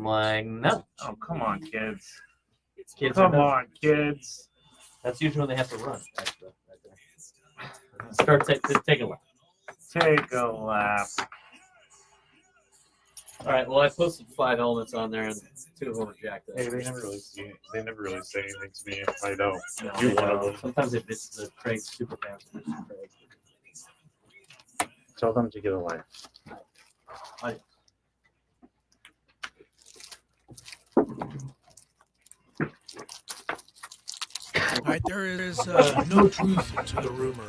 I'm like, no. Oh, come on, kids. Kids Come on, kids. That's usually when they have to run. Actually, right there. Start take a lap. Take a lap. All right. Well, I posted 5 helmets on there, and 2 of them were jacked up. Hey, they never really say anything to me. I know. No, You're they one of don't. them. Sometimes if it's the Craig's super fast. Tell them to get a life. All right, there is no truth to the rumor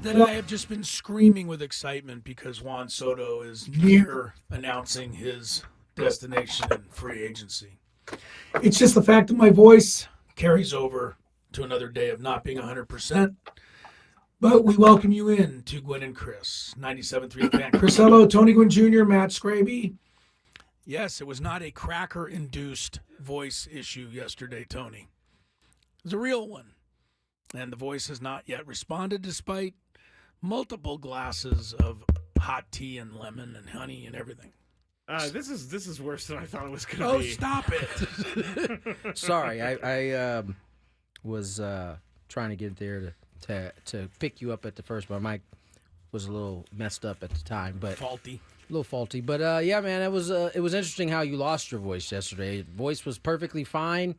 that I have just been screaming with excitement because Juan Soto is near announcing his destination in free agency. It's just the fact that my voice carries over to another day of not being 100%. But we welcome you in to Gwynn and Chris, 97.3 The Fan. Chris Hello, Tony Gwynn Jr., Matt Scraby. Yes, it was not a cracker-induced voice issue yesterday, Tony. It was a real one. And the voice has not yet responded despite multiple glasses of hot tea and lemon and honey and everything. This is worse than I thought it was going Oh, to be. stop it. Sorry, I was trying to get there to pick you up at the first, but my mic was a little messed up at the time. But Faulty. A little faulty. But, yeah, man, it was interesting how you lost your voice yesterday. Your voice was perfectly fine.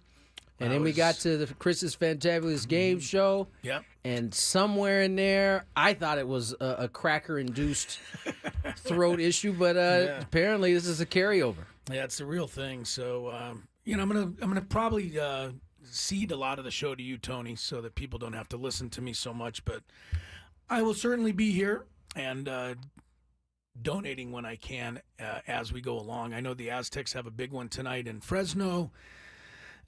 And then we got to the Chris's Fantabulous Game show. Yep. And somewhere in there, I thought it was a cracker-induced throat issue, but apparently this is a carryover. Yeah, it's the real thing. So, I'm gonna probably cede a lot of the show to you, Tony, so that people don't have to listen to me so much. But I will certainly be here and donating when I can as we go along. I know the Aztecs have a big one tonight in Fresno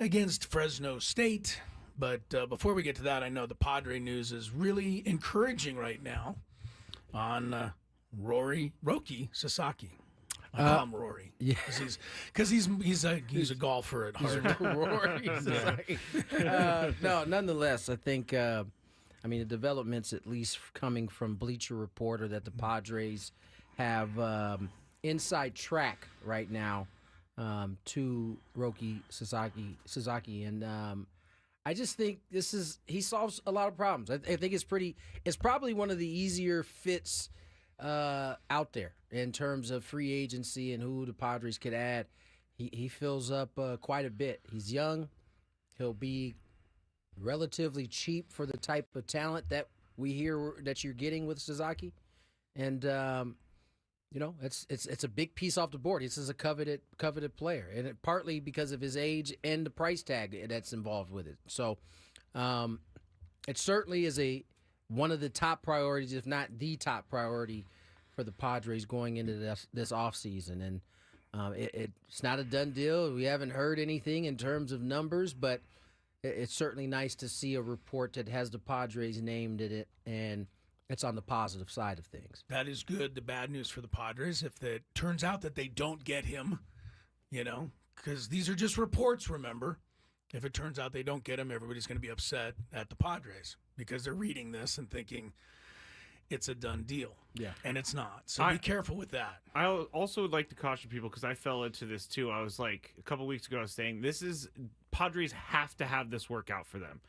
against Fresno State. But before we get to that, I know the Padre news is really encouraging right now on Roki Sasaki. I call him Rory. Yeah, because he's a golfer at heart. Rory. No, nonetheless, I think the developments, at least coming from Bleacher Report, are that the Padres have inside track right now to Roki Sasaki, and I just think he solves a lot of problems. I think it's probably one of the easier fits out there in terms of free agency and who the Padres could add. He fills up quite a bit. He's young. He'll be relatively cheap for the type of talent that we hear that you're getting with Sasaki, and it's a big piece off the board. This is a coveted player, and partly because of his age and the price tag that's involved with it. So, it certainly is one of the top priorities, if not the top priority, for the Padres going into this offseason. And it's not a done deal. We haven't heard anything in terms of numbers, but it's certainly nice to see a report that has the Padres named in it, and it's on the positive side of things. That is good. The bad news for the Padres, if it turns out that they don't get him, because these are just reports, remember. If it turns out they don't get him, everybody's going to be upset at the Padres because they're reading this and thinking it's a done deal. Yeah. And it's not. So be careful with that. I also would like to caution people, because I fell into this too. I was like, a couple weeks ago, I was saying, Padres have to have this work out for them.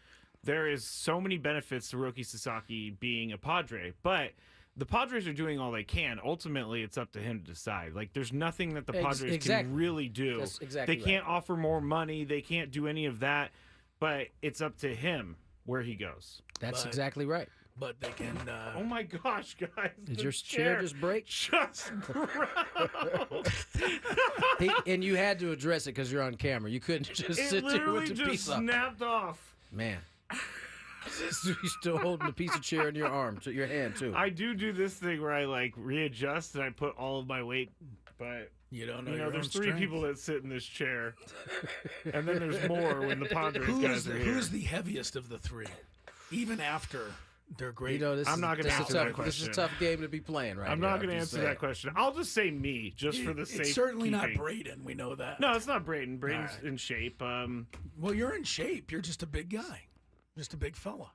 There is so many benefits to Roki Sasaki being a Padre, but the Padres are doing all they can. Ultimately, it's up to him to decide. Like, there's nothing that the Padres can really do. That's exactly they can't offer more money. They can't do any of that, but it's up to him where he goes. That's exactly right. But they can... oh, my gosh, guys. Did your chair just break? Just broke. And you had to address it because you're on camera. You couldn't just sit there with the piece up. It literally just snapped off. Man. You're still holding a piece of chair in your arm, so your hand too. I do this thing where I readjust and I put all of my weight, but you don't know. There's 3 people that sit in this chair, and then there's more when the Padres guys are here. Who's the heaviest of the 3? Even after they're great. I'm not going to answer that question. This is a tough game to be playing right now. I'm not going to answer that question. I'll just say me, just for the sake. It's certainly not Braden. We know that. No, it's not Braden. Braden's in shape. Well, you're in shape. You're just a big guy. Just a big fella.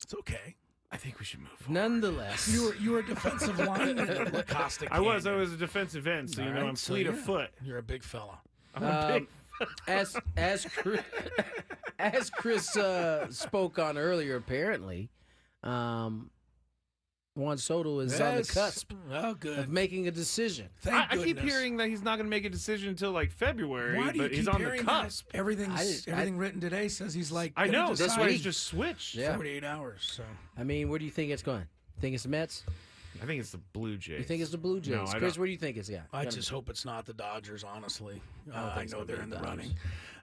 It's okay. I think we should move forward. Nonetheless, You were a defensive lineman at La Costa I was Canyon. a defensive end, so All right, I'm so fleet yeah, of foot. You're a big fella. I'm a big as Chris, as Chris spoke on earlier, apparently, Juan Soto is on the Yes. cusp Oh, good. of making a decision. Thank I keep goodness. hearing that he's not going to make a decision until like February, Why do you but he's keep on the hearing cusp. that? Everything I- written today says he's like. I gonna know. That's decide why he's just switched. Yeah. 48 hours. So I mean, where do you think it's going? Think it's the Mets? I think it's the Blue Jays. You think it's the Blue Jays? No, I Chris, don't. where do you think it's going? I just hope it's not the Dodgers. Honestly, don't I think it's know gonna they're be in the the Dodgers. running,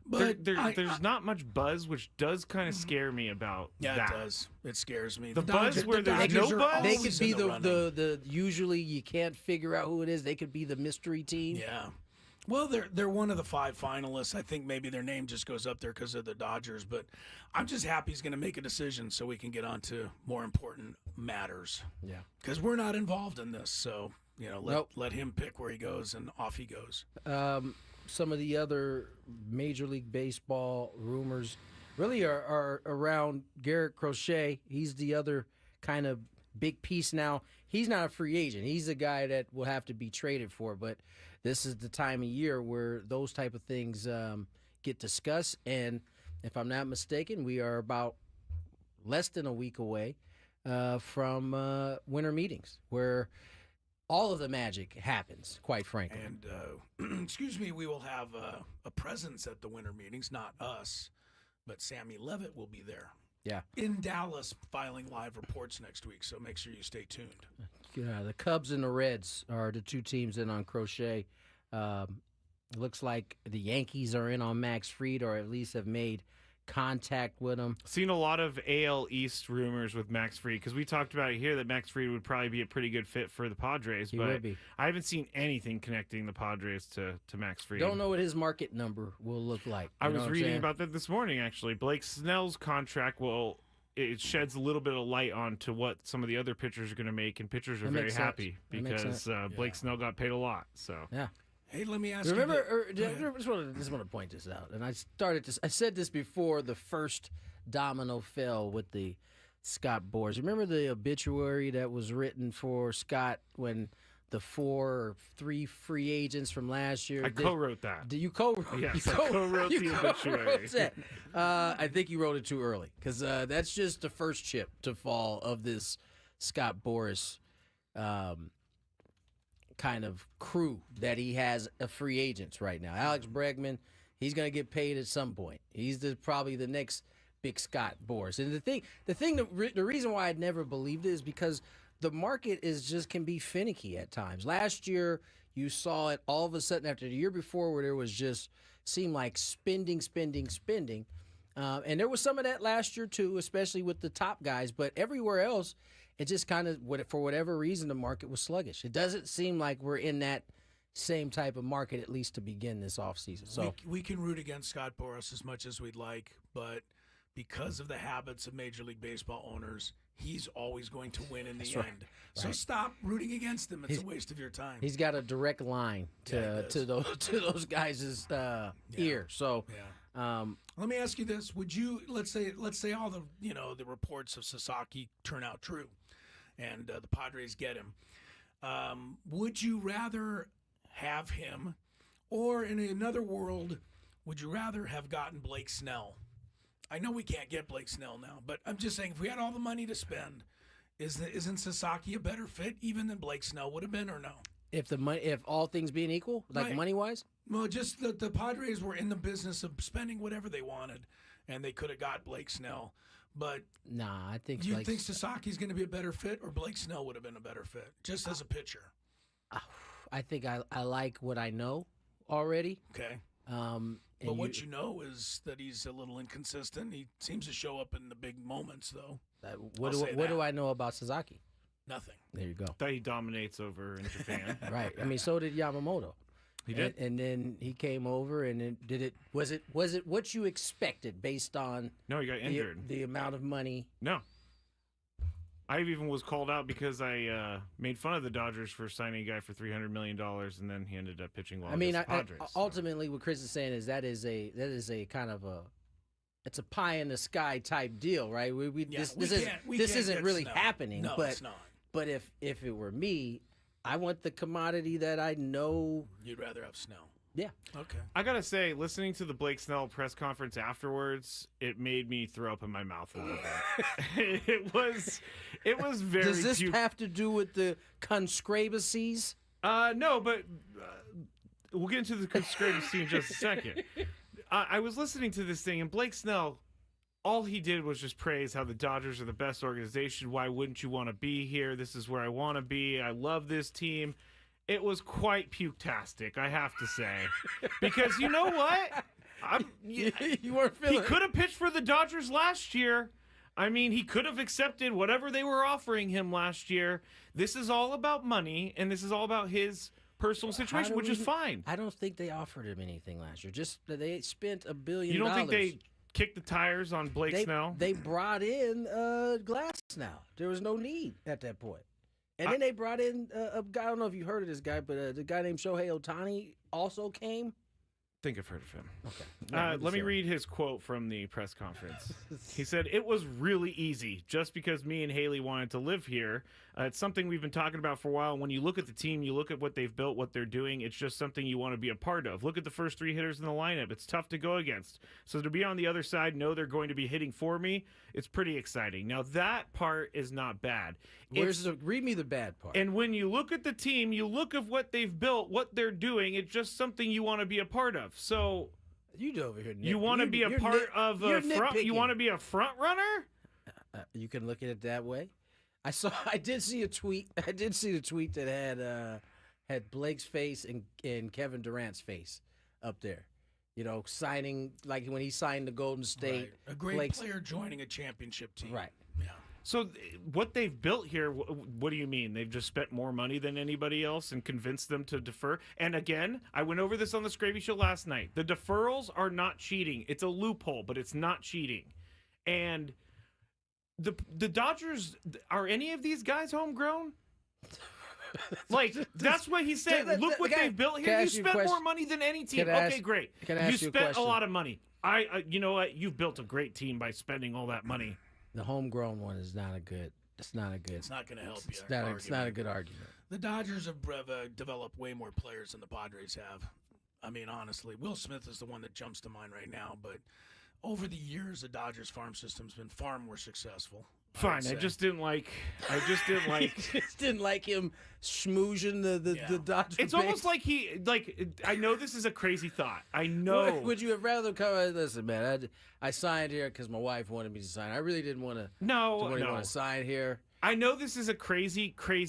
but there's not much buzz, which does kind of scare me about yeah, that. it does. It scares me. The buzz where there's Dodgers no are buzz? They always could be in the running. the usually you can't figure out who it is. They could be the mystery team. Yeah. Well, they're one of the 5 finalists. I think maybe their name just goes up there because of the Dodgers, but I'm just happy he's going to make a decision so we can get on to more important matters. Yeah. Because we're not involved in this, so let Nope. let him pick where he goes, and off he goes. Some of the other Major League Baseball rumors really are around Garrett Crochet. He's the other kind of big piece now. He's not a free agent. He's a guy that will have to be traded for, but this is the time of year where those type of things get discussed. And if I'm not mistaken, we are about less than a week away from winter meetings where all of the magic happens, quite frankly. And excuse me, we will have a presence at the winter meetings, not us, but Sammy Levitt will be there. Yeah. In Dallas, filing live reports next week, so make sure you stay tuned. The Cubs and the Reds are the 2 teams in on Crochet. It looks like the Yankees are in on Max Fried, or at least have made contact with him. Seen a lot of AL East rumors with Max Fried because we talked about it here that Max Fried would probably be a pretty good fit for the Padres, He but would be. I haven't seen anything connecting the Padres to Max Fried. Don't know what his market number will look like. I You know was what I'm reading saying? about that this morning, actually. Blake Snell's contract it sheds a little bit of light on to what some of the other pitchers are going to make, and pitchers are That very makes sense. happy That makes because sense. Blake Snell got paid a lot. So Yeah. Hey, let me ask Remember, you. Go ahead. I just want to point this out, and I said this before the first domino fell with the Scott Boras. Remember the obituary that was written for Scott when the 4 or 3 free agents from last year? I co-wrote that. Did you co-wrote? Yes, you I co-wrote you the co-wrote obituary. that. I think you wrote it too early because that's just the first chip to fall of this Scott Boras kind of crew that he has of free agents right now. Alex Bregman, he's going to get paid at some point. He's probably the next big Scott Boras. And the reason why I'd never believed it is because the market can be finicky at times. Last year, you saw it all of a sudden after the year before where there was just seemed like spending. And there was some of that last year too, especially with the top guys. But everywhere else, it just kind of, for whatever reason, the market was sluggish. It doesn't seem like we're in that same type of market, at least to begin this offseason. So We can root against Scott Boras as much as we'd like, but because of the habits of Major League Baseball owners, he's always going to win in the right. end. So stop rooting against him. It's a waste of your time. he's got a direct line Yeah, he does. to those guys' ear. So Yeah. Let me ask you this: would you let's say all the the reports of Sasaki turn out true, and the Padres get him? Would you rather have him, or in another world, would you rather have gotten Blake Snell? I know we can't get Blake Snell now, but I'm just saying if we had all the money to spend, isn't Sasaki a better fit even than Blake Snell would have been, or no? if all things being equal, like Right. money wise, Well, just the Padres were in the business of spending whatever they wanted, and they could have got Blake Snell. But nah, I think do you like, think Sasaki's going to be a better fit, or Blake Snell would have been a better fit, just as a pitcher? I think I like what I know already. Okay. And But what you know is that he's a little inconsistent. He seems to show up in the big moments, though. what I'll say do that. I know about Sasaki? Nothing. There you go. that he dominates over in Japan. Right. I mean, so did Yamamoto. He did. And then he came over, and then was it what you expected based on No, he got injured. the amount of money? No. I even was called out because I made fun of the Dodgers for signing a guy for $300 million, and then he ended up pitching well I mean, against the Padres. ultimately, what Chris is saying is that is a kind of a it's a pie in the sky type deal, right? This isn't get really snow. happening. No, but it's not. but if it were me, I want the commodity that I know. You'd rather have snow. Yeah. Okay. I gotta say, listening to the Blake Snell press conference afterwards, it made me throw up in my mouth a little bit. it was very. Does this have to do with the conscribacies? No, but we'll get into the conspiracy in just a second. I was listening to this thing, and Blake Snell, all he did was just praise how the Dodgers are the best organization. Why wouldn't you want to be here? This is where I want to be. I love this team. It was quite puke-tastic, I have to say. Because you know what? You weren't feeling He could have pitched for the Dodgers last year. I mean, he could have accepted whatever they were offering him last year. This is all about money, and this is all about his personal situation, which is fine. I don't think they offered him anything last year. Just that they spent $1 billion. You don't think they kicked the tires on Blake Snell? They brought in Glass now. There was no need at that point. And then they brought in a guy. I don't know if you heard of this guy, but the guy named Shohei Ohtani also came. I think I've heard of him. Okay. Let me read his quote from the press conference. He said, "It was really easy just because me and Haley wanted to live here. It's something we've been talking about for a while. When you look at the team, you look at what they've built, what they're doing. It's just something you want to be a part of. Look at the first 3 hitters in the lineup. It's tough to go against. So to be on the other side, know they're going to be hitting for me. It's pretty exciting." Now that part is not bad. Read me the bad part. And when you look at the team, you look at what they've built, what they're doing. It's just something you want to be a part of. So you over here. you want to be a part of a front. You want to be a front runner. You can look at it that way. I did see a tweet. I did see the tweet that had Blake's face and Kevin Durant's face up there. You know, signing like when he signed the Golden State. Right. A great player joining a championship team. Right. Yeah. So what they've built here, what do you mean? They've just spent more money than anybody else and convinced them to defer? And again, I went over this on the Scravy Show last night. The deferrals are not cheating. It's a loophole, but it's not cheating. And the Dodgers, are any of these guys homegrown? Like, that's what he said. Look what they've built here. You spent more money than any team. Okay, great. You spent a lot of money. You know what? You've built a great team by spending all that money. The homegrown one is not a good. It's not a good. It's not going to help you. It's not a good argument. The Dodgers have developed way more players than the Padres have. I mean, honestly, Will Smith is the one that jumps to mind right now. But over the years, the Dodgers farm system's been far more successful. Fine, I just didn't like just didn't like him schmoozing the Dodgers. It's almost like I know this is a crazy thought. I know. Would you have rather come? Listen, man, I signed here because my wife wanted me to sign. I really didn't want to. No. Want to sign here. I know this is a crazy thought.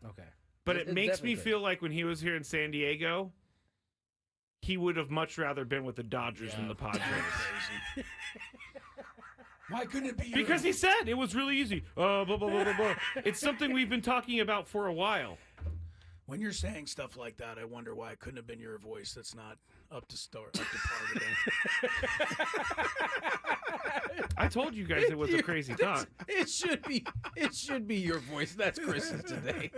Okay. But it makes me feel like when he was here in San Diego, he would have much rather been with the Dodgers than the Padres. Why couldn't it be? Because he said it was really easy. Blah, blah, blah, blah, blah. It's something we've been talking about for a while. When you're saying stuff like that, I wonder why it couldn't have been your voice. That's not up to par today. I told you guys it was a crazy thought. It should be your voice. That's Chris's today.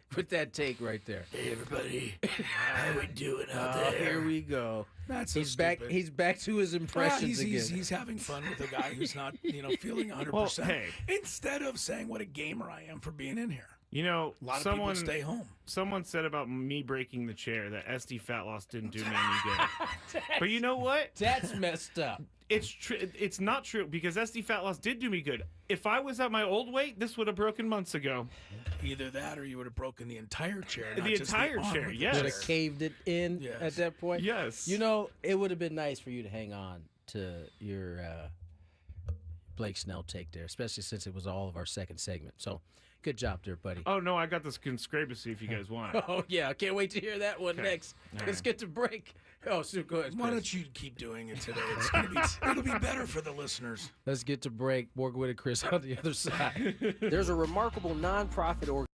Put that take right there. Hey everybody, how we doing out there? Here we go. That's so he's stupid. back. He's back to his impressions again. He's having fun with a guy who's not, feeling 100%. Well, hey. Instead of saying what a gamer I am for being in here. You know, A lot of people stay home. Someone said about me breaking the chair that SD Fat Loss didn't do me any good. But you know what? That's messed up. It's true. It's not true because SD Fat Loss did do me good. If I was at my old weight, this would have broken months ago. Either that, or you would have broken the entire chair. The entire chair, yes. Would have caved it in at that point. Yes. You know, it would have been nice for you to hang on to your Blake Snell take there, especially since it was all of our second segment. So, good job there, buddy. Oh no, I got this conspiracy if you guys want. Oh yeah, I can't wait to hear that one next. Let's get to break. Oh, so go ahead. Why don't you keep doing it today? It'll be better for the listeners. Let's get to break. More Gwynn and Chris on the other side. There's a remarkable nonprofit organization.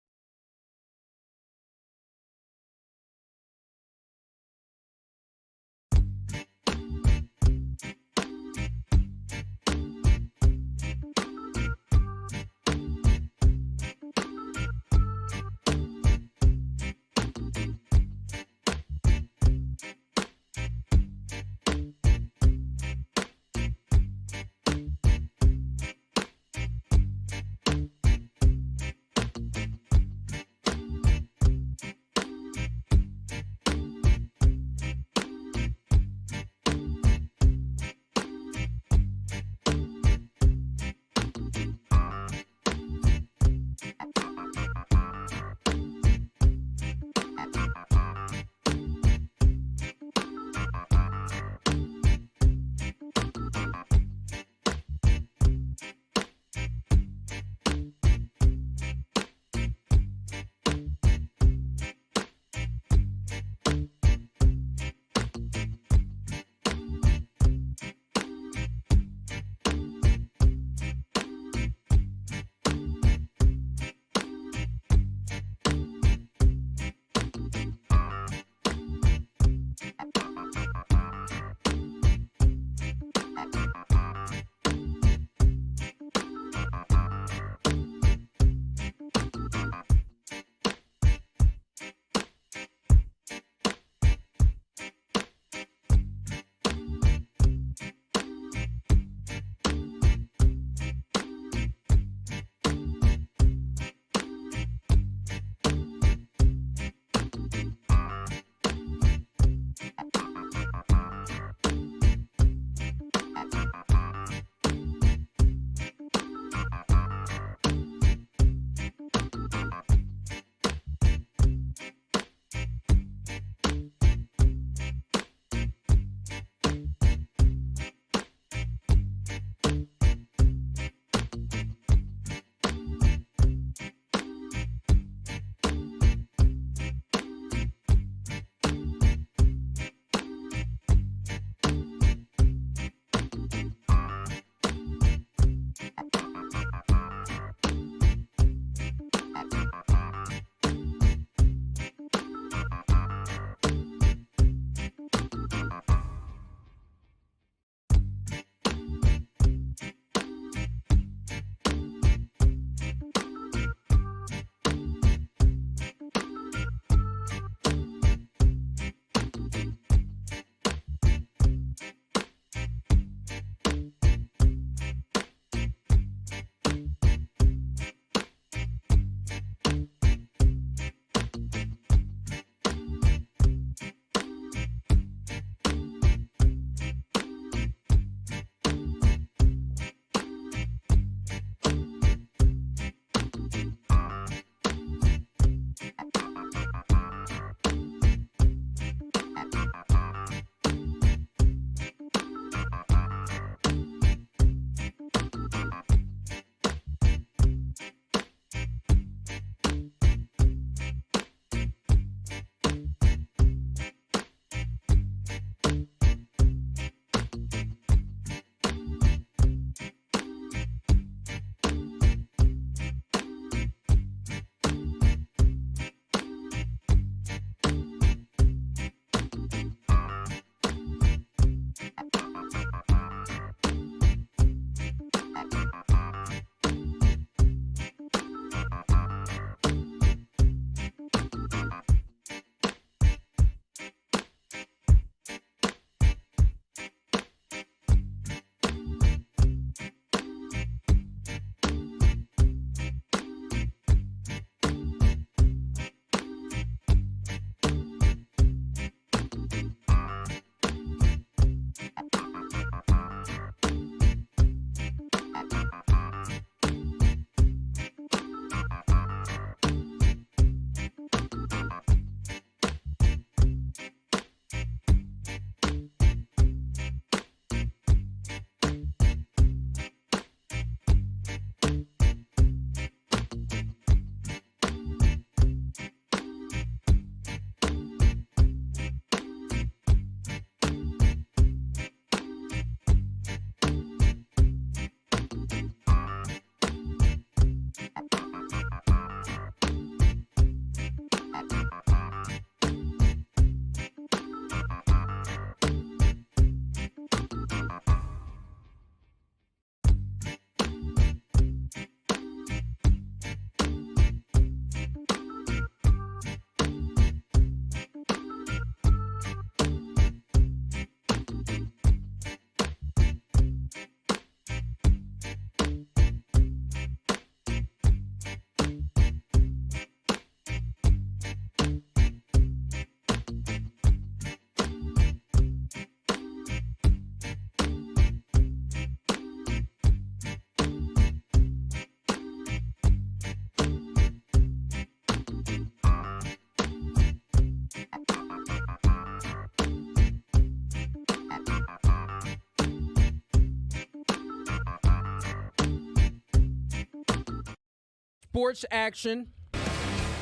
Sports action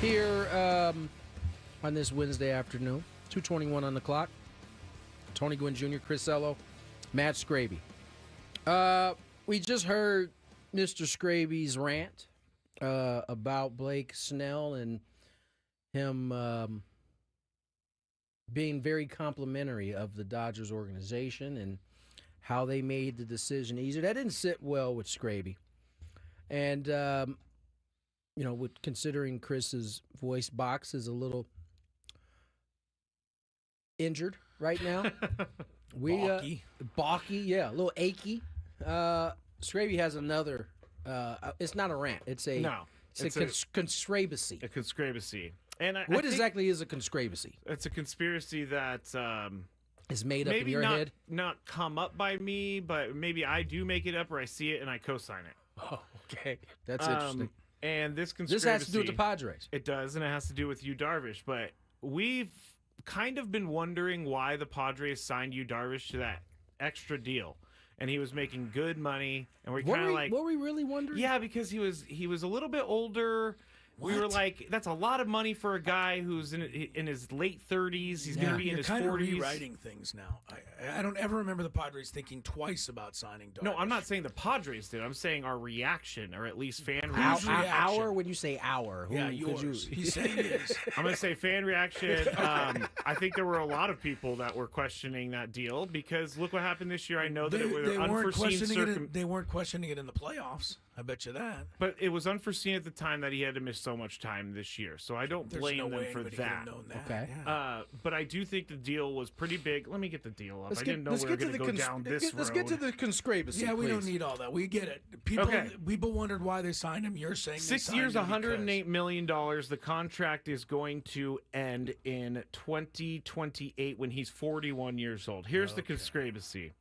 here on this Wednesday afternoon. 2:21 on the clock. Tony Gwynn Jr., Chris Ello, Matt Scraby. We just heard Mr. Scraby's rant about Blake Snell and him being very complimentary of the Dodgers organization and how they made the decision easier. That didn't sit well with Scraby. And, with considering Chris's voice box is a little injured right now. Balky, yeah, a little achy. Scraby has another, it's not a rant. It's a conscrabacy. A conscrabacy. And what exactly is a conscrabacy? It's a conspiracy that is made up in your head. Not come up by me, but maybe I do make it up or I see it and I co-sign it. Oh, okay. That's interesting. And this conspiracy, this has to do with the Padres. It does, and it has to do with Yu Darvish. But we've kind of been wondering why the Padres signed Yu Darvish to that extra deal, and he was making good money. And we're kind of like, were we really wondering? Yeah, because he was a little bit older. We were What? like, that's a lot of money for a guy who's in his late 30s. He's going to be in You're his kind 40s. of rewriting things now. I don't ever remember the Padres thinking twice about signing Darvish. No, I'm not saying the Padres did. I'm saying our reaction, or at least fan Whose reaction. reaction? When you say our, who Yeah, could yours. you? He's saying his. I'm going to say fan reaction. I think there were a lot of people that were questioning that deal because look what happened this year. I know that it was unforeseen They weren't questioning it in the playoffs. I bet you that. but it was unforeseen at the time that he had to miss so much time this year. So I don't There's blame no them way for anybody could have that. known that. Okay. Yeah. But I do think the deal was pretty big. Let me get the deal up. I didn't know we were going to go down this road. Let's get to the conspiracy. Yeah, we don't please. need all that. We get it. People, Okay. people wondered why they signed him. You're saying they 6 signed years, him because- $108 million. The contract is going to end in 2028 when he's 41 years old. Here's the conspiracy.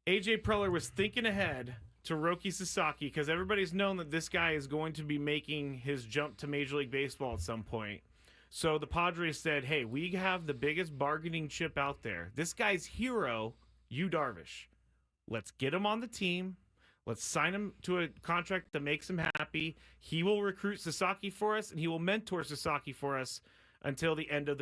AJ Preller was thinking ahead to Roki Sasaki because everybody's known that this guy is going to be making his jump to Major League Baseball at some point. So the Padres said, hey, we have the biggest bargaining chip out there. This guy's hero, Yu Darvish. Let's get him on the team. Let's sign him to a contract that makes him happy. He will recruit Sasaki for us, and he will mentor Sasaki for us until the end of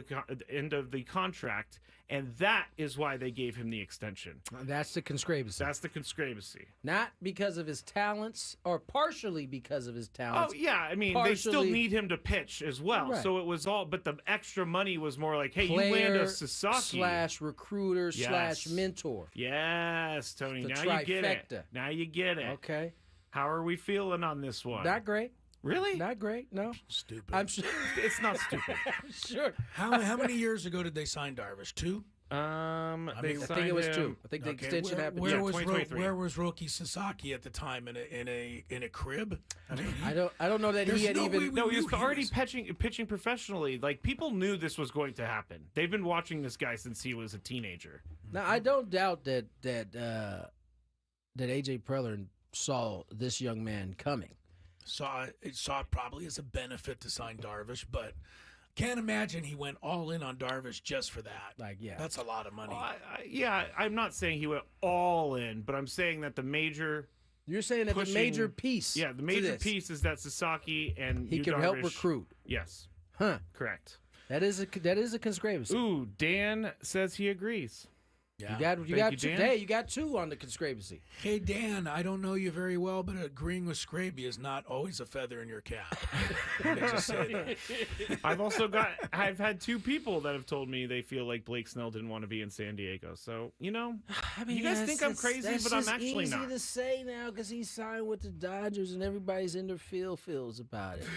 the contract. And that is why they gave him the extension. That's the conspiracy. That's the conspiracy. Not because of his talents, or partially because of his Oh, talents. yeah. I mean, they still partially- need him to pitch as well. Right. So it was all, but the extra money was more like, hey, you land Player a Sasaki. / recruiter Yes. / mentor. Yes, Tony. The Now you get it. trifecta. Now you get it. Okay. How are we feeling on this one? Not great. Really? Not great. No. Stupid. I'm sure. It's not stupid. sure. How many years ago did they sign Darvish? 2? They mean, I think signed it was him- 2. I think the extension happened. Where Yeah, was 2023. where was Roki Sasaki at the time? In a crib? I mean, I don't know that he There's had no even. way we No, he knew was already pitching professionally. Like, people knew this was going to happen. They've been watching this guy since he was a teenager. Now I don't doubt that AJ Preller saw this young man coming. saw it probably as a benefit to sign Darvish, but can't imagine he went all in on Darvish just for that. Like, yeah. That's a lot of money. Well, I'm not saying he went all in, but I'm saying that the major, You're saying that the pushing- major piece. the to major this, piece is that Sasaki and he Yu can help Darvish- recruit. Yes, Huh. correct. That is a conspiracy. Ooh, Dan says he agrees. Yeah. You got Thank two. you, Dan. Hey, you got 2 on the conspiracy. Hey Dan, I don't know you very well, but agreeing with Scraby is not always a feather in your cap. Let me just say that. I've had 2 people that have told me they feel like Blake Snell didn't want to be in San Diego. So, you know, I mean, you guys think I'm crazy, that's but I'm just actually easy not. to say now because he signed with the Dodgers and everybody's in their feels about it.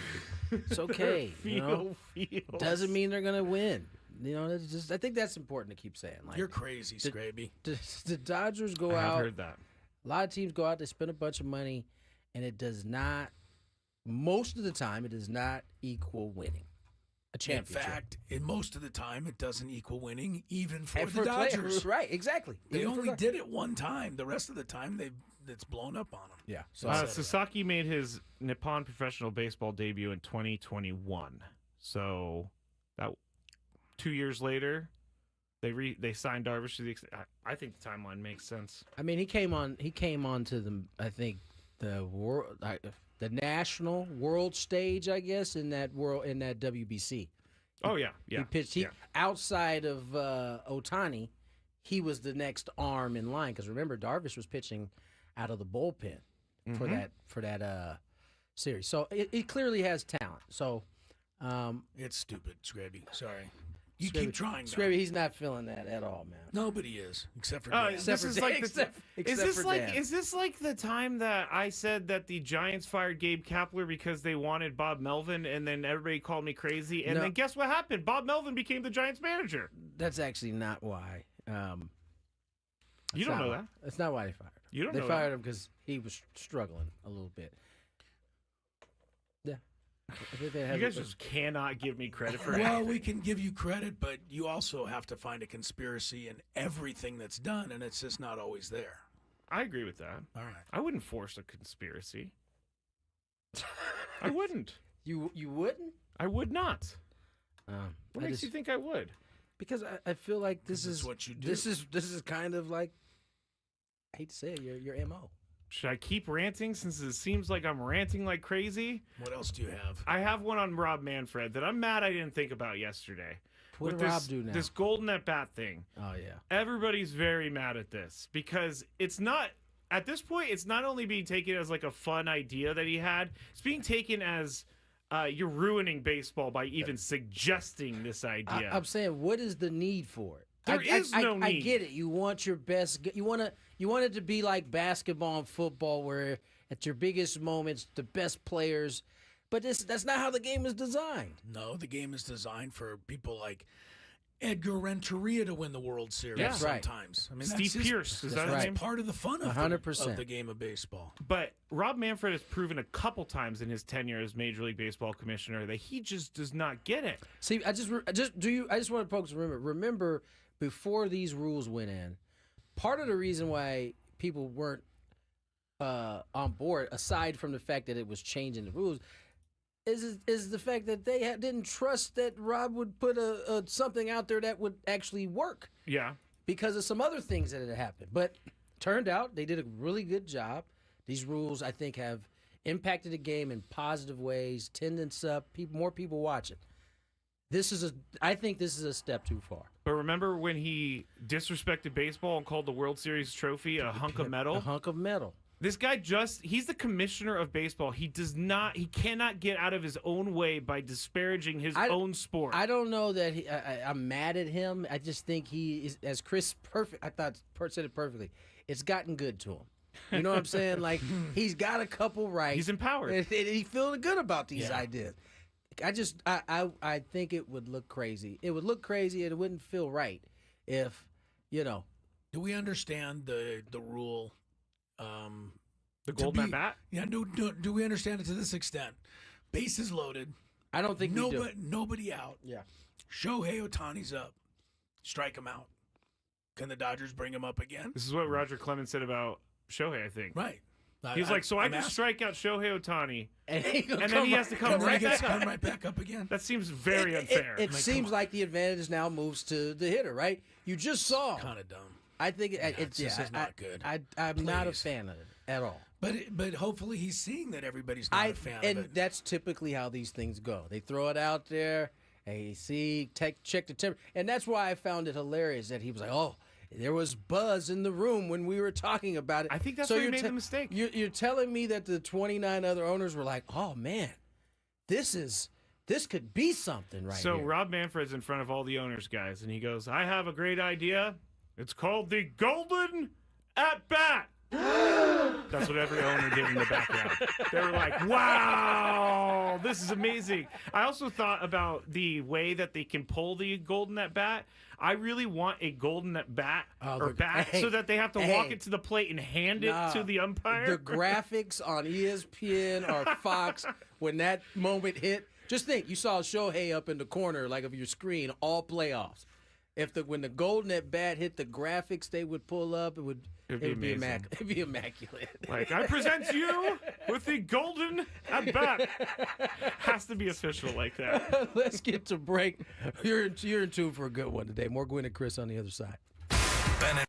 It's okay. you know? Feel. Doesn't mean they're gonna win. You know, that's just. I think that's important to keep saying. Like, You're crazy, Scraby. the Dodgers go I have out. heard that. A lot of teams go out, they spend a bunch of money, and it does not. Most of the time, it does not equal winning a In championship. fact, in most of the time, it doesn't equal winning, even for And the players, Dodgers. right? Exactly. They Even for only the- did it one time. The rest of the time, it's blown up on them. Yeah. So Sasaki made his Nippon professional baseball debut in 2021. So that 2 years later, they signed Darvish to the. I think the timeline makes sense. I mean, he came on to the. I think the world, the national world stage, I guess, in that WBC. Oh yeah, yeah. He pitched. Outside of Otani, he was the next arm in line. Because remember, Darvish was pitching out of the bullpen for that series. So it clearly has talent. So It's stupid, Scraby. Sorry. You Scraby- keep trying, though. Scraby, he's not feeling that at all, man. Nobody is, except for Oh, Dan. Except for Dan. Is this like the time that I said that the Giants fired Gabe Kapler because they wanted Bob Melvin, and then everybody called me crazy, and No. then guess what happened? Bob Melvin became the Giants manager. That's actually not why. You don't know that. That's not why they fired him. You don't They know fired that. him because he was struggling a little bit. Yeah. I think they You had guys just cannot give me credit for Well, anything. we can give you credit, but you also have to find a conspiracy in everything that's done, and it's just not always there. I agree with that. All right. I wouldn't force a conspiracy. I wouldn't. You wouldn't? I would not. I What makes just- you think I would? Because I feel like this 'Cause it's is what you do. This is kind of like, I hate to say it, your MO. Should I keep ranting since it seems like I'm ranting like crazy? What else do you have? I have one on Rob Manfred that I'm mad I didn't think about yesterday. What With did Rob this, do now? This golden at bat thing. Oh yeah. Everybody's very mad at this because it's not, at this point, it's not only being taken as like a fun idea that he had, it's being taken as you're ruining baseball by even suggesting this idea. I'm saying, what is the need for it? There is no I need. get it. You want your best. You want it to be like basketball and football, where at your biggest moments, the best players. But that's not how the game is designed. No, the game is designed for people like Edgar Renteria to win the World Series. Yeah. That's right. Sometimes. I mean, Steve that's Pierce, is that's that his right. name? part of the fun of 100%. the game of baseball. But Rob Manfred has proven a couple times in his tenure as Major League Baseball commissioner that he just does not get it. See, I just want folks to remember before these rules went in, part of the reason why people weren't on board, aside from the fact that it was changing the rules, is the fact that they didn't trust that Rob would put a something out there that would actually work Yeah. because of some other things that had happened. But turned out they did a really good job. These rules, I think, have impacted the game in positive ways. Attendance up, more people watching. I think this is a step too far. But remember when he disrespected baseball and called the World Series trophy a hunk of metal? A hunk of metal. This guy he's the commissioner of baseball. He cannot get out of his own way by disparaging his own sport. I don't know that I'm mad at him. I just think he is, as Chris I thought said it perfectly. It's gotten good to him. You know what I'm saying? Like, he's got a couple rights. He's empowered. And he's feeling good about these ideas. I think it would look crazy. It would look crazy and it wouldn't feel right if, Do we understand the rule? The golden at bat? Yeah, do we understand it to this extent? Bases loaded. I don't think we do. Nobody out. Yeah. Shohei Ohtani's up. Strike him out. Can the Dodgers bring him up again? This is what Roger Clemens said about Shohei, I think. Right. He's like, so I can strike out Shohei Ohtani, And then he has to come right back up. Come right back up again. That seems very unfair. It seems like the advantage now moves to the hitter, right? You just saw. Kind of dumb. I think this is not good. I'm not a Please. fan of it at all. But hopefully he's seeing that everybody's not a fan of And it. that's typically how these things go. They throw it out there. Hey, check the temperature. And that's why I found it hilarious that he was like, oh, there was buzz in the room when we were talking about it. I think that's where he made the mistake. You're telling me that the 29 other owners were like, oh, man, this could be something right So here. Rob Manfred's in front of all the owners, guys, and he goes, I have a great idea. It's called the Golden at Bat. That's what every owner did in the background. They were like, wow, this is amazing. I also thought about the way that they can pull the Golden at Bat. I really want a Golden at Bat so that they have to walk it to the plate and hand it to the umpire. The graphics on ESPN or Fox, when that moment hit, just think, you saw Shohei up in the corner like of your screen all playoffs. When the Golden at Bat hit the graphics they would pull up, it would be amazing. It'd be immaculate. Like, I present you with the Golden at Bat. Has to be official like that. Let's get to break. You're in tune for a good one today. More Gwynn and Chris on the other side. Bennett.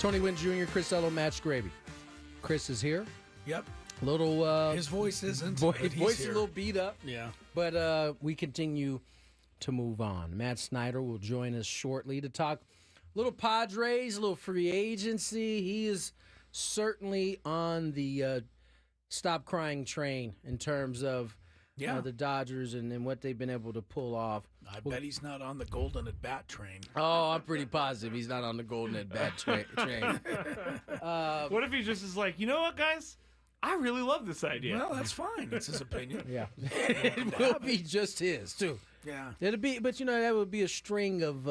Tony Gwynn Jr., Chris Ello, Matt Scraby. Chris is here. Yep. Little his voice isn't. his voice is a little beat up. Yeah. But we continue to move on. Matt Snyder will join us shortly to talk little Padres, a little free agency. He is certainly on the stop crying train in terms of the Dodgers and what they've been able to pull off. I bet he's not on the golden at bat train. Oh, I'm pretty positive he's not on the golden at bat train. What if he just is like, you know what, guys? I really love this idea. Well, that's fine. It's his opinion. Yeah. It will be just his, too. Yeah. It'll be, but that would be a string of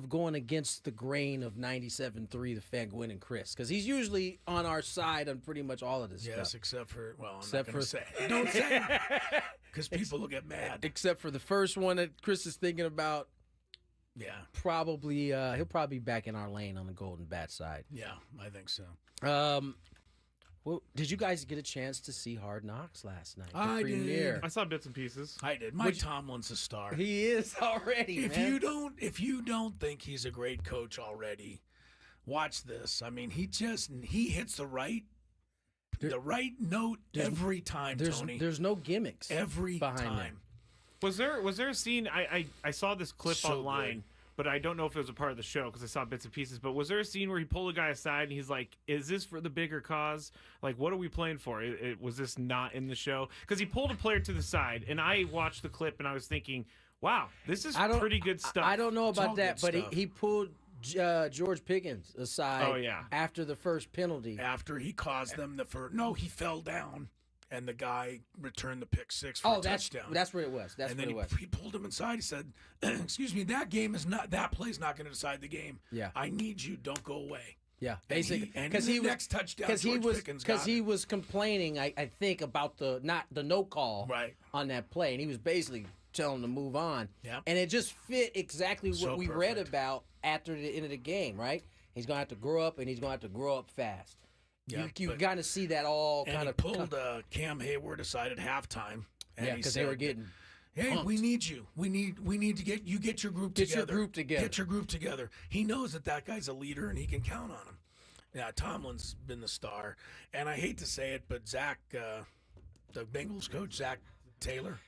going against the grain of 97.3, the fan Gwynn and Chris, because he's usually on our side on pretty much all of this Yes, stuff. except for I'm Except not gonna for- say. Don't say because people will get mad. Except for the first one that Chris is thinking about. Yeah. Probably he'll probably be back in our lane on the golden bat side. Yeah, I think so. Well, did you guys get a chance to see Hard Knocks last night? The I did. premiere. I saw bits and pieces. I did. Mike Tomlin's a star. He is already. If man. you don't think he's a great coach already, watch this. I mean, he hits the right note every time, Tony. There's no gimmicks Every behind time. him. Was there a scene? I saw this clip So online, good. but I don't know if it was a part of the show because I saw bits and pieces. But was there a scene where he pulled a guy aside and he's like, "Is this for the bigger cause? Like, what are we playing for? Was this not in the show?" Because he pulled a player to the side, and I watched the clip and I was thinking, "Wow, this is pretty good stuff." I don't know all about that, good but stuff. he pulled George Pickens aside. Oh, yeah. After the first penalty. After he caused them the first, no, he fell down, and the guy returned the pick six for a touchdown. That's what it was. That's and what then it was. he pulled him inside. He said, "Excuse me, that play's not going to decide the game. Yeah. I need you. Don't go away." Yeah, And basically, and because in he the was next touchdown, because he George was Pickens because got he it. was complaining. I think about the no call Right. on that play, and he was basically telling him to move on. Yep. And it just fit exactly what So we read perfect. about after the end of the game. Right? He's gonna have to grow up, and he's gonna have to grow up fast. Yeah, you but- kind of see that all And kind he of pulled Cam Hayward aside at halftime. And yeah, he because they said, were getting. "Hey, pumped. we need you. We need to get your group Get your together. group together." Get your group together." He knows that guy's a leader and he can count on him. Yeah, Tomlin's been the star, and I hate to say it, but Zach, the Bengals coach, Zach Taylor,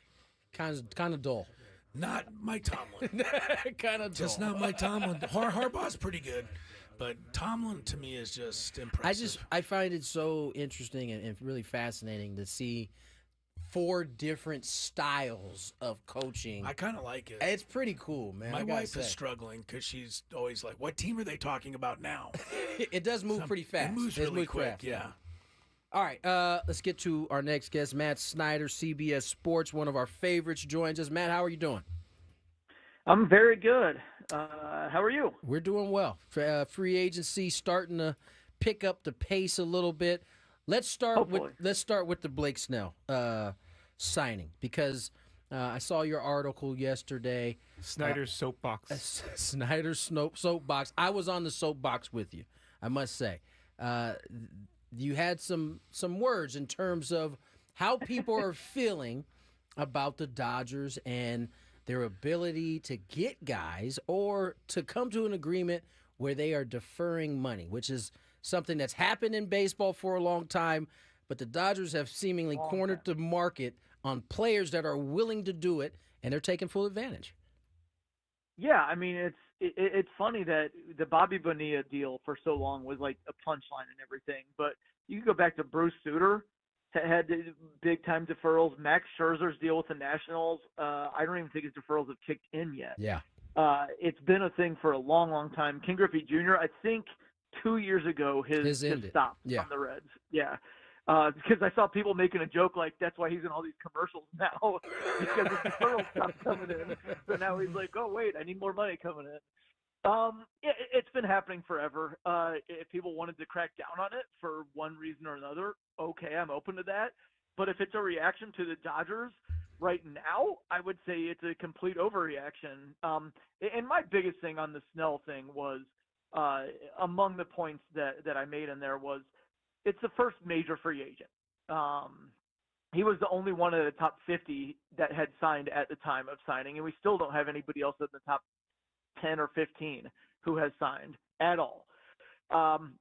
kind of dull. not Mike Tomlin. Kind of dull. Just not Mike Tomlin. Harbaugh's pretty good, but Tomlin to me is just impressive. I find it so interesting and really fascinating to see 4 different styles of coaching. I kind of like it. It's pretty cool, man. My I gotta wife say. is struggling because she's always like, "What team are they talking about now?" It does move pretty fast. It moves really quick. fast. Yeah. All right, let's get to our next guest, Matt Snyder, CBS Sports, one of our favorites, joins us. Matt, how are you doing? I'm very good. How are you? We're doing well. Free agency starting to pick up the pace a little bit. Let's start with the Blake Snell signing because I saw your article yesterday. Snyder's soapbox. Snyder's soapbox. I was on the soapbox with you, I must say. You had some words in terms of how people are feeling about the Dodgers and their ability to get guys or to come to an agreement where they are deferring money, which is something that's happened in baseball for a long time, but the Dodgers have seemingly cornered the market on players that are willing to do it, and they're taking full advantage. Yeah, I mean it's funny that the Bobby Bonilla deal for so long was like a punchline and everything, but you can go back to Bruce Sutter had big time deferrals. Max Scherzer's deal with the Nationals, I don't even think his deferrals have kicked in yet. Yeah. It's been a thing for a long, long time. Ken Griffey Jr., I think 2 years ago his stopped Yeah. on the Reds. Yeah. Because I saw people making a joke like that's why he's in all these commercials now because his deferral stopped coming in. So now he's like, oh wait, I need more money coming in. It's been happening forever. If people wanted to crack down on it for one reason or another, okay, I'm open to that. But if it's a reaction to the Dodgers right now, I would say it's a complete overreaction. And my biggest thing on the Snell thing was among the points that I made in there was it's the first major free agent. He was the only one of the top 50 that had signed at the time of signing, and we still don't have anybody else in the top 10 or 15 who has signed at all.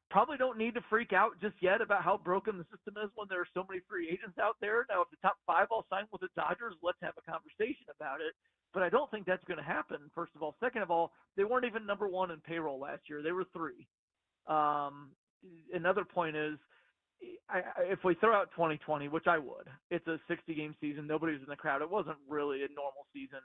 Probably don't need to freak out just yet about how broken the system is when there are so many free agents out there. Now, if the top 5 all sign with the Dodgers, let's have a conversation about it. But I don't think that's going to happen, first of all. Second of all, they weren't even number 1 in payroll last year. They were 3. Another point is, if we throw out 2020, which I would, it's a 60-game season. Nobody was in the crowd. It wasn't really a normal season.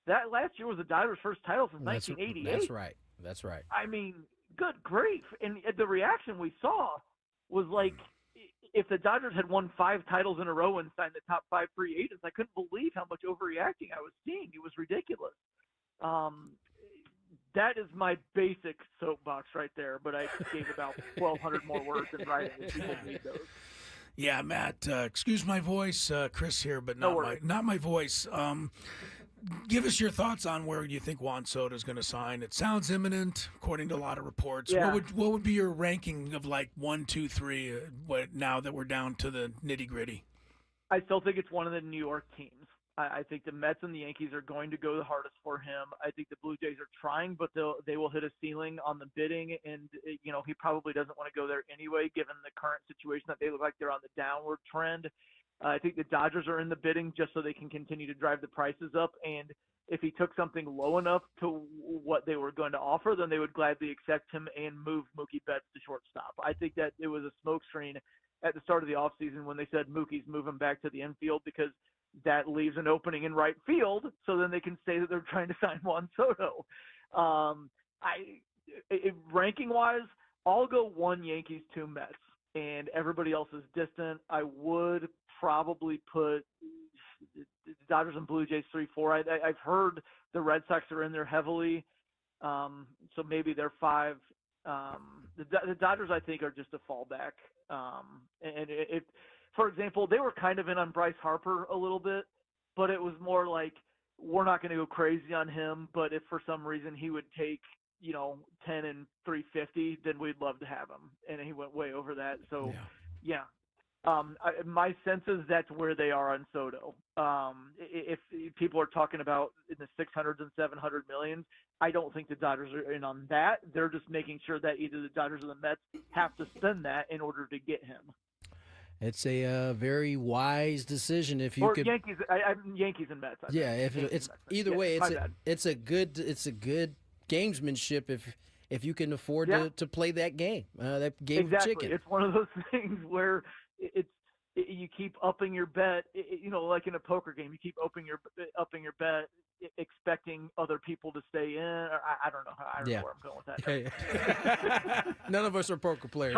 That last year was the Dodgers' first title since 1988. That's right. I mean, good grief. And the reaction we saw was like, if the Dodgers had won 5 titles in a row and signed the top 5 free agents, I couldn't believe how much overreacting I was seeing. It was ridiculous. That is my basic soapbox right there, but I gave about 1,200 more words in writing if people need those. Yeah, Matt, excuse my voice, Chris here, but not my voice. Give us your thoughts on where you think Juan Soto is going to sign. It sounds imminent, according to a lot of reports. Yeah. What would be your ranking of like 1, 2, 3? Now that we're down to the nitty gritty? I still think it's one of the New York teams. I think the Mets and the Yankees are going to go the hardest for him. I think the Blue Jays are trying, but they will hit a ceiling on the bidding, and he probably doesn't want to go there anyway, given the current situation that they look like they're on the downward trend. I think the Dodgers are in the bidding just so they can continue to drive the prices up, and if he took something low enough to what they were going to offer, then they would gladly accept him and move Mookie Betts to shortstop. I think that it was a smokescreen at the start of the offseason when they said Mookie's moving back to the infield because that leaves an opening in right field, so then they can say that they're trying to sign Juan Soto. Ranking-wise, I'll go 1 Yankees, 2 Mets, and everybody else is distant. I would probably put the Dodgers and Blue Jays 3, 4. I've heard the Red Sox are in there heavily, so maybe they're 5. The Dodgers, I think, are just a fallback. And if, for example, they were kind of in on Bryce Harper a little bit, but it was more like, we're not going to go crazy on him, but if for some reason he would take, 10 and 350, then we'd love to have him. And he went way over that. So, yeah. My sense is that's where they are on Soto. If people are talking about in the 600s and 700 millions, I don't think the Dodgers are in on that. They're just making sure that either the Dodgers or the Mets have to spend that in order to get him. It's a very wise decision if you could. Yankees, Yankees and Mets. It's either way. It's a good gamesmanship if you can afford to play that game. That game exactly. of chicken. It's one of those things where you keep upping your bet. Like in a poker game, you keep upping your bet, expecting other people to stay in. Or I don't know. I don't know where I'm going with that. None of us are poker players.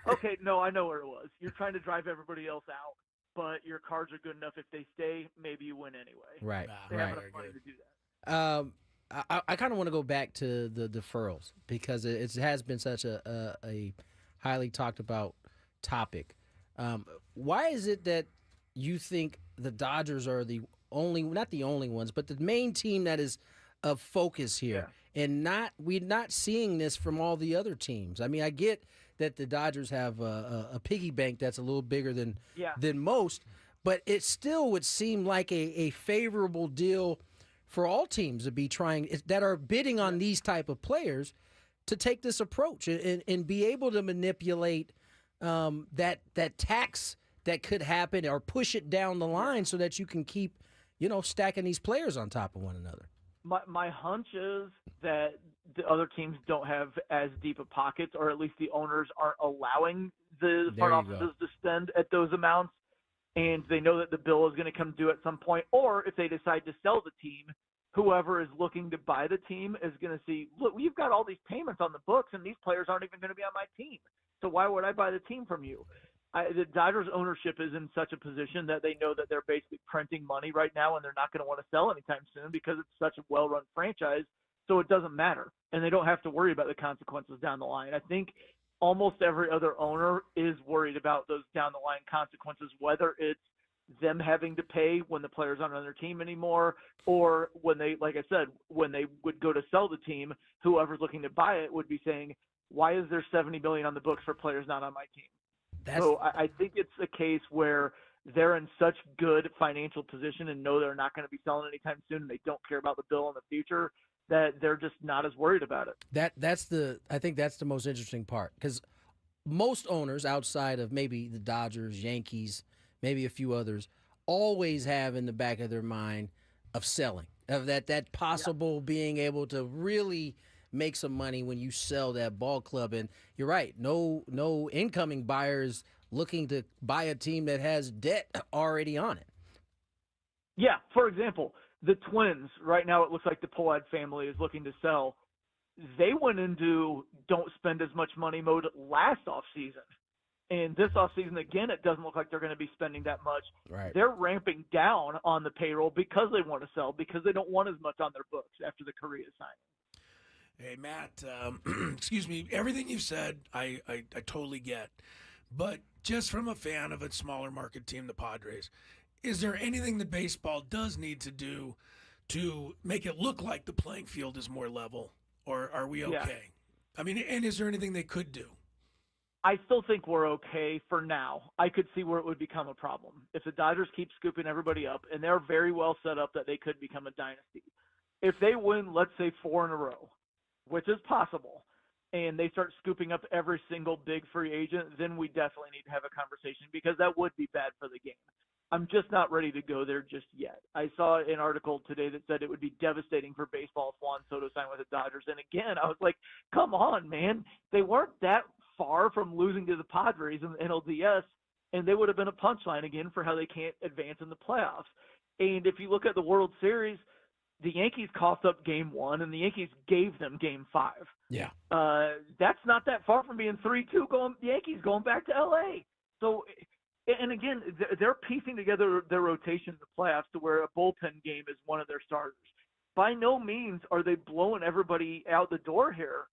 Okay, no, I know where it was. You're trying to drive everybody else out, but your cards are good enough. If they stay, maybe you win anyway. Right. They have enough money to do that. I kind of want to go back to the deferrals because it has been such a highly talked about topic. Why is it that you think the Dodgers are not the only ones, but the main team that is of focus here, and we're not seeing this from all the other teams? I mean, I get that the Dodgers have a piggy bank that's a little bigger than most, but it still would seem like a favorable deal for all teams to be trying that are bidding on these type of players to take this approach and be able to manipulate that tax that could happen or push it down the line so that you can keep, stacking these players on top of one another. My hunch is that the other teams don't have as deep of pockets, or at least the owners aren't allowing the front offices to spend at those amounts. And they know that the bill is going to come due at some point, or if they decide to sell the team, whoever is looking to buy the team is going to see, look, you've got all these payments on the books, and these players aren't even going to be on my team. So why would I buy the team from you? The Dodgers ownership is in such a position that they know that they're basically printing money right now, and they're not going to want to sell anytime soon because it's such a well-run franchise. So it doesn't matter, and they don't have to worry about the consequences down the line. I think almost every other owner is worried about those down the line consequences, whether it's them having to pay when the players aren't on their team anymore, or when they, like I said, when they would go to sell the team, whoever's looking to buy it would be saying, why is there $70 million on the books for players not on my team? So I think it's a case where they're in such good financial position and know they're not going to be selling anytime soon, and they don't care about the bill in the future, that they're just not as worried about it. I think that's the most interesting part, because most owners outside of maybe the Dodgers, Yankees, maybe a few others, always have in the back of their mind of selling, of that possible being able to really make some money when you sell that ball club. And you're right, no incoming buyers looking to buy a team that has debt already on it. Yeah, for example, the Twins, right now it looks like the Poad family is looking to sell. They went into don't spend as much money mode last offseason. And this offseason, again, it doesn't look like they're going to be spending that much. Right. They're ramping down on the payroll because they want to sell, because they don't want as much on their books after the Correa signing. Hey, Matt, excuse me, everything you've said, I totally get. But just from a fan of a smaller market team, the Padres, is there anything that baseball does need to do to make it look like the playing field is more level? Or are we okay? Yeah. I mean, and is there anything they could do? I still think we're okay for now. I could see where it would become a problem. If the Dodgers keep scooping everybody up, and they're very well set up that they could become a dynasty. If they win, let's say 4 in a row, which is possible, and they start scooping up every single big free agent, then we definitely need to have a conversation, because that would be bad for the game. I'm just not ready to go there just yet. I saw an article today that said it would be devastating for baseball if Juan Soto signed with the Dodgers. And again, I was like, come on, man. They weren't that far from losing to the Padres in the NLDS, and they would have been a punchline again for how they can't advance in the playoffs. And if you look at the World Series, the Yankees coughed up game 1, and the Yankees gave them game 5. Yeah. That's not that far from being 3-2 Yankees going back to L.A. So, and again, they're piecing together their rotation in the playoffs to where a bullpen game is one of their starters. By no means are they blowing everybody out the door here.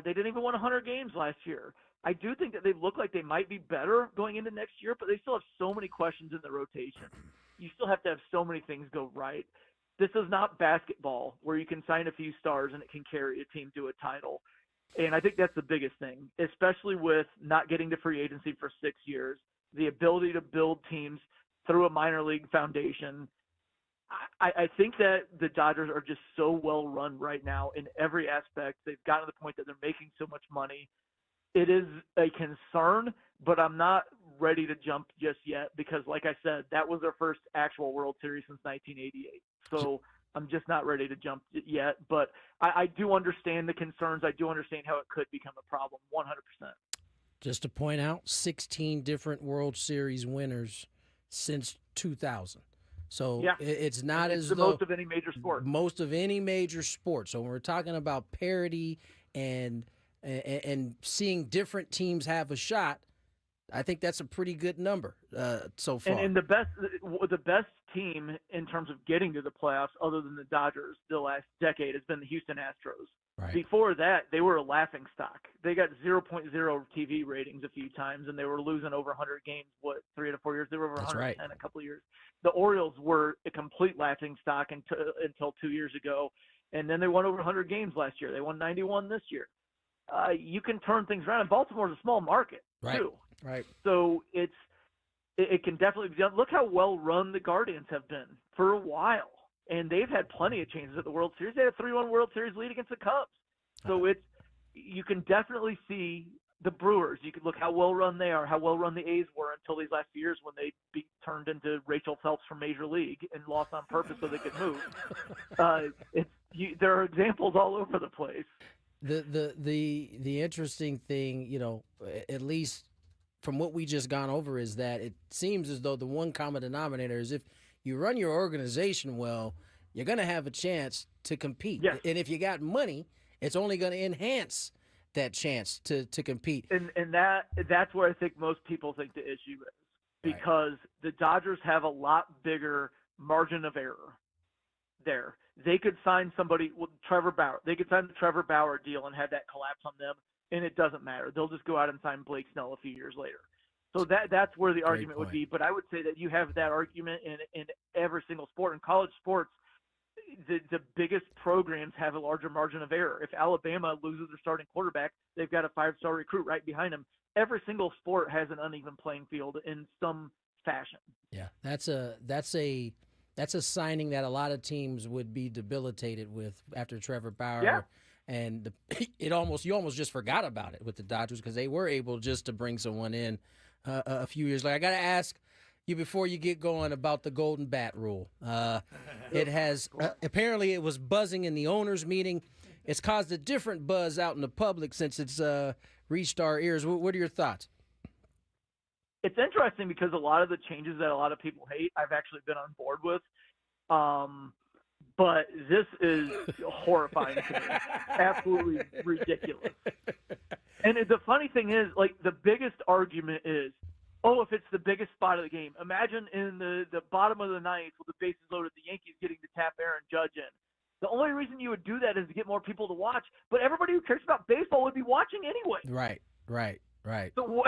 They didn't even win 100 games last year. I do think that they look like they might be better going into next year, but they still have so many questions in the rotation. You still have to have so many things go right. This is not basketball where you can sign a few stars and it can carry a team to a title. And I think that's the biggest thing, especially with not getting to free agency for 6 years, the ability to build teams through a minor league foundation. I think that the Dodgers are just so well run right now in every aspect. They've gotten to the point that they're making so much money. It is a concern, but I'm not ready to jump just yet because, like I said, that was their first actual World Series since 1988. So I'm just not ready to jump yet. But I do understand the concerns. I do understand how it could become a problem, 100%. Just to point out, 16 different World Series winners since 2000. So yeah, it's not it's as the though most of any major sport. Most of any major sport. So when we're talking about parity and seeing different teams have a shot, I think that's a pretty good number so far. And the best team in terms of getting to the playoffs, other than the Dodgers, the last decade has been the Houston Astros. Right. Before that, they were a laughing stock. They got 0.0 TV ratings a few times, and they were losing over 100 games. 3 to 4 years? They were over 110 a couple of years. The Orioles were a complete laughing stock until 2 years ago, and then they won over 100 games last year. They won 91 this year. You can turn things around, and Baltimore's a small market too. Right. So it can definitely be done. Look how well run the Guardians have been for a while. And they've had plenty of changes at the World Series. They had a 3-1 World Series lead against the Cubs. So you can definitely see the Brewers. You can look how well run they are, how well run the A's were until these last few years when they turned into Rachel Phelps from Major League and lost on purpose so they could move. There are examples all over the place. The interesting thing, at least from what we just gone over, is that it seems as though the one common denominator is if you run your organization well, you're going to have a chance to compete. Yes. And if you got money, it's only going to enhance that chance to compete. And that's where I think most people think the issue is, because the Dodgers have a lot bigger margin of error there. They could sign somebody, Trevor Bauer. They could sign the Trevor Bauer deal and have that collapse on them, and it doesn't matter. They'll just go out and sign Blake Snell a few years later. So that's where the argument would be. But I would say that you have that argument in every single sport. In college sports, the biggest programs have a larger margin of error. If Alabama loses their starting quarterback, they've got a 5-star recruit right behind them. Every single sport has an uneven playing field in some fashion. Yeah, that's a That's a signing that a lot of teams would be debilitated with after Trevor Bauer. Yeah. And you almost just forgot about it with the Dodgers because they were able just to bring someone in a few years later. I got to ask you before you get going about the Golden Bat rule. It has apparently it was buzzing in the owners' meeting. It's caused a different buzz out in the public since it's reached our ears. What are your thoughts? It's interesting because a lot of the changes that a lot of people hate, I've actually been on board with. But this is horrifying to me. Absolutely ridiculous. And the funny thing is, like, the biggest argument is, oh, if it's the biggest spot of the game. Imagine in the bottom of the ninth with the bases loaded, the Yankees getting to tap Aaron Judge in. The only reason you would do that is to get more people to watch. But everybody who cares about baseball would be watching anyway. Right. So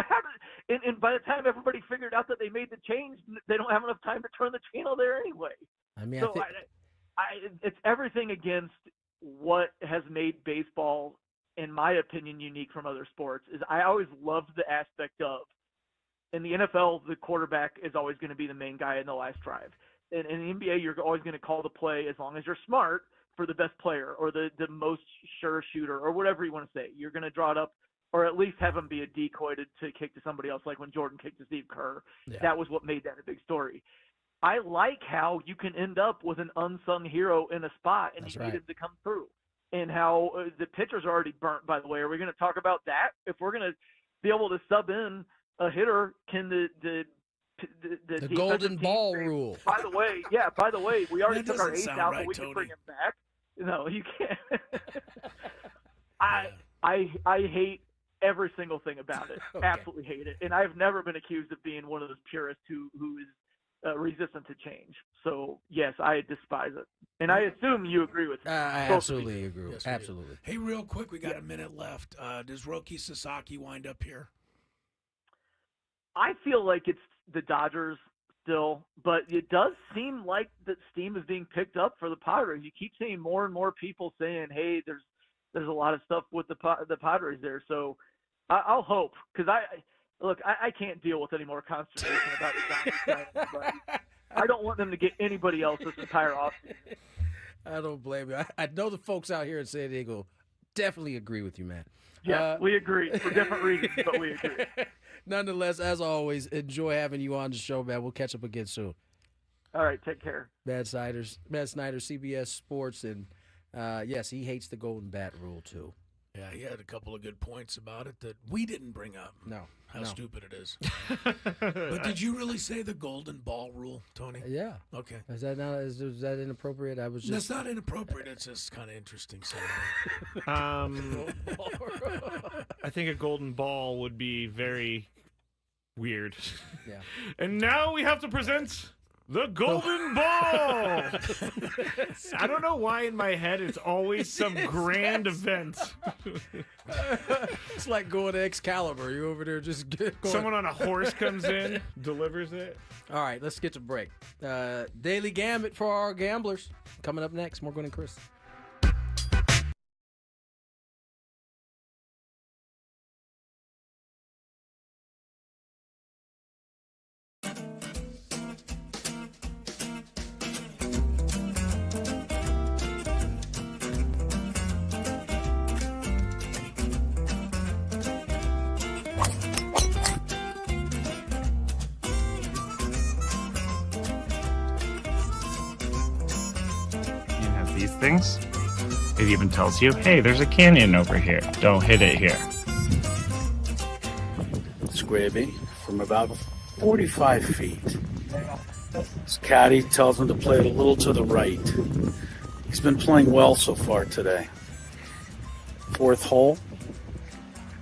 and by the time everybody figured out that they made the change, they don't have enough time to turn the channel there anyway. I mean, so it's everything against what has made baseball, in my opinion, unique from other sports. Is I always loved the aspect of, in the NFL, the quarterback is always going to be the main guy in the last drive. In the NBA, you're always going to call the play as long as you're smart for the best player or the most sure shooter or whatever you want to say. You're going to draw it up, or at least have him be a decoy to kick to somebody else, like when Jordan kicked to Steve Kerr. Yeah. That was what made that a big story. I like how you can end up with an unsung hero in a spot, and you need him to come through. And how the pitchers are already burnt, by the way. Are we going to talk about that? If we're going to be able to sub in a hitter, can the golden ball rule. By the way, we already took our eighth out, but we can bring him back. No, you can't. I hate every single thing about it. Okay. Absolutely hate it. And I've never been accused of being one of those purists who is resistant to change. So yes, I despise it. And I assume you agree with me. I absolutely agree. Yes, absolutely. Hey, real quick, we got a minute left. Does Roki Sasaki wind up here? I feel like it's the Dodgers still, but it does seem like that steam is being picked up for the Padres. You keep seeing more and more people saying, "Hey, there's a lot of stuff with the Padres there." So I'll hope, because I can't deal with any more consternation about the Dodgers. I don't want them to get anybody else this entire offseason. I don't blame you. I know the folks out here in San Diego definitely agree with you, man. Yeah, we agree for different reasons, but we agree. Nonetheless, as always, enjoy having you on the show, man. We'll catch up again soon. All right, take care. Matt Snyder, CBS Sports, and yes, he hates the Golden Bat rule too. Yeah, he had a couple of good points about it that we didn't bring up. No. How stupid it is. But did you really say the golden ball rule, Tony? Yeah. Okay. Is that inappropriate? That's not inappropriate. It's just kind of interesting. I think a golden ball would be very weird. Yeah. And now we have to present the golden ball. I don't know why in my head it's always some grand event. It's like going to Excalibur. You over there just going. Someone on a horse comes in, delivers it. All right, let's get to break. Daily Gambit for our gamblers. Coming up next, more Gwynn and Chris. Things. It even tells you, hey, there's a canyon over here. Don't hit it here. Scraby from about 45 feet. His caddy tells him to play it a little to the right. He's been playing well so far today. Fourth hole.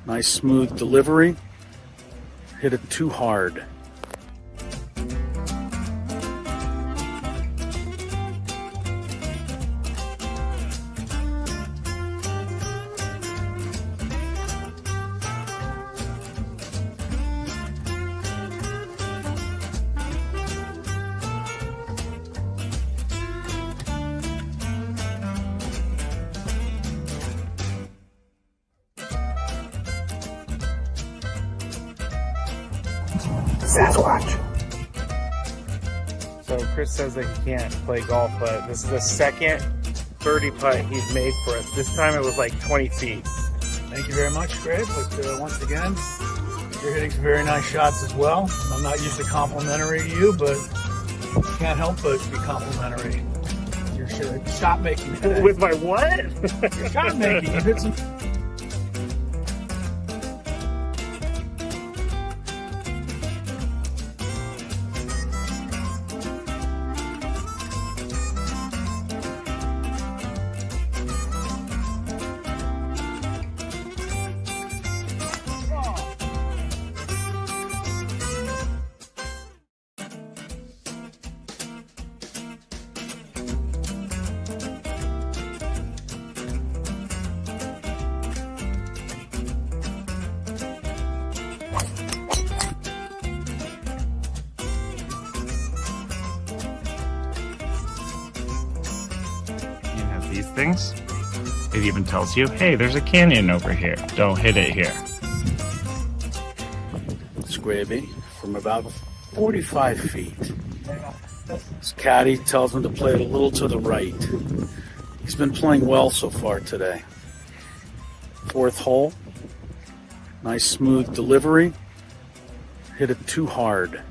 Nice smooth delivery. Hit it too hard. So Chris says that he can't play golf, but this is the second birdie putt he's made for us. This time it was like 20 feet. Thank you very much, Greg. But once again, you're hitting some very nice shots as well. I'm not usually complimentary to you, but can't help but be complimentary. Your shot making today. With my what? Your shot making. You hit some. It has these things. It even tells you, hey, there's a canyon over here. Don't hit it here. Scraby from about 45 feet. His caddy tells him to play it a little to the right. He's been playing well so far today. Fourth hole. Nice smooth delivery. Hit it too hard.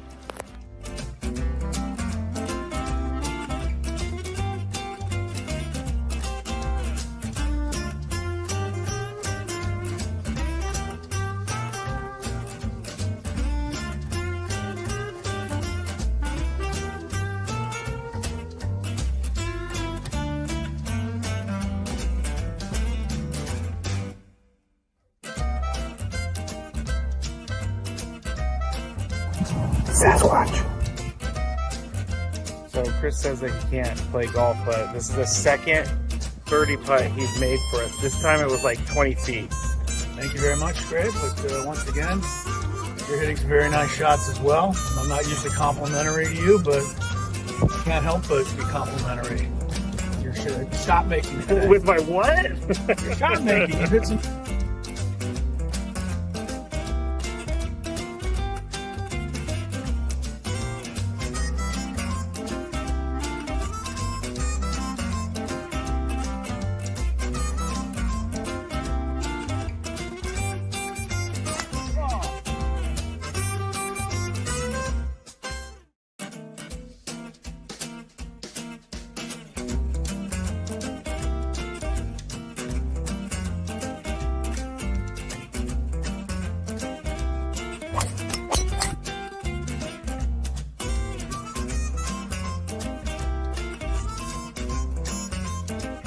So Chris says that he can't play golf, but this is the second birdie putt he's made for us. This time it was like 20 feet. Thank you very much, Greg. But once again, you're hitting some very nice shots as well. I'm not usually complimentary to you, but can't help but be complimentary. Your shot making today. With my what? Your shot making. You hit some.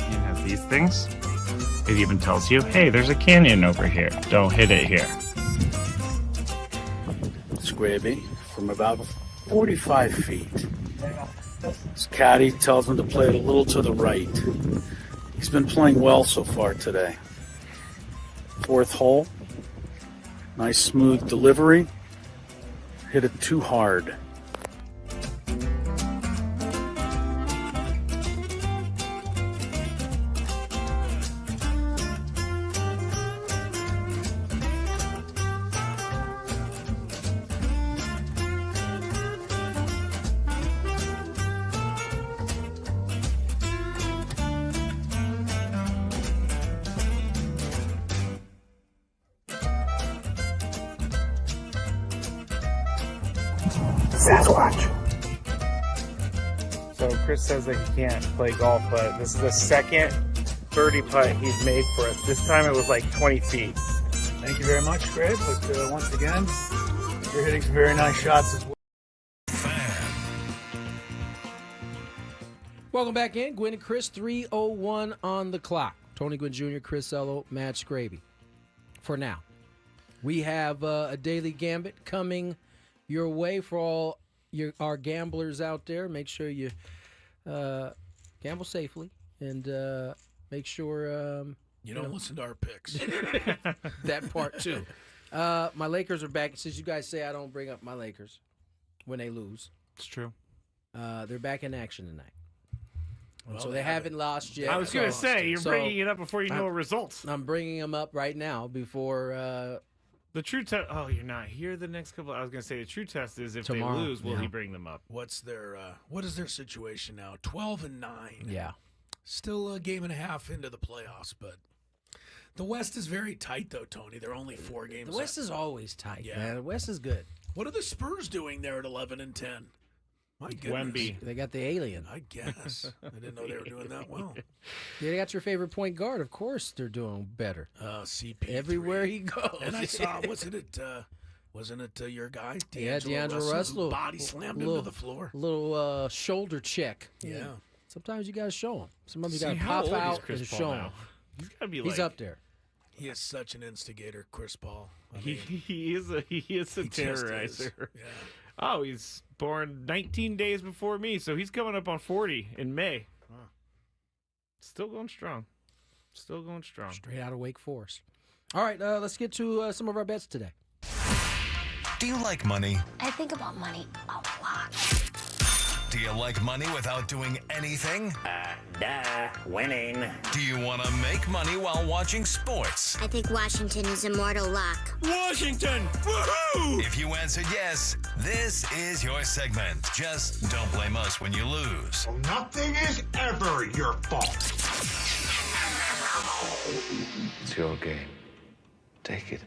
It has these things. It even tells you, hey, there's a canyon over here. Don't hit it here. Scraby from about 45 feet. His caddy tells him to play it a little to the right. He's been playing well so far today. Fourth hole. Nice smooth delivery. Hit it too hard. So Chris says that he can't play golf, but this is the second birdie putt he's made for us. This time it was like 20 feet. Thank you very much, Greg. But once again, you're hitting some very nice shots as well. Welcome back in. Gwynn and Chris, 3:01 on the clock. Tony Gwynn Jr., Chris Ello, Matt Scraby. For now, we have a daily gambit coming your way for all our gamblers out there. Make sure you gamble safely and make sure You don't listen to our picks. that part too. My Lakers are back. Since you guys say I don't bring up my Lakers when they lose, It's true. they're back in action tonight. Well, So they haven't lost yet. I was going to say, you're So, bringing it up before you know results. I'm bringing them up right now before The true test. Oh, you're not here the next couple. I was gonna say the true test is if Tomorrow, they lose, will yeah. he bring them up? What is their situation now? 12-9. Yeah. Still a game and a half into the playoffs, but the West is very tight, though, Tony. They're only 4 games. The West is always tight, Yeah. man. The West is good. What are the Spurs doing there at 11-10? My goodness. Wemby. They got the alien. I guess. I didn't know they were doing that well. They got your favorite point guard. Of course, they're doing better CP. everywhere he goes. And I saw, wasn't it your guy? Yeah, D'Angelo Russell. Body slammed him to the floor. Little shoulder check. Yeah. Sometimes you got to show him. Sometimes you See, got to how pop old is out Chris and Paul show now? him. He's gotta be He's like. up there. He is such an instigator, Chris Paul. I mean, He is a he just is. terrorizer. Yeah. Oh, he's born 19 days before me, so he's coming up on 40 in May. Huh. Still going strong. Still going strong. Straight out of Wake Forest. All right, let's get to some of our bets today. Do you like money? I think about money a lot. Do you like money without doing anything? Winning. Do you want to make money while watching sports? I think Washington is immortal luck. Washington! Woohoo! If you answered yes, this is your segment. Just don't blame us when you lose. Nothing is ever your fault. It's your game. Take it.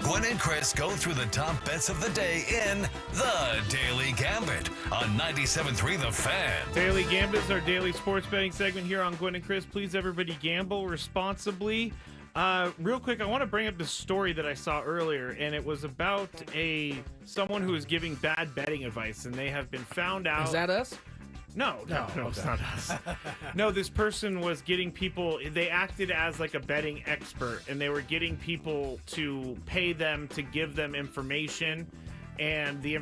Gwynn and Chris go through the top bets of the day in The Daily Gambit on 97.3 The Fan. Daily Gambit is our daily sports betting segment here on Gwynn and Chris. Please, everybody, gamble responsibly. Real quick, I want to bring up this story that I saw earlier, and it was about someone who was giving bad betting advice, and they have been found out. Is that us? No, it's not us. No, this person was getting people, they acted as like a betting expert, and they were getting people to pay them to give them information, and the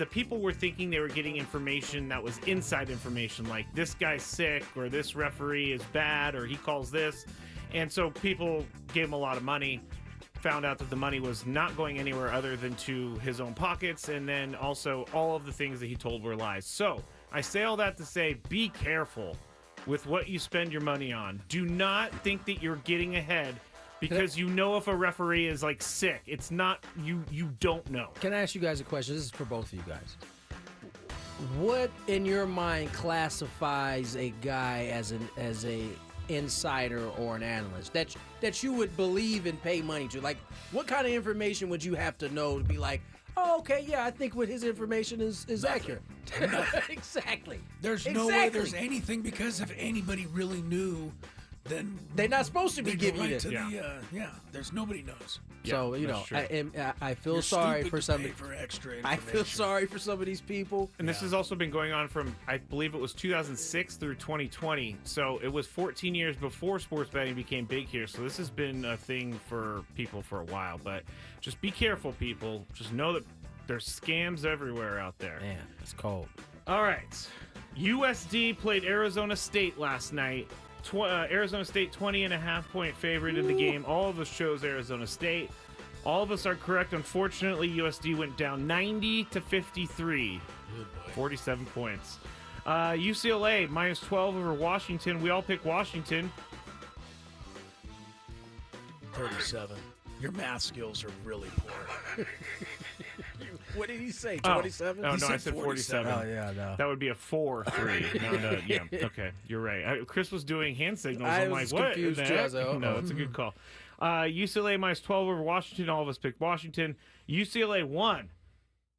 people were thinking they were getting information that was inside information, like this guy's sick, or this referee is bad, or he calls this, and so people gave him a lot of money, found out that the money was not going anywhere other than to his own pockets, and then also all of the things that he told were lies. So I say all that to say, be careful with what you spend your money on. Do not think that you're getting ahead because you know if a referee is like sick. It's not, you don't know. Can I ask you guys a question? This is for both of you guys. What in your mind classifies a guy as a insider or an analyst that you would believe and pay money to? Like, what kind of information would you have to know to be like, oh, okay, yeah, I think what his information is accurate. Exactly. There's no way there's anything, because if anybody really knew, then they're not supposed to be they'd go giving right you to this. There's nobody knows. So, Yeah, you know, that's true. I feel You're sorry stupid for to some. pay for extra I feel information. sorry for some of these people. And this has also been going on from, I believe it was 2006 through 2020. So it was 14 years before sports betting became big here. So this has been a thing for people for a while. But just be careful, people. Just know that there's scams everywhere out there. Man, it's cold. All right. USD played Arizona State last night. Arizona State 20.5-point favorite in the game. All of us chose Arizona State. All of us are correct. Unfortunately, USD went down 90-53. 47 points. UCLA minus 12 over Washington. We all picked Washington. 37. Your math skills are really poor. What did he say? Oh. 27? Oh, He no, I said said 47. 47. Oh, yeah, no. That would be a 4-3. No, yeah. Okay, you're right. Chris was doing hand signals. I I'm was like, what? confused, in the too. I heck? was like, oh. No, it's a good call. UCLA minus 12 over Washington. All of us picked Washington. UCLA won,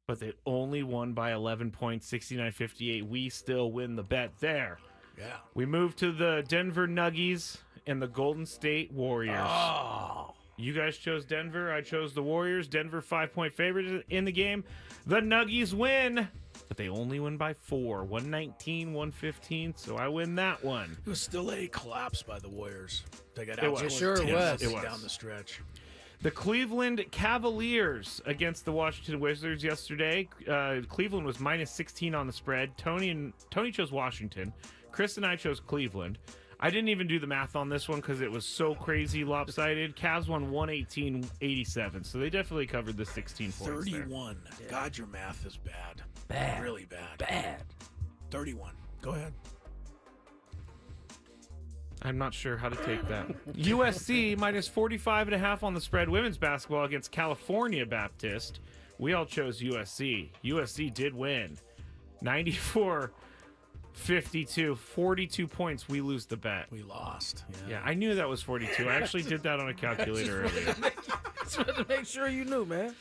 but they only won by 11 points, 69-58. We still win the bet there. Yeah. We move to the Denver Nuggies and the Golden State Warriors. Oh. You guys chose Denver. I chose the Warriors. Denver 5-point favorite in the game. The Nuggies win, but they only win by 4. 119-115, so I win that one. It was still a collapse by the Warriors. They got It was. out It sure was. It was. down the stretch. The Cleveland Cavaliers against the Washington Wizards yesterday. Cleveland was minus 16 on the spread. Tony chose Washington. Chris and I chose Cleveland. I didn't even do the math on this one because it was so crazy lopsided. Cavs won 118-87, so they definitely covered the 16 points 31. God, your math is bad. Bad. Really bad. Bad. 31. Go ahead. I'm not sure how to take that. USC minus 45.5 on the spread. Women's basketball against California Baptist. We all chose USC. USC did win. 94-52. 42 points. We lose the bet. We lost. Yeah, I knew that was 42. I actually did that on a calculator earlier. Just wanted to make sure you knew, man.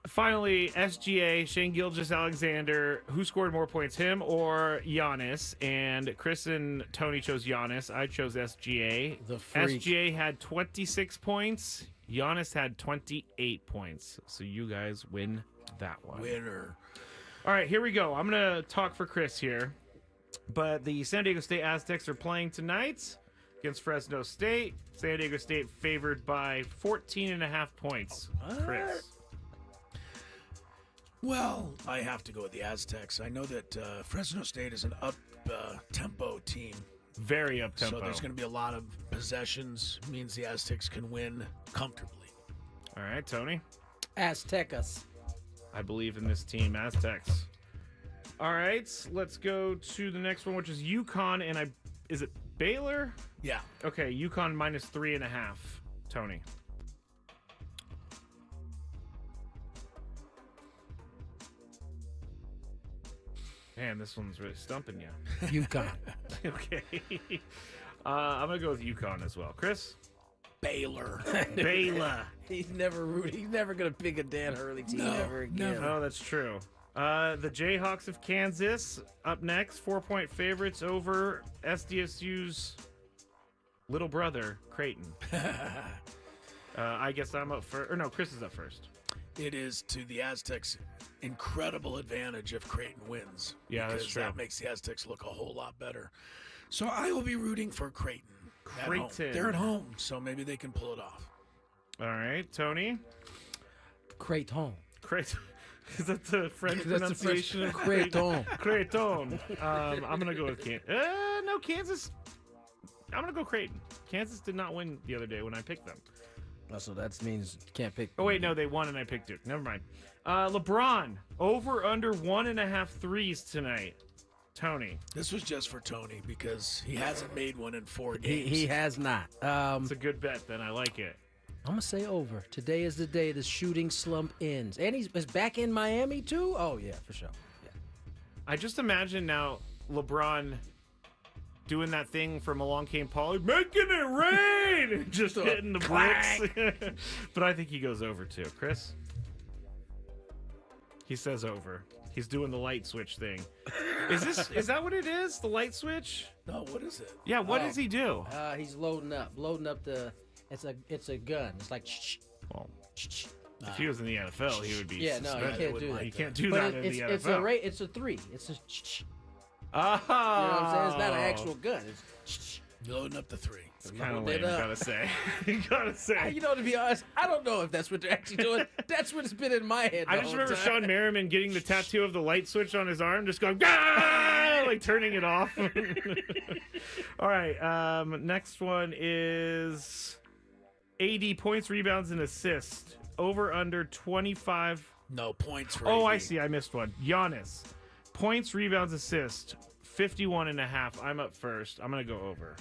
Finally, SGA, Shane Gilgeous-Alexander. Who scored more points, him or Giannis? And Chris and Tony chose Giannis. I chose SGA. The freak. SGA had 26 points. Giannis had 28 points. So you guys win that one. Winner. All right, here we go. I'm going to talk for Chris here. But the San Diego State Aztecs are playing tonight against Fresno State. San Diego State favored by 14.5 points. Chris. Well, I have to go with the Aztecs. I know that Fresno State is an up-tempo team. Very up-tempo. So there's going to be a lot of possessions. Means the Aztecs can win comfortably. All right, Tony. Aztecas. I believe in this team, Aztecs. All right, let's go to the next one, which is UConn, and is it Baylor? Yeah. Okay, UConn minus 3.5. Tony. Man, this one's really stumping you. UConn. Okay. I'm going to go with UConn as well. Chris? Baylor. Baylor. He's never going to pick a Dan Hurley team ever again. never. Oh, that's true. The Jayhawks of Kansas up next. 4-point favorites over SDSU's little brother, Creighton. I guess I'm up first. Or no, Chris is up first. It is to the Aztecs' incredible advantage if Creighton wins. Yeah, that's because true. that makes the Aztecs look a whole lot better. So I will be rooting for Creighton. At home. Creighton. They're at home, so maybe they can pull it off. All right, Tony. Creighton. Creighton. Is that the French pronunciation of Creighton. Creighton. I'm gonna go with Kansas. No, Kansas. I'm gonna go Creighton. Kansas did not win the other day when I picked them. Oh, so that means you can't pick. Oh wait, no, they won and I picked Duke. Never mind. LeBron over under 1.5 threes tonight. Tony. This was just for Tony because he hasn't made one in 4 games. He has not. It's a good bet. Then I like it. I'm gonna say over. Today is the day the shooting slump ends, and he's back in Miami too. Oh yeah, for sure. Yeah. I just imagine now LeBron doing that thing from Along Came Polly, making it rain, just hitting the bricks. But I think he goes over too. Chris? He says over. He's doing the light switch thing. Is that what it is? The light switch? No, what is it? Yeah, what does he do? He's loading up the. It's a gun. It's like. Well, if he was in the NFL, he would be. Yeah, no, suspended. you can't do that. You can't do But that in the NFL. It's a three. It's a. Oh, you know what I'm saying? It's not an actual gun. It's. Loading up the 3. It's kind of lame, gotta say. Gotta say. You know, to be honest, I don't know if that's what they're actually doing. That's what's been in my head. I just remember Sean Merriman getting the tattoo of the light switch on his arm, just going, ah! Like turning it off. All right, next one is AD points, rebounds, and assists. Over under 25. No points for Oh, AD. I see. I missed one. Giannis. Points, rebounds, assist. 51.5. I'm up first. I'm going to go over.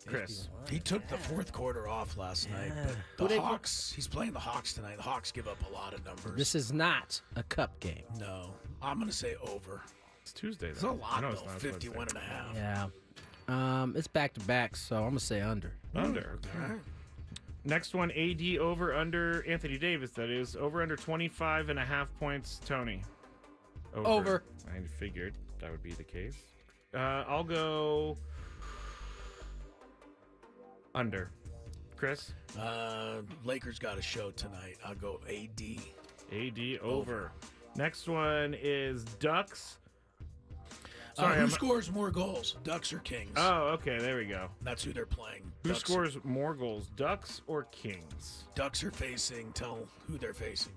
Chris. He took the 4th quarter off last night, but the Hawks, he's playing the Hawks tonight. The Hawks give up a lot of numbers. This is not a cup game. No, I'm going to say over. It's Tuesday, though. It's a lot, No, though. it's not. 51.5. Yeah. It's back to back, so I'm going to say under. Under. Okay. All right. Next one, AD over under Anthony Davis, that is. Over under 25.5 points, Tony. Over. I figured that would be the case. I'll go under. Chris? Lakers got a show tonight. I'll go AD. AD over. Next one is Ducks. Sorry, Who scores more goals, Ducks or Kings? Oh, okay, there we go. That's who they're playing. Who Ducks, scores more goals, Ducks or Kings? Ducks are facing. Tell who they're facing.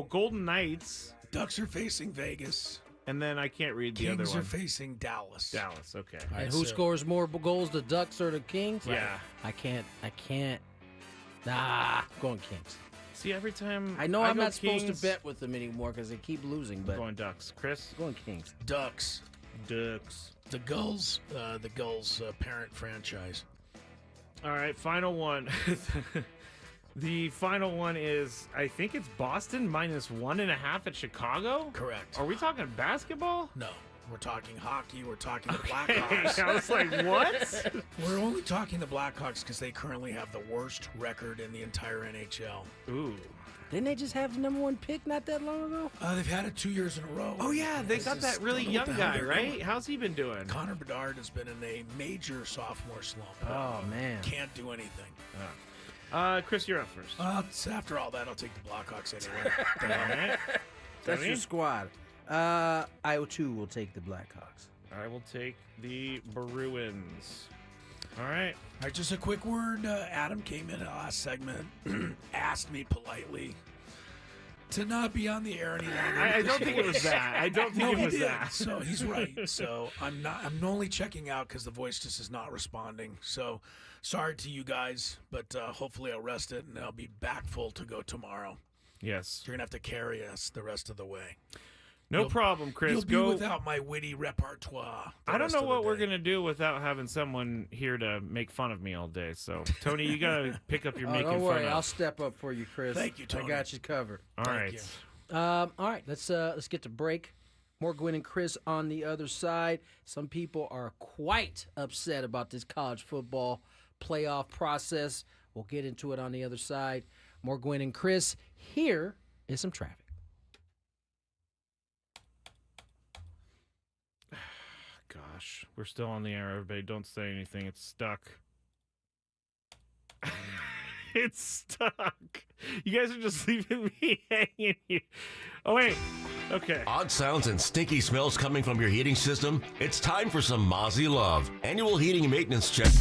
Golden Knights. Ducks are facing Vegas. And then I can't read the Kings other one. are facing Dallas. Dallas, okay. All right, And who so- scores more goals, the Ducks or the Kings? Yeah. I can't. Nah, going Kings. See, every time I know I'm go not supposed Kings, to bet with them anymore because they keep losing, but going Ducks. Chris? going Kings. Ducks. Ducks. The Gulls parent franchise. All right, final one. The final one is, I think it's Boston -1.5 at Chicago? Correct. Are we talking basketball? No, we're talking hockey. We're talking the Okay, Blackhawks. I was like, what? We're only talking the Blackhawks because they currently have the worst record in the entire NHL. Ooh. Didn't they just have the #1 pick not that long ago? They've had it 2 years in a row. Oh, yeah, they got that really don't know what young the hell guy, they're right? doing. How's he been doing? Connor Bedard has been in a major sophomore slump. Oh, man. Can't do anything. Chris, you're up first. After all that, I'll take the Blackhawks anyway. All right. That's Tony? your squad. I, too, will take the Blackhawks. I will take the Bruins. All right. All right, just a quick word. Adam came in the last segment, asked me politely to not be on the air any longer. I with don't this think it was voice. that. I don't think No, it he was did. that. So he's right. So I'm only checking out because the voice just is not responding. So sorry to you guys, but hopefully I'll rest it and I'll be back full to go tomorrow. Yes. You're gonna have to carry us the rest of the way. No problem, Chris. You'll be Go. without my witty repertoire. the I don't rest know of the what we're day. gonna do without having someone here to make fun of me all day. So, Tony, you gotta pick up your making Don't fun worry, of. I'll step up for you, Chris. Thank you, Tony. I got you covered. All Thank right. you. All right, let's get to break. More Gwynn and Chris on the other side. Some people are quite upset about this college football playoff process. We'll get into it on the other side. More Gwynn and Chris. Here is some traffic. Gosh, we're still on the air. Everybody, don't say anything. It's stuck. It's stuck. You guys are just leaving me hanging here. Oh, wait. Okay. Odd sounds and stinky smells coming from your heating system? It's time for some Mozzie Love. Annual heating and maintenance check.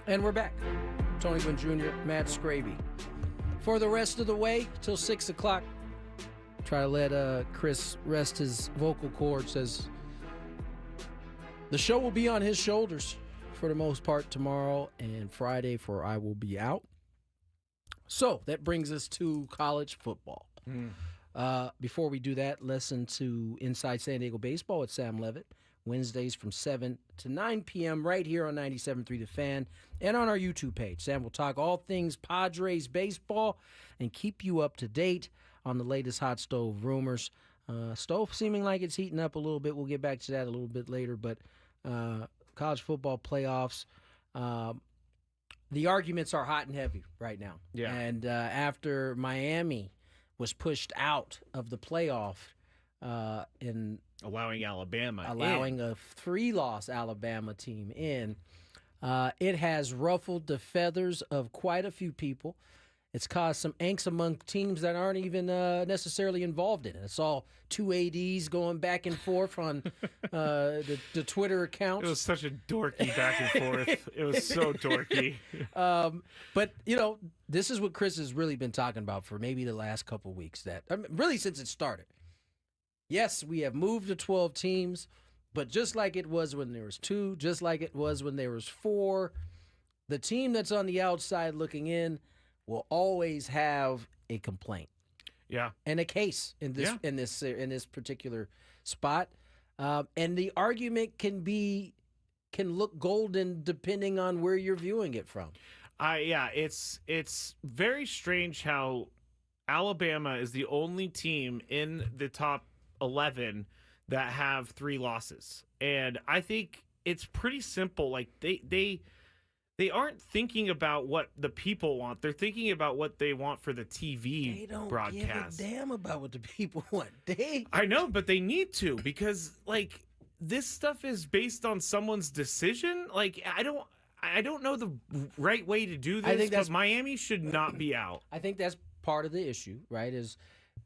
And we're back. Tony Gwynn Jr., Matt Scraby. For the rest of the way, till 6 o'clock, try to let Chris rest his vocal cords as the show will be on his shoulders for the most part tomorrow and Friday, for I will be out. So that brings us to college football. Before we do that, listen to Inside San Diego Baseball with Sam Levitt, Wednesdays from 7 to 9 p.m. right here on 97.3 The Fan and on our YouTube page. Sam will talk all things Padres baseball and keep you up to date on the latest hot stove rumors. Stove seeming like it's heating up a little bit. We'll get back to that a little bit later, but college football playoffs, the arguments are hot and heavy right now. Yeah. And after Miami was pushed out of the playoff in allowing Alabama a 3-loss Alabama team in, it has ruffled the feathers of quite a few people. It's caused some angst among teams that aren't even necessarily involved in it. It's all two ADs going back and forth on the Twitter accounts. It was such a dorky back and forth. It was so dorky. But, this is what Chris has really been talking about for maybe the last couple of weeks. Really since it started. Yes, we have moved to 12 teams, but just like it was when there was 2, just like it was when there was 4, the team that's on the outside looking in will always have a complaint, and a case in this particular spot, and the argument can look golden depending on where you're viewing it from. It's very strange how Alabama is the only team in the top 11 that have 3 losses, and I think it's pretty simple. Like they aren't thinking about what the people want. They're thinking about what they want for the TV broadcast. They don't give a damn about what the people want. I know, but they need to, because this stuff is based on someone's decision. I don't know the right way to do this, but Miami should not be out. I think that's part of the issue, right? Is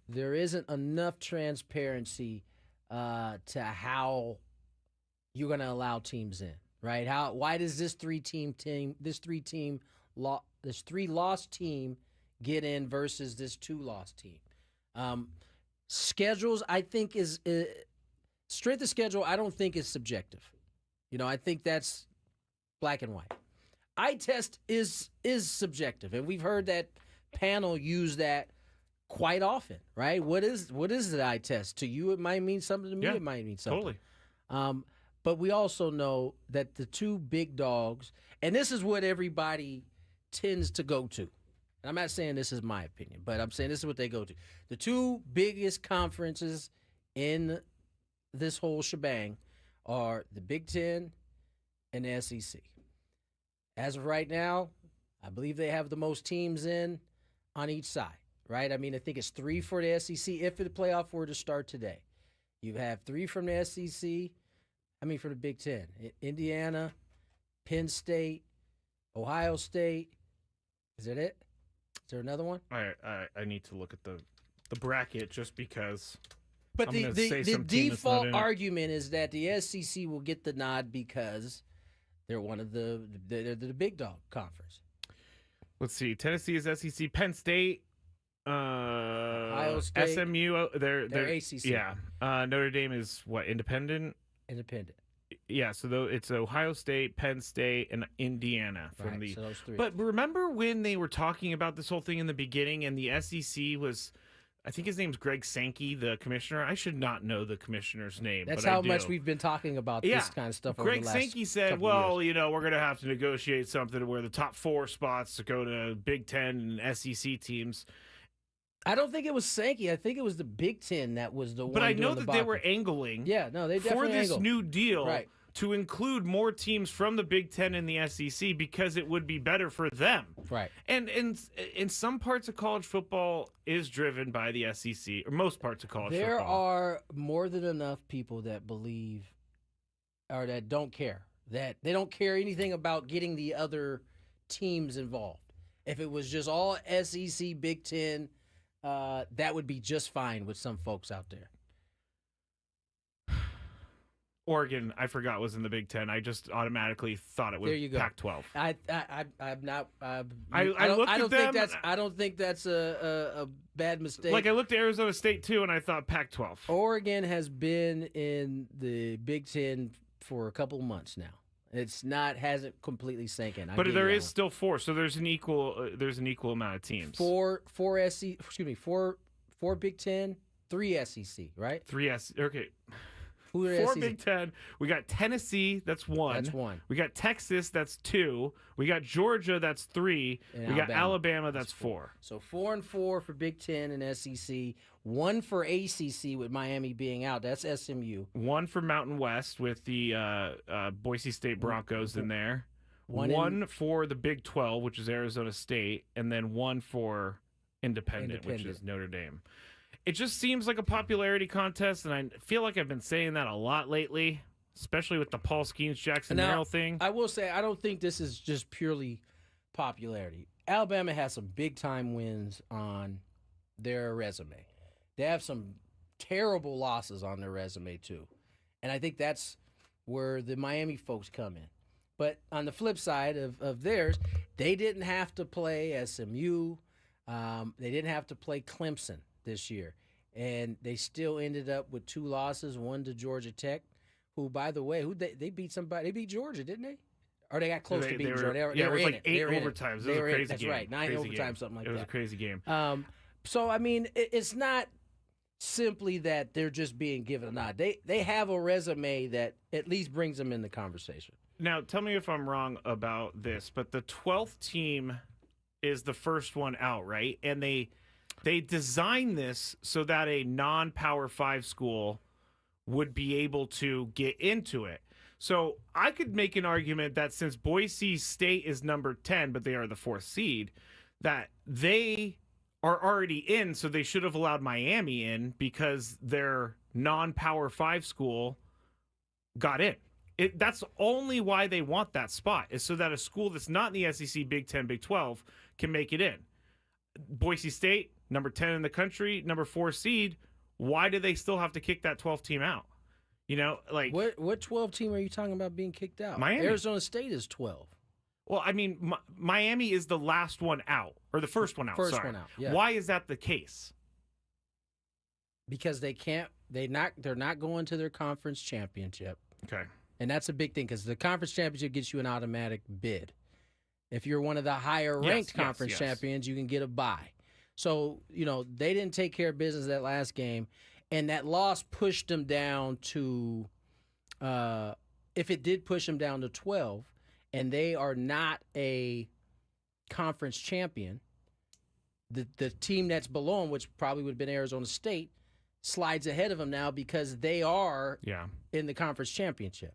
there isn't enough transparency to how you're going to allow teams in. Right? Why does this 3-loss team get in versus this 2-loss team? Schedules, I think, is strength of schedule. I don't think is subjective. I think that's black and white. Eye test is subjective, and we've heard that panel use that quite often. Right? What is the eye test to you? It might mean something to me. It might mean something. Totally. But we also know that the 2 big dogs, and this is what everybody tends to go to. And I'm not saying this is my opinion, but I'm saying this is what they go to. The 2 biggest conferences in this whole shebang are the Big Ten and the SEC. As of right now, I believe they have the most teams in on each side, right? I mean, I think it's 3 for the SEC if the playoff were to start today. You have 3 from the SEC. For the Big Ten, Indiana, Penn State, Ohio State. Is that it? Is there another one? I need to look at the bracket just because. But the default argument is that the SEC will get the nod because they're one of they're the big dog conference. Let's see. Tennessee is SEC. Penn State. Ohio State. SMU. They're ACC. Yeah. Notre Dame is what? Independent. Yeah, so it's Ohio State, Penn State, and Indiana from so those 3. But remember when they were talking about this whole thing in the beginning, and the SEC was, I think his name's Greg Sankey, the commissioner. I should not know the commissioner's name. That's but how much we've been talking about this kind of stuff. Greg over the last Sankey said, "Well, we're going to have to negotiate something where the top 4 spots to go to Big Ten and SEC teams." I don't think it was Sankey. I think it was the Big Ten that was the one. But I know that they were angling. Yeah, no, they definitely for this angled. new deal to include more teams from the Big Ten and the SEC because it would be better for them. Right. And in some parts of college football is driven by the SEC, or most parts of college football. There are more than enough people that believe or that don't care. That they don't care anything about getting the other teams involved. If it was just all SEC, Big Ten, that would be just fine with some folks out there. Oregon, I forgot, was in the Big Ten. I just automatically thought it was There you go. Pac-12. I'm not. I I looked at them. I don't think that's a bad mistake. Like, I looked at Arizona State, too, and I thought Pac-12. Oregon has been in the Big Ten for a couple of months now. Hasn't completely sank in. But there is still 4, so there's an equal amount of teams. Four Big Ten, 3 SEC, right? 3 okay. Who are 4 SEC? Big Ten. We got Tennessee, that's 1. That's 1. We got Texas, that's 2. We got Georgia, that's 3. And we got Alabama, that's 4. So 4 and 4 for Big Ten and SEC. 1 for ACC with Miami being out. That's SMU. 1 for Mountain West with the Boise State Broncos in there. 1 for the Big 12, which is Arizona State, and then 1 for Independent, which is Notre Dame. It just seems like a popularity contest, and I feel like I've been saying that a lot lately, especially with the Paul Skeens Jackson Merrill thing. I will say, I don't think this is just purely popularity. Alabama has some big-time wins on their resume. They have some terrible losses on their resume, too. And I think that's where the Miami folks come in. But on the flip side of theirs, they didn't have to play SMU. They didn't have to play Clemson this year. And they still ended up with 2 losses, 1 to Georgia Tech, who, by the way, they beat somebody. They beat Georgia, didn't they? Or they got close to beating Georgia. It was like 8 overtimes. It was a crazy game. That's right, 9 overtimes, something like that. It was a crazy game. So, I mean, it's not simply that they're just being given a nod. They have a resume that at least brings them in the conversation. Now, tell me if I'm wrong about this, but the 12th team is the first one out, right? And they designed this so that a non-Power 5 school would be able to get into it. So I could make an argument that since Boise State is number 10, but they are the 4th seed, that they are already in, so they should have allowed Miami in because their non-Power 5 school got in. That's only why they want that spot, is so that a school that's not in the SEC, Big 10, Big 12 can make it in. Boise State, number 10 in the country, number 4 seed, why do they still have to kick that 12 team out? You know, like... What 12 team are you talking about being kicked out? Miami. Arizona State is 12. Well, I mean, Miami is the last one out, or the first one out, First one out, yeah. Why is that the case? Because they're not going to their conference championship. Okay. And that's a big thing because the conference championship gets you an automatic bid. If you're one of the higher-ranked conference champions, you can get a bye. So, you know, they didn't take care of business that last game, and that loss pushed them down to, if it did push them down to 12, and they are not a conference champion, the team that's below them, which probably would have been Arizona State, slides ahead of them now because they are in the conference championship.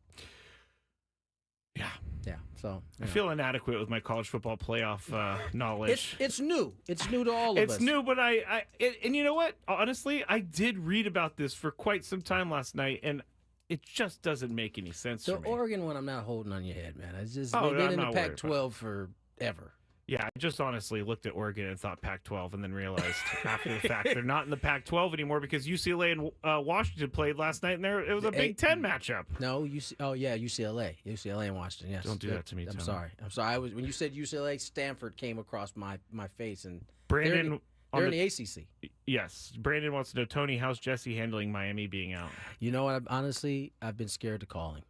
Yeah. Yeah. So I feel inadequate with my college football playoff knowledge. It's new. It's new to all of us. It's new, but and you know what? Honestly, I did read about this for quite some time last night, and it just doesn't make any sense to me. The Oregon one, I'm not holding on your head, man. It's just they've been in the Pac-12 forever. Yeah, I just honestly looked at Oregon and thought Pac-12 and then realized after the fact they're not in the Pac-12 anymore because UCLA and Washington played last night, and it was a Big Ten matchup. No, UCLA and Washington, yes. Don't do that to me, I'm Tony. sorry. When you said UCLA, Stanford came across my face. And Brandon... They're in the ACC. Yes. Brandon wants to know, Tony, how's Jesse handling Miami being out? You know what? Honestly, I've been scared to call him.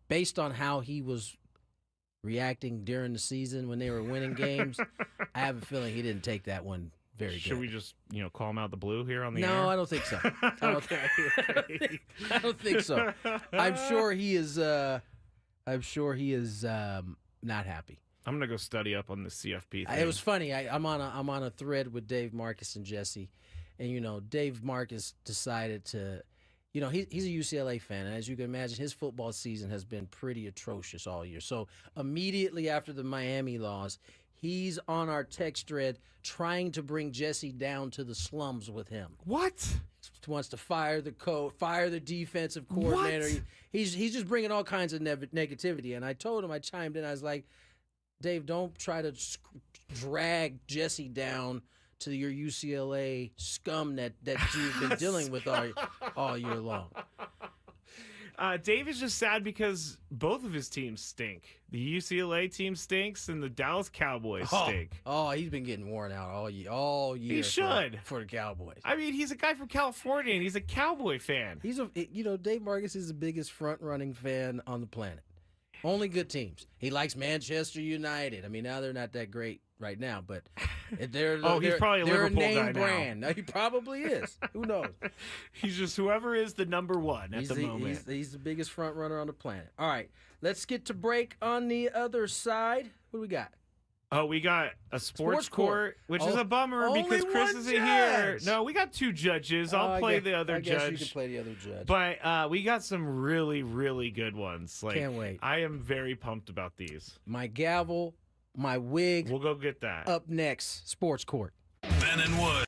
Based on how he was reacting during the season when they were winning games, I have a feeling he didn't take that one very good. Should we just, call him out the blue here on the air? No, I don't think so. I don't think so. I'm sure he is not happy. I'm gonna go study up on the CFP thing. It was funny. I'm on a thread with Dave Marcus and Jesse, and Dave Marcus decided to, he's a UCLA fan, and as you can imagine, his football season has been pretty atrocious all year. So immediately after the Miami loss, he's on our text thread trying to bring Jesse down to the slums with him. What? He wants to fire the coach, fire the defensive coordinator. What? He's just bringing all kinds of negativity. And I told him, I chimed in, I was like, Dave, don't try to drag Jesse down to your UCLA scum that you've been dealing with all year long. Dave is just sad because both of his teams stink. The UCLA team stinks, and the Dallas Cowboys stink. Oh, he's been getting worn out all year. He should for the Cowboys. I mean, he's a guy from California, and he's a Cowboy fan. Dave Marcus is the biggest front-running fan on the planet. Only good teams. He likes Manchester United. I mean, now they're not that great right now, but they're he's probably a Liverpool name guy brand. now. He probably is. Who knows? He's just whoever is the number one at the moment. He's the biggest front runner on the planet. All right, let's get to break on the other side. What do we got? Oh, we got a sports court, which is a bummer only because Chris one isn't here. judge. No, we got 2 judges. I'll play the other I guess judge. you can play the other judge. But we got some really, really good ones. Can't wait. I am very pumped about these. My gavel, my wig. We'll go get that. Up next, sports court. Ben and Wood.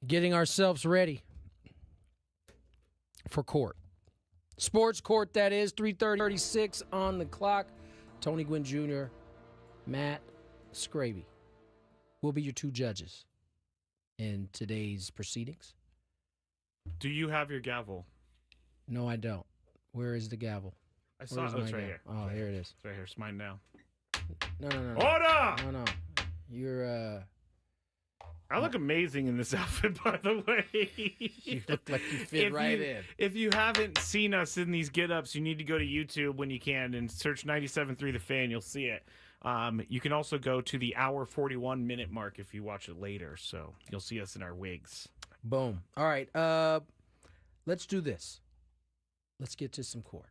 getting ourselves ready for court. Sports court, that is, 3:36 on the clock. Tony Gwynn Jr., Matt Scraby will be your two judges in today's proceedings. Do you have your gavel? No, I don't. Where is the gavel? I saw it. Oh, it's right here. Oh, here it is. It's right here. It's mine now. No. Order! No. You're, I look amazing in this outfit, by the way. You look like you fit right in. If you haven't seen us in these get-ups, you need to go to YouTube when you can and search 97.3 The Fan. You'll see it. You can also go to the hour 41-minute mark if you watch it later. So you'll see us in our wigs. Boom. All right. Let's do this. Let's get to some court.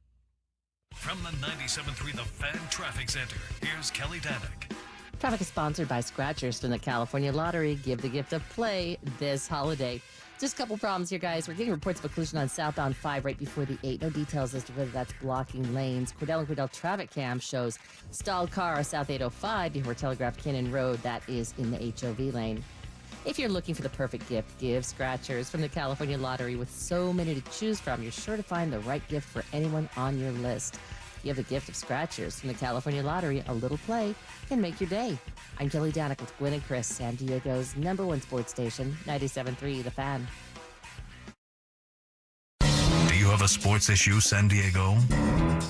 From the 97.3 The Fan Traffic Center, here's Kelly Danick. Traffic is sponsored by Scratchers from the California Lottery. Give the gift of play this holiday. Just a couple problems here, guys. We're getting reports of a collision on southbound 5 right before the 8. No details as to whether that's blocking lanes. Cordell and Cordell traffic cam shows stalled car south 805 before Telegraph Cannon Road. That is in the HOV lane. If you're looking for the perfect gift, give Scratchers from the California Lottery. With so many to choose from, you're sure to find the right gift for anyone on your list. You have the gift of Scratchers from the California Lottery. A little play can make your day. I'm Kelly Danick with Gwynn and Chris, San Diego's #1 sports station, 97.3 The Fan. Do you have a sports issue, San Diego?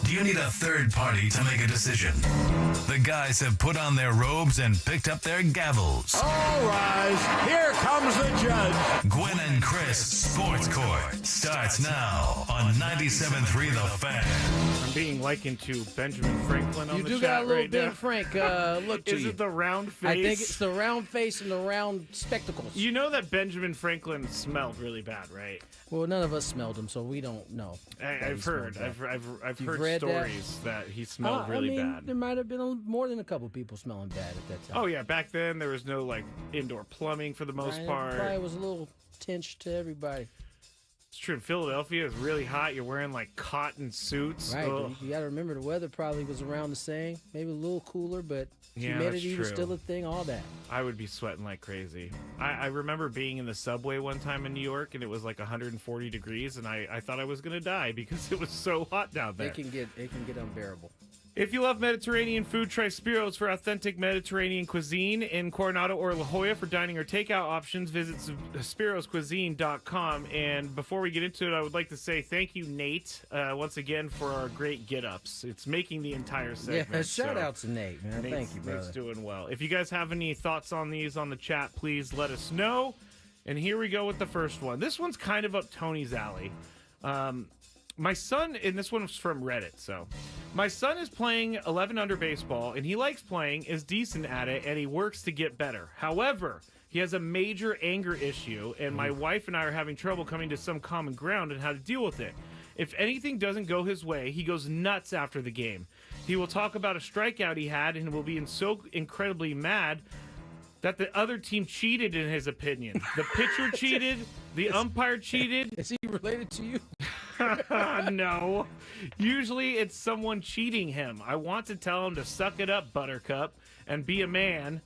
Do you need a third party to make a decision? The guys have put on their robes and picked up their gavels. All rise. Here comes the judge. Gwynn and Chris Sports Court starts now on 97.3 The Fan. I'm being likened to Benjamin Franklin on You the do chat got a little right Ben now. Frank look to Is you. it the round face? I think it's the round face and the round spectacles. You know that Benjamin Franklin smelled really bad, right? Well, none of us smelled him, so we don't know. I've heard. I've You've heard read stories that he smelled really bad. There might have been more than a couple people smelling bad at that time. Oh yeah, back then there was no like indoor plumbing for the most part. Probably was a little tinge to everybody. It's true. In Philadelphia, it's really hot. You're wearing like cotton suits. Right. Ugh. But you got to remember the weather probably was around the same, maybe a little cooler, but Yeah, humidity that's was true. still a thing. All that. I would be sweating like crazy. I remember being in the subway one time in New York, and it was like 140 degrees, and I thought I was gonna die because it was so hot down there. It can get unbearable. If you love Mediterranean food, try Spiro's for authentic Mediterranean cuisine in Coronado or La Jolla. For dining or takeout options, visit spiroscuisine.com. And before we get into it, I would like to say thank you, Nate, once again for our great get-ups. It's making the entire segment. Yeah, shout out to Nate, man. Thank you, brother. Nate's doing well. If you guys have any thoughts on these on the chat, please let us know. And here we go with the first one. This one's kind of up Tony's alley. My son, and this one's from Reddit, so. My son is playing 11 under baseball, and he likes playing, is decent at it, and he works to get better. However, he has a major anger issue, and my wife and I are having trouble coming to some common ground on how to deal with it. If anything doesn't go his way, he goes nuts after the game. He will talk about a strikeout he had and will be so incredibly mad that the other team cheated, in his opinion. The pitcher cheated, the umpire cheated. Is he related to you? No. Usually it's someone cheating him. I want to tell him to suck it up, Buttercup, and be a man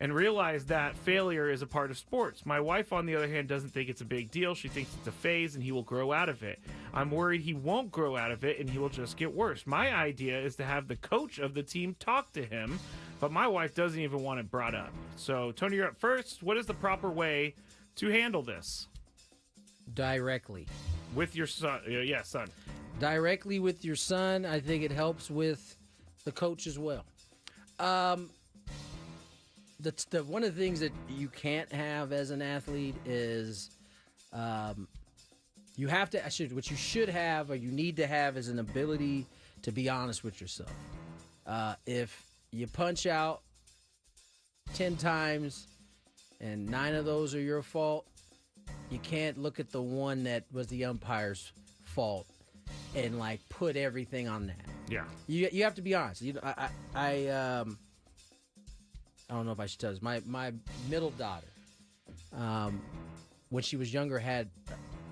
and realize that failure is a part of sports. My wife, on the other hand, doesn't think it's a big deal. She thinks it's a phase and he will grow out of it. I'm worried he won't grow out of it and he will just get worse. My idea is to have the coach of the team talk to him, but my wife doesn't even want it brought up. So, Tony, you're up first. What is the proper way to handle this? Directly. With your son. Yeah, son. Directly with your son. I think it helps with the coach as well. One of the things that you can't have as an athlete is you have to, what you should have or you need to have is an ability to be honest with yourself. If you punch out 10 times and 9 of those are your fault, you can't look at the one that was the umpire's fault and like put everything on that. Yeah. You have to be honest. I don't know if I should tell this. My middle daughter, when she was younger, had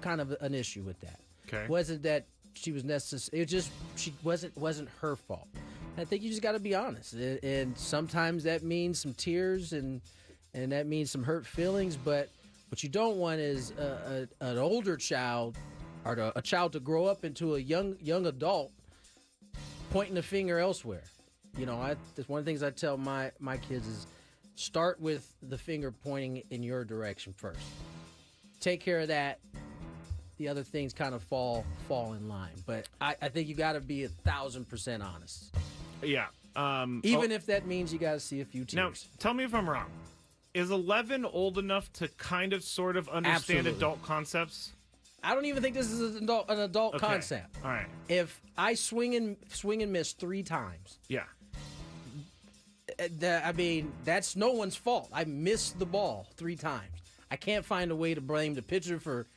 kind of an issue with that. Okay. Wasn't that she was necessary? It just she wasn't her fault. And I think you just got to be honest, and sometimes that means some tears and that means some hurt feelings. But What you don't want is an older child or a child to grow up into a young adult pointing the finger elsewhere. That's one of the things I tell my kids is start with the finger pointing in your direction first. Take care of that. The other things kind of fall in line. But I think you got to be 1,000% honest. Yeah. Even if that means you got to see a few tears. Now, tell me if I'm wrong. Is 11 old enough to kind of sort of understand Absolutely. adult concepts? I don't even think this is an adult Okay. concept. All right. If I swing and miss 3 times, Yeah. That's no one's fault. I missed the ball 3 times. I can't find a way to blame the pitcher for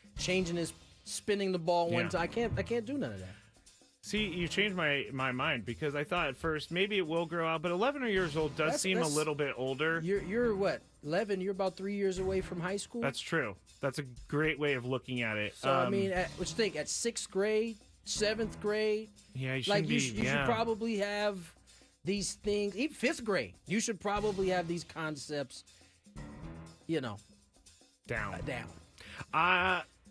spinning the ball one time. I can't do none of that. See, you changed my mind because I thought at first maybe it will grow out, but 11 years old does seem a little bit older. You're what, 11? You're about 3 years away from high school? That's true. That's a great way of looking at it. So, what you think, at 6th grade, 7th grade? Yeah, you should probably have these things. Even 5th grade, you should probably have these concepts, down.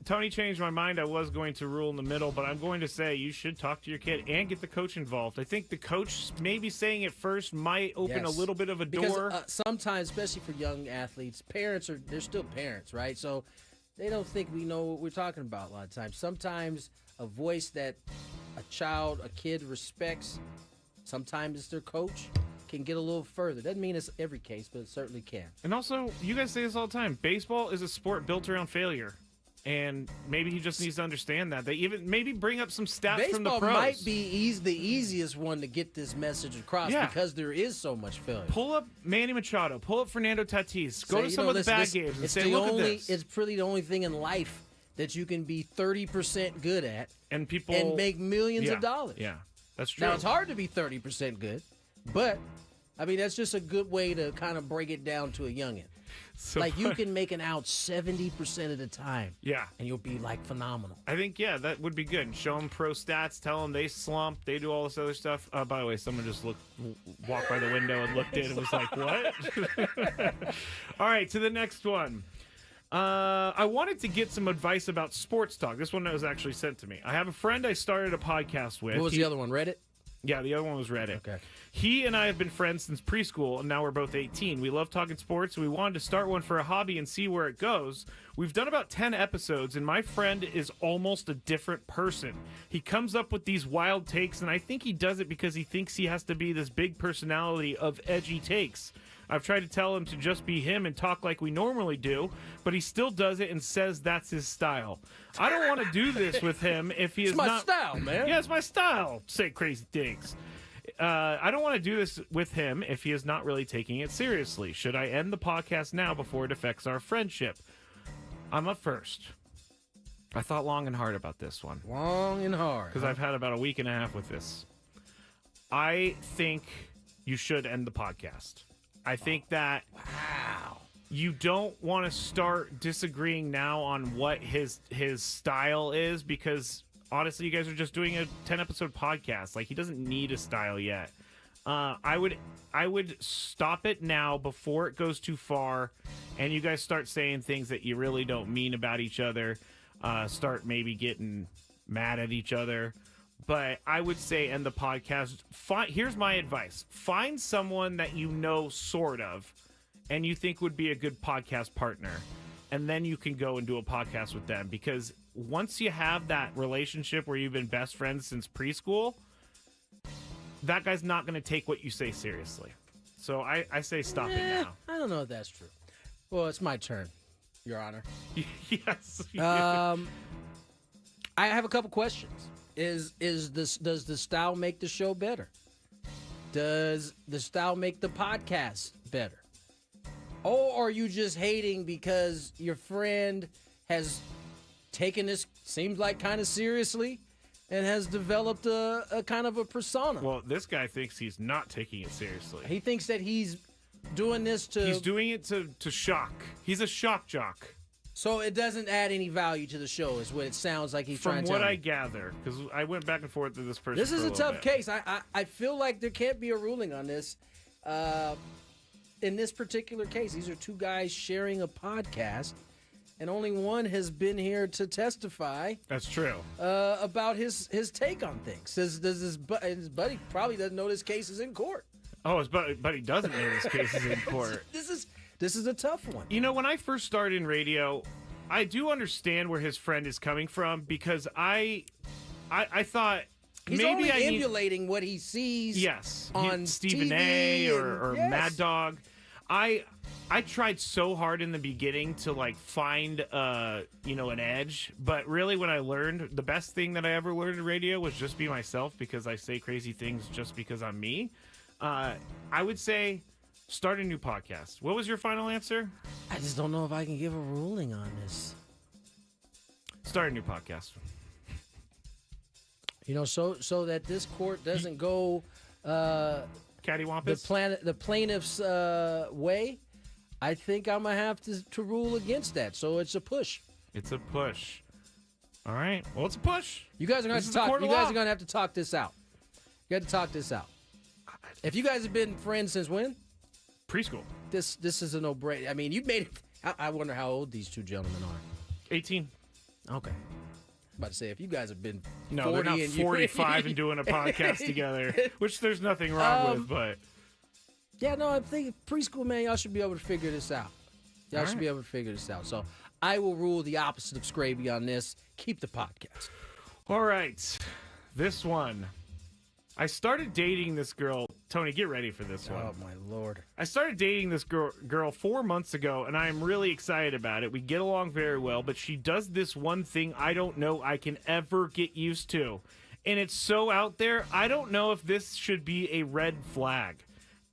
Tony changed my mind. I was going to rule in the middle, but I'm going to say you should talk to your kid and get the coach involved. I think the coach maybe saying it first might open a little bit of a door. Because sometimes, especially for young athletes, they're still parents, right? So they don't think we know what we're talking about a lot of times. Sometimes a voice that a kid respects, sometimes it's their coach, can get a little further. Doesn't mean it's every case, but it certainly can. And also, you guys say this all the time, baseball is a sport built around failure. And maybe he just needs to understand that. They even maybe bring up some stats from the pros. Baseball might be the easiest one to get this message across because there is so much failure. Pull up Manny Machado. Pull up Fernando Tatis. Go to some of the bad games and say, look at this. It's pretty the only thing in life that you can be 30% good at and make millions of dollars. Yeah, that's true. Now, it's hard to be 30% good, but, that's just a good way to kind of break it down to a youngin'. So, you can make an out 70% of the time. Yeah. And you'll be phenomenal. I think, that would be good. Show them pro stats. Tell them they slump. They do all this other stuff. By the way, someone just walked by the window and looked in and was like, what? All right, to the next one. I wanted to get some advice about sports talk. This one was actually sent to me. I have a friend I started a podcast with. What was the other one, Reddit? Yeah, the other one was Reddit. Okay. He and I have been friends since preschool, and now we're both 18. We love talking sports, so we wanted to start one for a hobby and see where it goes. We've done about 10 episodes, and my friend is almost a different person. He comes up with these wild takes, and I think he does it because he thinks he has to be this big personality of edgy takes. I've tried to tell him to just be him and talk like we normally do, but he still does it and says that's his style. I don't want to do this with him if he is not... It's my style, man. Yeah, it's my style. Say crazy things. I don't want to do this with him if he is not really taking it seriously. Should I end the podcast now before it affects our friendship? I'm up first. I thought long and hard about this one. Long and hard. Because I've had about a week and a half with this. I think you should end the podcast. I think that you don't want to start disagreeing now on what his style is because honestly, you guys are just doing a 10-episode podcast. He doesn't need a style yet. I would stop it now before it goes too far, and you guys start saying things that you really don't mean about each other. Start maybe getting mad at each other. But I would say end the podcast. Here's my advice. Find someone that you know sort of and you think would be a good podcast partner. And then you can go and do a podcast with them. Because once you have that relationship where you've been best friends since preschool, that guy's not going to take what you say seriously. So I say stop it now. I don't know if that's true. Well, it's my turn, Your Honor. Yes. I have a couple questions. Does the style make the show better? Does the style make the podcast better? Or are you just hating because your friend has taken this, seems like kind of seriously, and has developed a kind of a persona? Well, this guy thinks he's not taking it seriously. He thinks that he's doing this to... He's doing it to shock. He's a shock jock. So it doesn't add any value to the show, is what it sounds like he's trying to tell me. From what I gather, because I went back and forth with this person. This is a tough bit. case. I feel like there can't be a ruling on this. In this particular case, these are two guys sharing a podcast, and only one has been here to testify. That's true. About his take on things. Says does his buddy probably doesn't know this case is in court. Oh, his buddy doesn't know this case is in court. This is a tough one. You know, when I first started in radio, I do understand where his friend is coming from because I thought he's maybe only I emulating what he sees. Yes, on Stephen TV A. or yes. Mad Dog. I tried so hard in the beginning to like find an edge, but really when I learned the best thing that I ever learned in radio was just be myself because I say crazy things just because I'm me. I would say start a new podcast. What was your final answer? I just don't know if I can give a ruling on this. Start a new podcast. You know, so that this court doesn't go cattywampus the plaintiff's way. I think I'm gonna have to rule against that. So it's a push. It's a push. All right. Well, it's a push. You guys are gonna have to talk. You guys are gonna have to talk this out. You got to talk this out. If you guys have been friends since when? Preschool. This is a no-brainer. I mean, you made it. I wonder how old these two gentlemen are. 18. Okay. I'm about to say, if you guys have been 40 no, they're not 45 and doing a podcast together, which there's nothing wrong with, but yeah, no, I'm thinking preschool, man, y'all should be able to figure this out. Y'all should be able to figure this out. So I will rule the opposite of Scraby on this. Keep the podcast. All right. This one. I started dating this girl. Tony, get ready for this one. Oh, my Lord. I started dating this girl 4 months ago, and I am really excited about it. We get along very well, but she does this one thing I don't know I can ever get used to. And it's so out there, I don't know if this should be a red flag.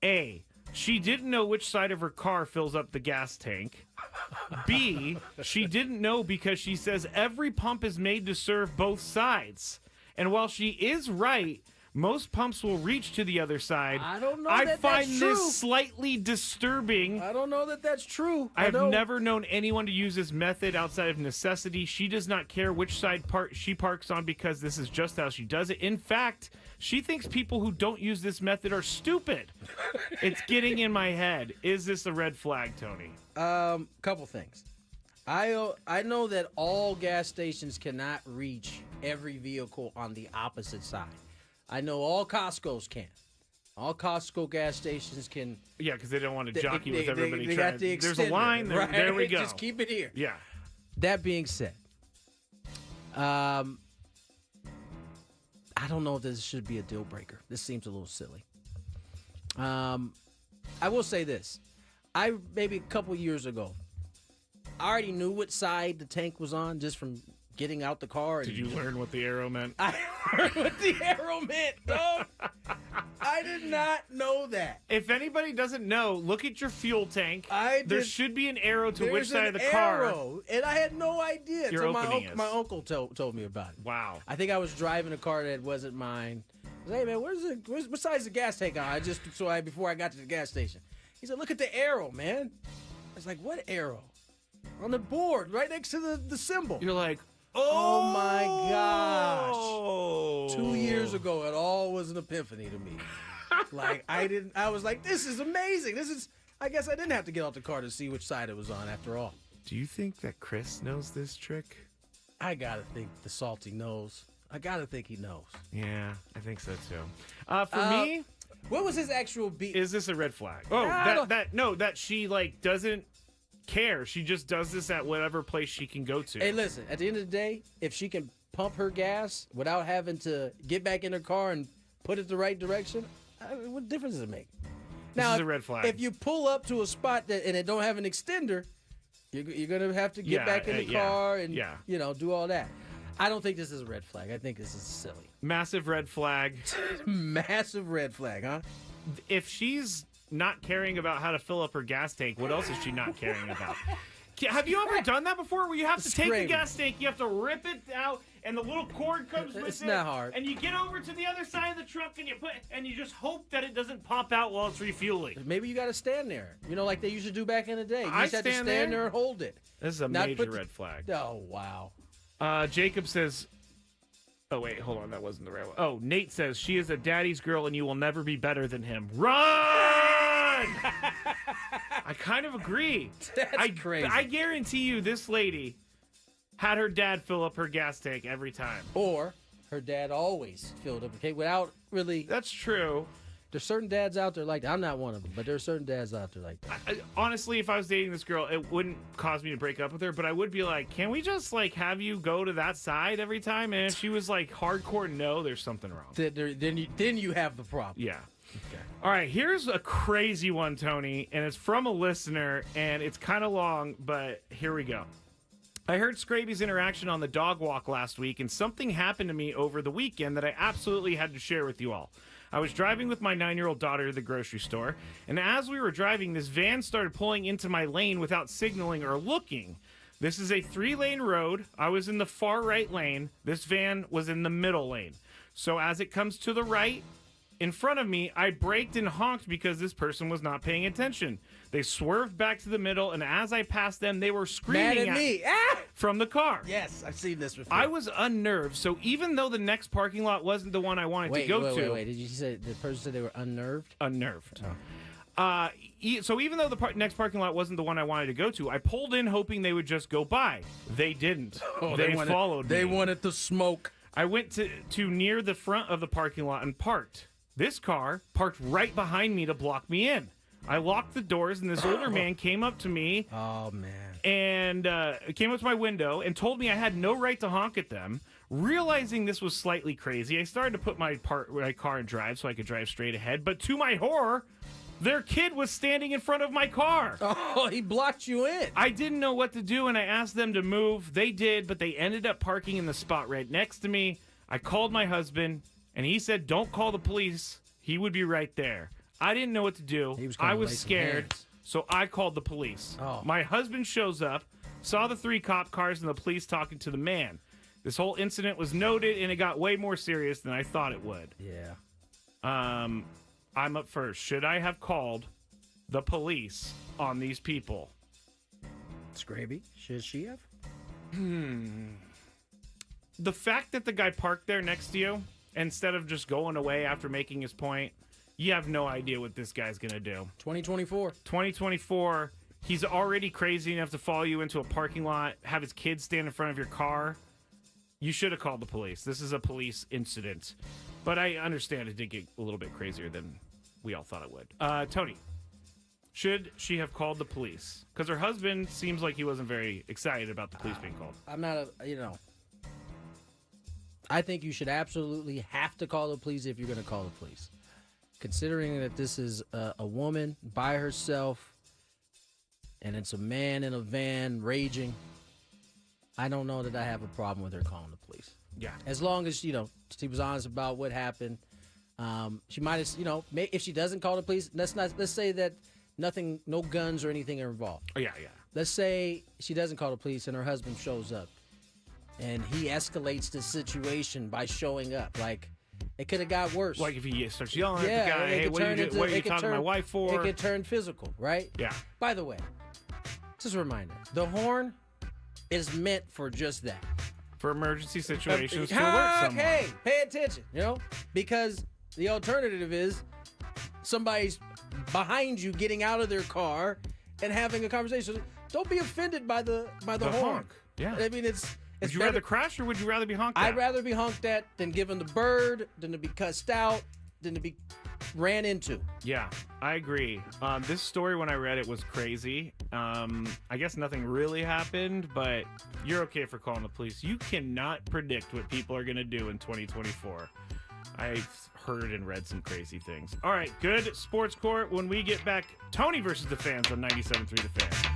A, she didn't know which side of her car fills up the gas tank. B, she didn't know because she says every pump is made to serve both sides. And while she is right, most pumps will reach to the other side. I don't know I that find that's true. this slightly disturbing. I don't know that that's true. I have never known anyone to use this method outside of necessity. She does not care which side she parks on because this is just how she does it. In fact, she thinks people who don't use this method are stupid. It's getting in my head. Is this a red flag, Tony? Couple things. I know that all gas stations cannot reach every vehicle on the opposite side. I know all Costco's can. All Costco gas stations can. Yeah, because they don't want to jockey with everybody. They got the There's a line there. Right? There we go. Just keep it here. Yeah. That being said, I don't know if this should be a deal breaker. This seems a little silly. I will say this. Maybe a couple years ago, I already knew what side the tank was on just from getting out the car. Did you learn what the arrow meant? I learned what the arrow meant, dog. I did not know that. If anybody doesn't know, look at your fuel tank. There should be an arrow to which side of the car. And I had no idea Your until opening is. my uncle told me about it. Wow. I think I was driving a car that wasn't mine. I was, hey man, what side's the gas tank on? Before I got to the gas station. He said, look at the arrow, man. I was like, what arrow? On the board, right next to the symbol. You're like, oh my gosh. 2 years ago, it all was an epiphany to me. I was like, this is amazing. I guess I didn't have to get out the car to see which side it was on after all. Do you think that Chris knows this trick? I gotta think the salty knows. I gotta think he knows. Yeah, I think so too. For me, what was his actual beat? Is this a red flag? Oh, that she like doesn't care. She just does this at whatever place she can go to. Hey, listen, at the end of the day, if she can pump her gas without having to get back in her car and put it the right direction, what difference does it make? This is a red flag. If you pull up to a spot and it don't have an extender, you're going to have to get back in the car and do all that. I don't think this is a red flag. I think this is silly. Massive red flag. Massive red flag, huh? If she's not caring about how to fill up her gas tank, what else is she not caring about? Have you ever done that before where you have to take the gas tank, you have to rip it out, and the little cord comes with it? It's not hard. And you get over to the other side of the truck and you just hope that it doesn't pop out while it's refueling. Maybe you got to stand there. Like they used to do back in the day. You just had to stand there and hold it. This is a major red flag. Oh, wow. Jacob says, oh, wait, hold on. That wasn't the right one. Oh, Nate says, she is a daddy's girl and you will never be better than him. Run! I kind of agree. That's crazy. I guarantee you this lady had her dad fill up her gas tank every time. Or her dad always filled up, okay, without really. That's true. There's certain dads out there like that. I'm not one of them, but there's certain dads out there like that. Honestly, if I was dating this girl, it wouldn't cause me to break up with her, but I would be like, can we just like have you go to that side every time? And if she was like hardcore no, there's something wrong. Then you have the problem. Yeah. Okay. All right, here's a crazy one, Tony, and it's from a listener, and it's kind of long, but here we go. I heard Scraby's interaction on the dog walk last week, and something happened to me over the weekend that I absolutely had to share with you all. I was driving with my 9-year-old daughter to the grocery store, and as we were driving, this van started pulling into my lane without signaling or looking. This is a 3-lane road. I was in the far right lane. This van was in the middle lane. So as it comes to the right, in front of me, I braked and honked because this person was not paying attention. They swerved back to the middle, and as I passed them, they were screaming Mad at me from the car. Yes, I've seen this before. I was unnerved, so even though the next parking lot wasn't the one I wanted to go to... Wait. Did you say the person said they were unnerved? Unnerved. Oh. So even though the next parking lot wasn't the one I wanted to go to, I pulled in hoping they would just go by. They didn't. They followed me. They wanted the smoke. I went to near the front of the parking lot and parked. This car parked right behind me to block me in. I locked the doors, and this older man came up to me. Oh, man. And came up to my window and told me I had no right to honk at them. Realizing this was slightly crazy, I started to put my car in drive so I could drive straight ahead. But to my horror, their kid was standing in front of my car. Oh, he blocked you in. I didn't know what to do, and I asked them to move. They did, but they ended up parking in the spot right next to me. I called my husband, and he said, don't call the police. He would be right there. I didn't know what to do. I was scared, so I called the police. Oh. My husband shows up, saw the 3 cop cars and the police talking to the man. This whole incident was noted, and it got way more serious than I thought it would. Yeah. I'm up first. Should I have called the police on these people? Scraby, should she have? The fact that the guy parked there next to you, instead of just going away after making his point, you have no idea what this guy's going to do. 2024. He's already crazy enough to follow you into a parking lot, have his kids stand in front of your car. You should have called the police. This is a police incident. But I understand it did get a little bit crazier than we all thought it would. Tony, should she have called the police? Because her husband seems like he wasn't very excited about the police being called. I'm not I think you should absolutely have to call the police if you're going to call the police. Considering that this is a woman by herself and it's a man in a van raging, I don't know that I have a problem with her calling the police. Yeah. As long as, she was honest about what happened. She might have, if she doesn't call the police, let's say that no guns or anything are involved. Oh, yeah. Let's say she doesn't call the police and her husband shows up and he escalates the situation by showing up. Like, it could have got worse. Like if he starts yelling at the guy, hey, what are you talking to my wife for? It could turn physical, right? Yeah. By the way, just a reminder, the horn is meant for just that. For emergency situations, to alert someone. Hey, pay attention, because the alternative is somebody's behind you getting out of their car and having a conversation. Don't be offended by the horn. Honk. Yeah. I mean, would you rather crash or would you rather be honked at? I'd rather be honked at than given the bird, than to be cussed out, than to be ran into. Yeah, I agree. This story, when I read it, was crazy. I guess nothing really happened, but you're okay for calling the police. You cannot predict what people are going to do in 2024. I've heard and read some crazy things. All right, good sports court. When we get back, Tony versus the fans on 97.3 The Fan.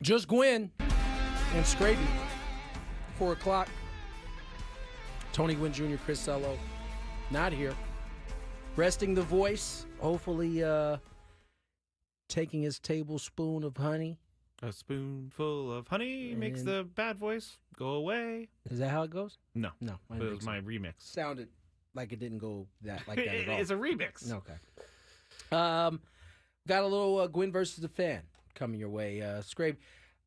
Just Gwynn and Scraby. 4 o'clock. Tony Gwynn Jr., Chris Sello, not here. Resting the voice. Hopefully taking his tablespoon of honey. A spoonful of honey makes the bad voice go away. Is that how it goes? No. No. But it was my remix. Sounded like it didn't go like that at all. It's a remix. Okay. Got a little Gwynn versus the fan coming your way. Scrape,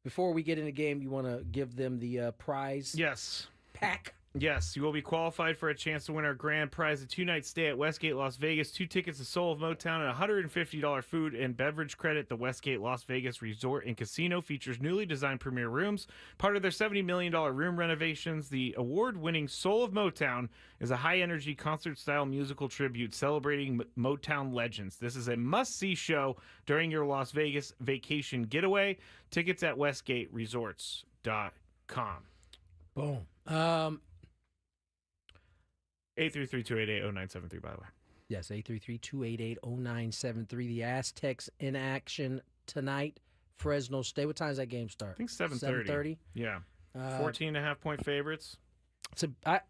before we get in the game, you want to give them the prize pack? Yes, you will be qualified for a chance to win our grand prize, a 2-night stay at Westgate Las Vegas, 2 tickets to Soul of Motown, and $150 food and beverage credit. The Westgate Las Vegas Resort and Casino features newly designed premier rooms. Part of their $70 million room renovations, the award-winning Soul of Motown is a high-energy concert-style musical tribute celebrating Motown legends. This is a must-see show during your Las Vegas vacation getaway. Tickets at westgateresorts.com. Boom. 833-288-0973, by the way. Yes, 833-288-0973. The Aztecs in action tonight. Fresno State. What time does that game start? I think 7:30. Yeah. 14.5-point favorites.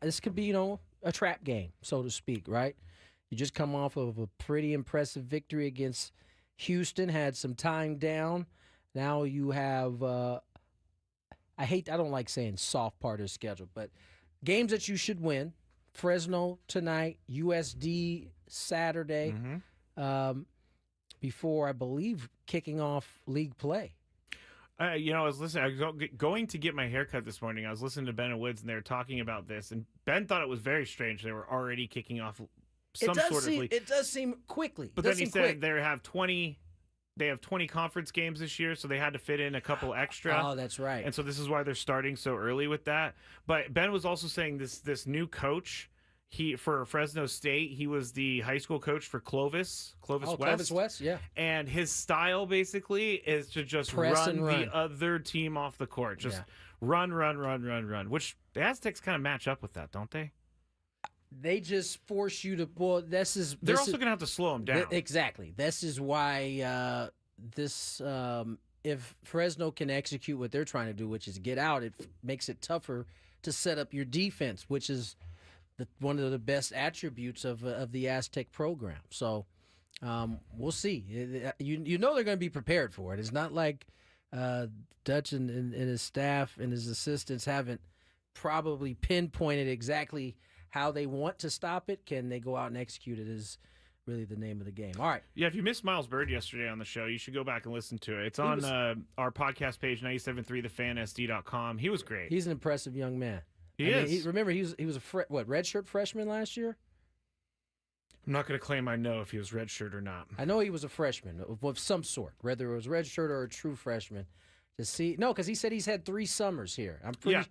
This could be, a trap game, so to speak, right? You just come off of a pretty impressive victory against Houston, had some time down. Now you have, I don't like saying soft part of the schedule, but games that you should win. Fresno tonight, USD Saturday, before, I believe, kicking off league play. I was listening. I was going to get my haircut this morning. I was listening to Ben and Woods, and they were talking about this. And Ben thought it was very strange. They were already kicking off some sort of league. It does seem quickly. But then he said they have 20 conference games this year, so they had to fit in a couple extra. Oh, that's right. And so this is why they're starting so early with that. But Ben was also saying this new coach, for Fresno State, he was the high school coach for Clovis West. Clovis West, yeah. And his style basically is to just run the other team off the court. Just run, which the Aztecs kind of match up with that, don't they? They just force you to. Well, they're also going to have to slow them down. Exactly. This is why if Fresno can execute what they're trying to do, which is get out, it makes it tougher to set up your defense, which is one of the best attributes of the Aztec program. So we'll see. They're going to be prepared for it. It's not like Dutch and his staff and his assistants haven't probably pinpointed exactly how they want to stop it. Can they go out and execute it is really the name of the game. All right. Yeah, if you missed Miles Bird yesterday on the show, you should go back and listen to it. It's on our podcast page, 973thefansd.com. He was great. He's an impressive young man. He is. Remember, he was a redshirt freshman last year? I'm not going to claim I know if he was redshirt or not. I know he was a freshman of some sort, whether it was redshirt or a true freshman. Because he said he's had 3 summers here. I'm pretty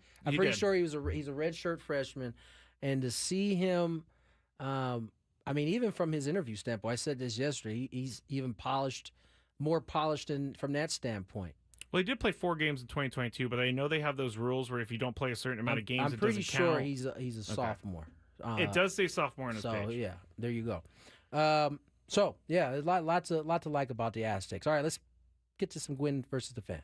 sure he's a redshirt freshman. And to see him, even from his interview standpoint, I said this yesterday, he's even more polished from that standpoint. Well, he did play 4 games in 2022, but I know they have those rules where if you don't play a certain amount of games, it doesn't count. I'm pretty sure he's a sophomore. It does say sophomore on his page. So, yeah, there you go. There's a lot to like about the Aztecs. All right, let's get to some Gwynn versus the fans.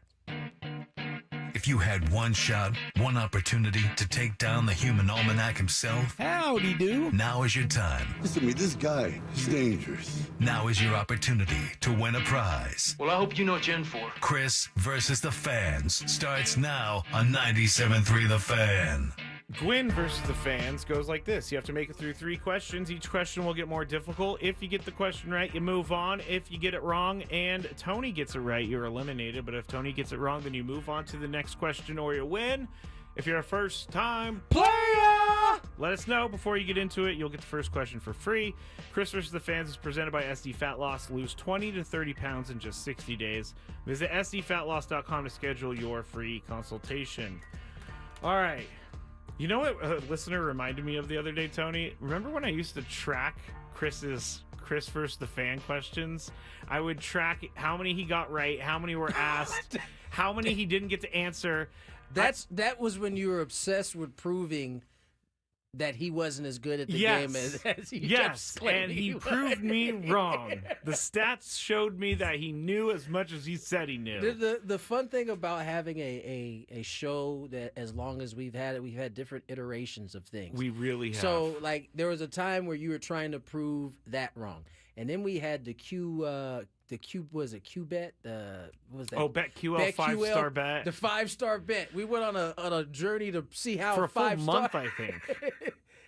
If you had one shot, one opportunity to take down the human almanac himself, howdy do. Now is your time. Listen to me, this guy is dangerous. Now is your opportunity to win a prize. Well, I hope you know what you're in for. Chris versus the fans starts now on 97.3 The Fan. Gwynn versus the fans goes like this. You have to make it through 3 questions. Each question will get more difficult. If you get the question right, you move on. If you get it wrong and Tony gets it right, you're eliminated. But if Tony gets it wrong, then you move on to the next question or you win. If you're a first-time player, let us know before you get into it. You'll get the first question for free. Chris versus the fans is presented by SD Fat Loss. Lose 20 to 30 pounds in just 60 days. Visit sdfatloss.com to schedule your free consultation. All right. You know what a listener reminded me of the other day, Tony? Remember when I used to track Chris versus the fan questions? I would track how many he got right, how many were asked, how many he didn't get to answer. That was when you were obsessed with proving that he wasn't as good at the Yes. game as he kept Yes, claiming and he was. proved me wrong. The stats showed me that he knew as much as he said he knew. The fun thing about having a show that as long as we've had it, we've had different iterations of things. We really have. So like there was a time where you were trying to prove that wrong, and then we had the Q was it Q bet? What was that? Oh, BetQL 5-star bet. The 5-star bet. We went on a journey to see how For a full 5-star month, I think.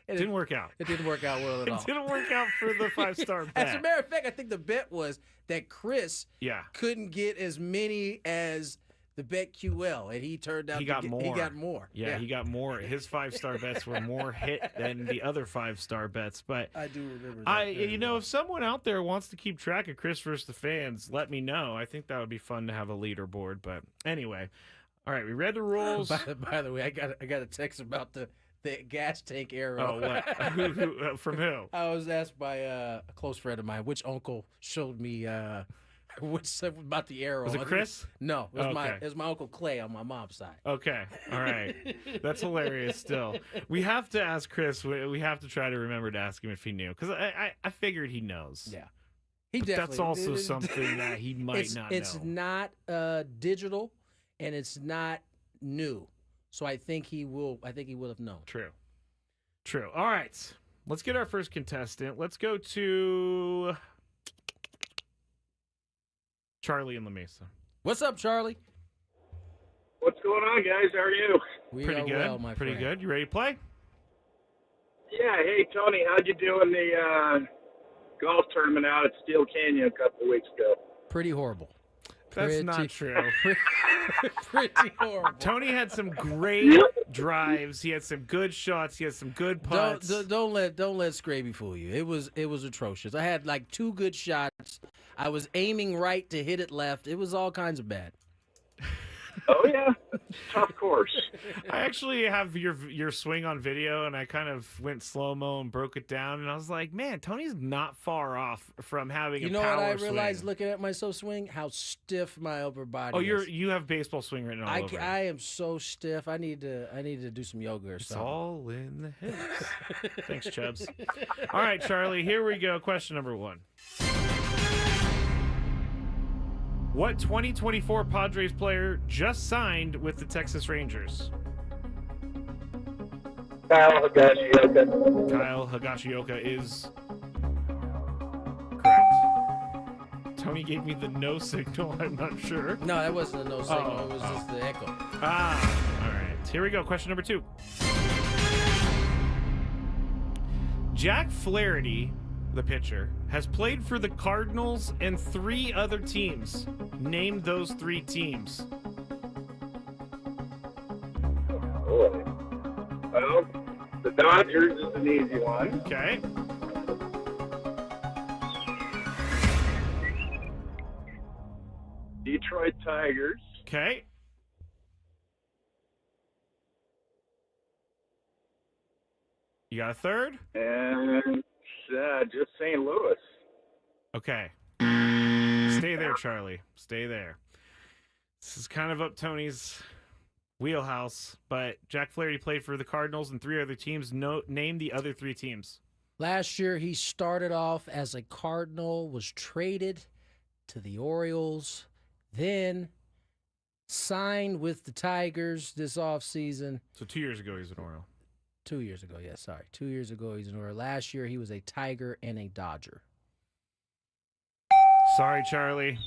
And Didn't work out. It didn't work out well at all. It didn't work out for the 5-star bet. As a matter of fact, I think the bet was that Chris Yeah. couldn't get as many as the BetQL, and he turned out He got more. He got more. Yeah, he got more. His 5-star bets were more hit than the other 5-star bets. But I do remember that. if someone out there wants to keep track of Chris versus the fans, let me know. I think that would be fun to have a leaderboard. But anyway, all right, we read the rules. By the way, I got a text about the gas tank arrow. Oh, what? From who? I was asked by a close friend of mine which uncle showed me what's about the arrow. Was it Chris? No, it Okay. was my uncle Clay on my mom's side. Okay, all right. That's hilarious still. We have to ask Chris. We have to try to remember to ask him if he knew. Because I figured he knows. Yeah. He But definitely. that's also something that he might not know. It's not digital, and it's not new. So I think he will have known. True. All right. Let's get our first contestant. Let's go to Charlie in La Mesa. What's up, Charlie? What's going on, guys? How are you? We Pretty are good. well, my Pretty friend. good. You ready to play? Yeah. Hey, Tony, how'd you do in the golf tournament out at Steel Canyon a couple of weeks ago? Pretty horrible. That's not true. Pretty horrible. Tony had some great drives. He had some good shots. He had some good putts. Don't let Scraby fool you. It was atrocious. I had like 2 good shots. I was aiming right to hit it left. It was all kinds of bad. Oh yeah, tough course. I actually have your swing on video, and I kind of went slow-mo and broke it down, and I was like, man, Tony's not far off from having You a know power what I realized swing. looking at myself swing? How stiff my upper body Oh, is. you have baseball swing written all over. I am so stiff. I need to do some yoga or It's something. all in the hips. Thanks, Chubbs. All right, Charlie, here we go. Question number 1. What 2024 Padres player just signed with the Texas Rangers? Kyle Higashioka. Kyle Higashioka is correct. Tony gave me the no signal. I'm not sure. No, that wasn't a no signal. Oh, It was just the echo. All right. Here we go. Question number 2. Jack Flaherty, the pitcher, has played for the Cardinals and 3 other teams. Name those 3 teams. Boy. Well, the Dodgers is an easy one. Okay. Detroit Tigers. Okay. You got a third? And just St. Louis. Okay. Stay there, Charlie. Stay there. This is kind of up Tony's wheelhouse, but Jack Flaherty played for the Cardinals and 3 other teams. Name the other 3 teams. Last year, he started off as a Cardinal, was traded to the Orioles, then signed with the Tigers this offseason. So 2 years ago, he's an Oriole. 2 years ago, yeah, sorry. 2 years ago, he's an Oriole. Last year, he was a Tiger and a Dodger. Sorry, Charlie.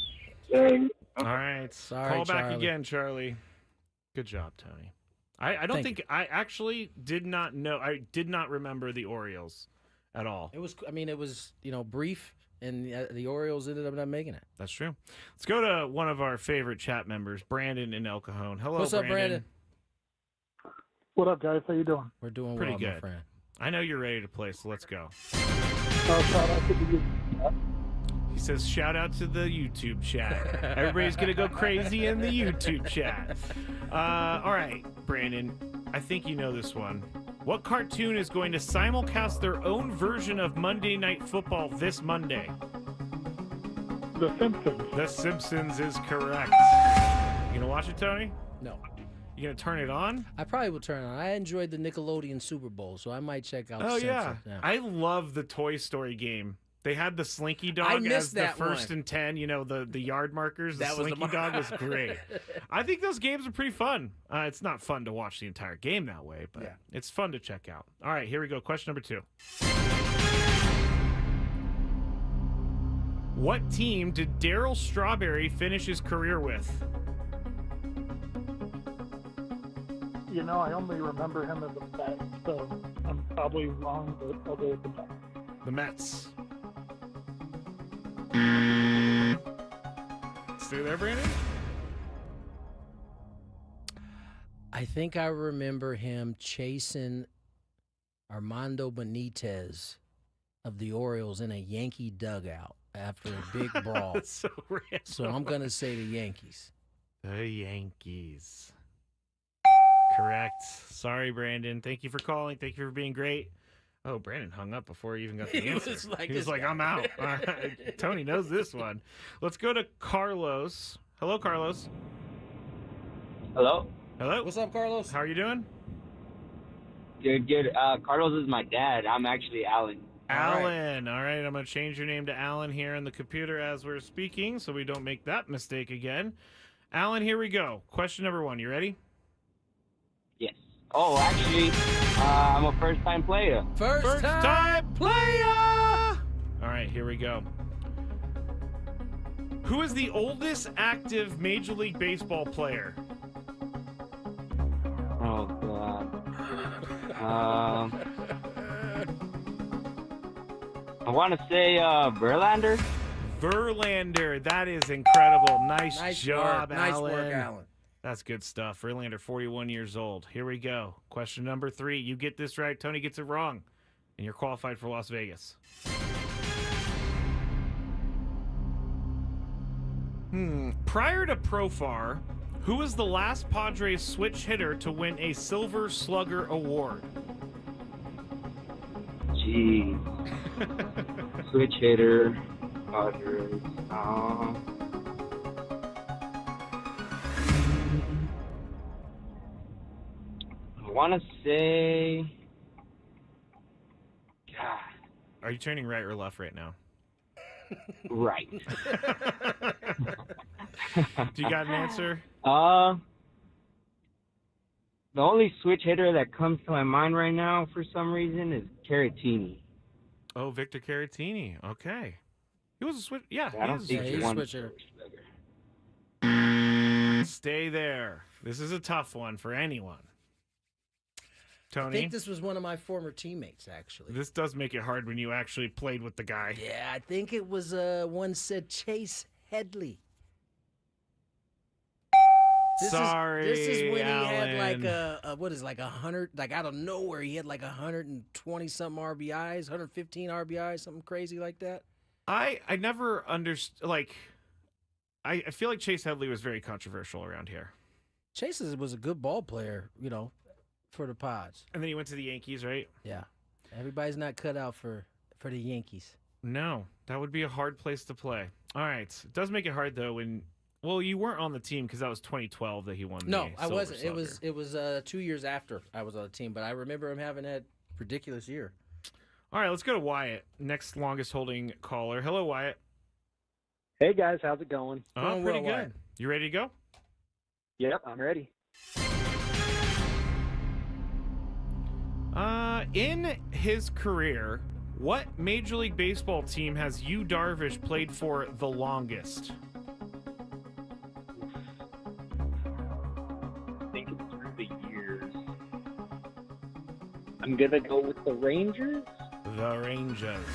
Dang. All right. Sorry, Call back Charlie. again, Charlie. Good job, Tony. I don't Thank think I actually did not know. I did not remember the Orioles at all. It was brief, and the Orioles ended up not making it. That's true. Let's go to one of our favorite chat members, Brandon in El Cajon. Hello, What's up, Brandon? What up, guys? How you doing? We're doing Pretty well, good. my friend. I know you're ready to play, so let's go. He says, shout out to the YouTube chat. Everybody's going to go crazy in the YouTube chat. All right, Brandon, I think you know this one. What cartoon is going to simulcast their own version of Monday Night Football this Monday? The Simpsons. The Simpsons is correct. You going to watch it, Tony? No. You gonna turn it on? I probably will turn it on. I enjoyed the Nickelodeon Super Bowl, so I might check out. Oh the yeah. Simpsons. I love the Toy Story game. They had the Slinky I Dog missed as the that first one. and 10. You know, the yard markers. The That was the Slinky Dog was great. I think those games are pretty fun. It's not fun to watch the entire game that way, but it's fun to check out. All right, here we go. Question number 2. What team did Darryl Strawberry finish his career with? You know, I only remember him as a Met, so I'm probably wrong, but I'll go with the Mets. The Mets. Stay there, Brandon? I think I remember him chasing Armando Benitez of the Orioles in a Yankee dugout after a big brawl. That's so random. So I'm going to say the Yankees. The Yankees. Correct. Sorry, Brandon. Thank you for calling. Thank you for being great. Oh, Brandon hung up before he even got the He answer. was like, he was this like, guy. I'm out. All right. Tony knows this one. Let's go to Carlos. Hello, Carlos. Hello. Hello. What's up, Carlos? How are you doing? Good. Carlos is my dad. I'm actually Alan. Alan. All right. I'm going to change your name to Alan here in the computer as we're speaking so we don't make that mistake again. Alan, here we go. Question number 1. You ready? Yes. Oh, actually, I'm a first-time player. First time player! All right, here we go. Who is the oldest active Major League Baseball player? Oh, God. I want to say Verlander. Verlander. That is incredible. Nice job, work. Nice Alan. work, Alan. That's good stuff. Verlander, 41 years old. Here we go. Question number 3. You get this right, Tony gets it wrong, and you're qualified for Las Vegas. Prior to Profar, who was the last Padres switch hitter to win a Silver Slugger award? Jeez. Switch hitter. Padres. I want to say... God. Are you turning right or left right now? Right. Do you got an answer? The only switch hitter that comes to my mind right now for some reason is Caratini. Oh, Victor Caratini. Okay. He was a switch. Yeah, I don't think he won. switch hitter. Stay there. This is a tough one for anyone. I Tony? think this was one of my former teammates, actually. This does make it hard when you actually played with the guy. Yeah, I think it was one said Chase Headley. This is when Alan. he had like like 100, like out of nowhere, he had like 120 something RBIs, 115 RBIs, something crazy like that. I never understood, like, I feel like Chase Headley was very controversial around here. Chase was a good ball player, you know, for the Pods. And then he went to the Yankees, right? Yeah. Everybody's not cut out for the Yankees. No, that would be a hard place to play. All right. It does make it hard, though, when... Well, you weren't on the team because that was 2012 that he won the No, I Silver wasn't. Slugger. It was 2 years after I was on the team, but I remember him having that ridiculous year. All right, let's go to Wyatt, next longest holding caller. Hello, Wyatt. Hey, guys. How's it going? Oh, pretty good. You ready to go? Yep, I'm ready. In his career, what Major League Baseball team has Yu Darvish played for the longest? Thinking through the years. I'm going to go with the Rangers. The Rangers.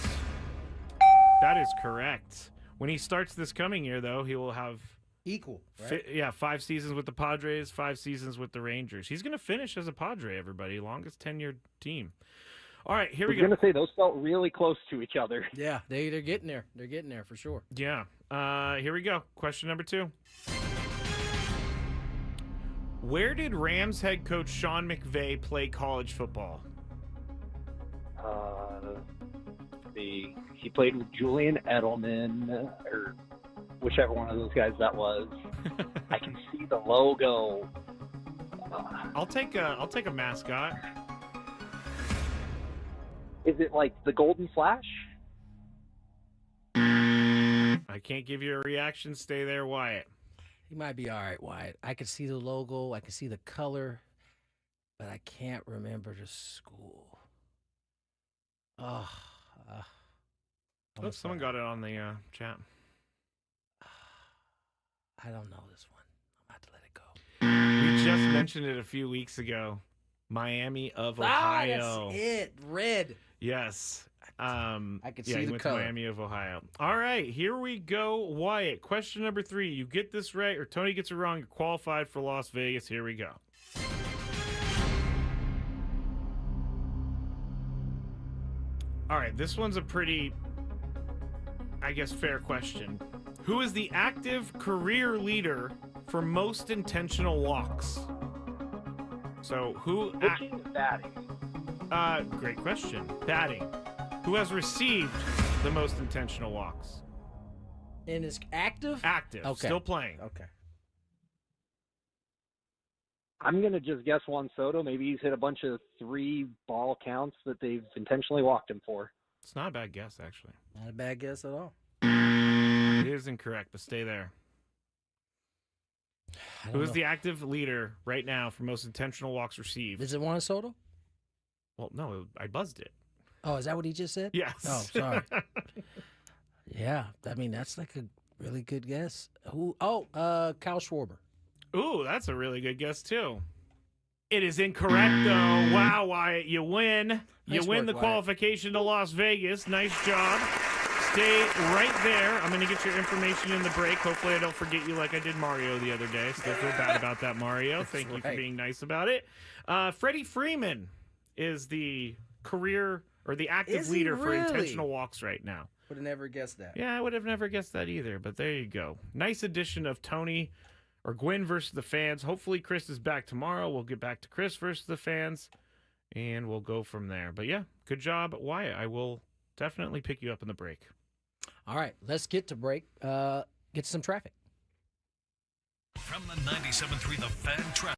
That is correct. When he starts this coming year, though, he will have... Equal, right? 5 seasons with the Padres, 5 seasons with the Rangers. He's going to finish as a Padre, everybody. Longest tenured team. All right, here we go. I was going to say, those felt really close to each other. Yeah, they're getting there. They're getting there for sure. Yeah. Here we go. Question number 2. Where did Rams head coach Sean McVay play college football? He played with Julian Edelman, or whichever one of those guys that was. I can see the logo. I'll take a mascot. Is it like the Golden Flash? I can't give you a reaction. Stay there, Wyatt. He might be all right, Wyatt. I can see the logo. I can see the color, but I can't remember the school. Oh, Someone got it on the chat. I don't know this one. I'm about to let it go. We just mentioned it a few weeks ago. Miami of Ohio. That's it. Red. Yes. I can see he the went color. to Miami of Ohio. All right, here we go. Wyatt, question number 3. You get this right or Tony gets it wrong, you're qualified for Las Vegas. Here we go. All right, this one's a pretty, I guess, fair question. Who is the active career leader for most intentional walks? So who... Batting. Great question. Batting. Who has received the most intentional walks? And is active? Active. Okay. Still playing. Okay. I'm going to just guess Juan Soto. Maybe he's hit a bunch of 3-ball counts that they've intentionally walked him for. It's not a bad guess, actually. Not a bad guess at all. It is incorrect, but stay there. Who is the active leader right now for most intentional walks received? Is it Juan Soto? Well, no, I buzzed it. Oh, is that what he just said? Yes. Oh, sorry. Yeah, I mean, that's like a really good guess. Who? Oh, Kyle Schwarber. Ooh, that's a really good guess, too. It is incorrect, though. Wow, Wyatt, you win. You Nice win work, the Wyatt. qualification to Las Vegas. Nice job. Stay right there. I'm going to get your information in the break. Hopefully I don't forget you like I did Mario the other day. Still feel bad about that, Mario. Thank you for right. being nice about it. Freddie Freeman is the career or the active Is he leader for really? intentional walks right now. Would have never guessed that. Yeah, I would have never guessed that either, but there you go. Nice addition of Tony or Gwynn versus the fans. Hopefully Chris is back tomorrow. We'll get back to Chris versus the fans, and we'll go from there. But yeah, good job, Wyatt. I will definitely pick you up in the break. All right, let's get to break. Get some traffic. From the 97.3 The Fan Traffic.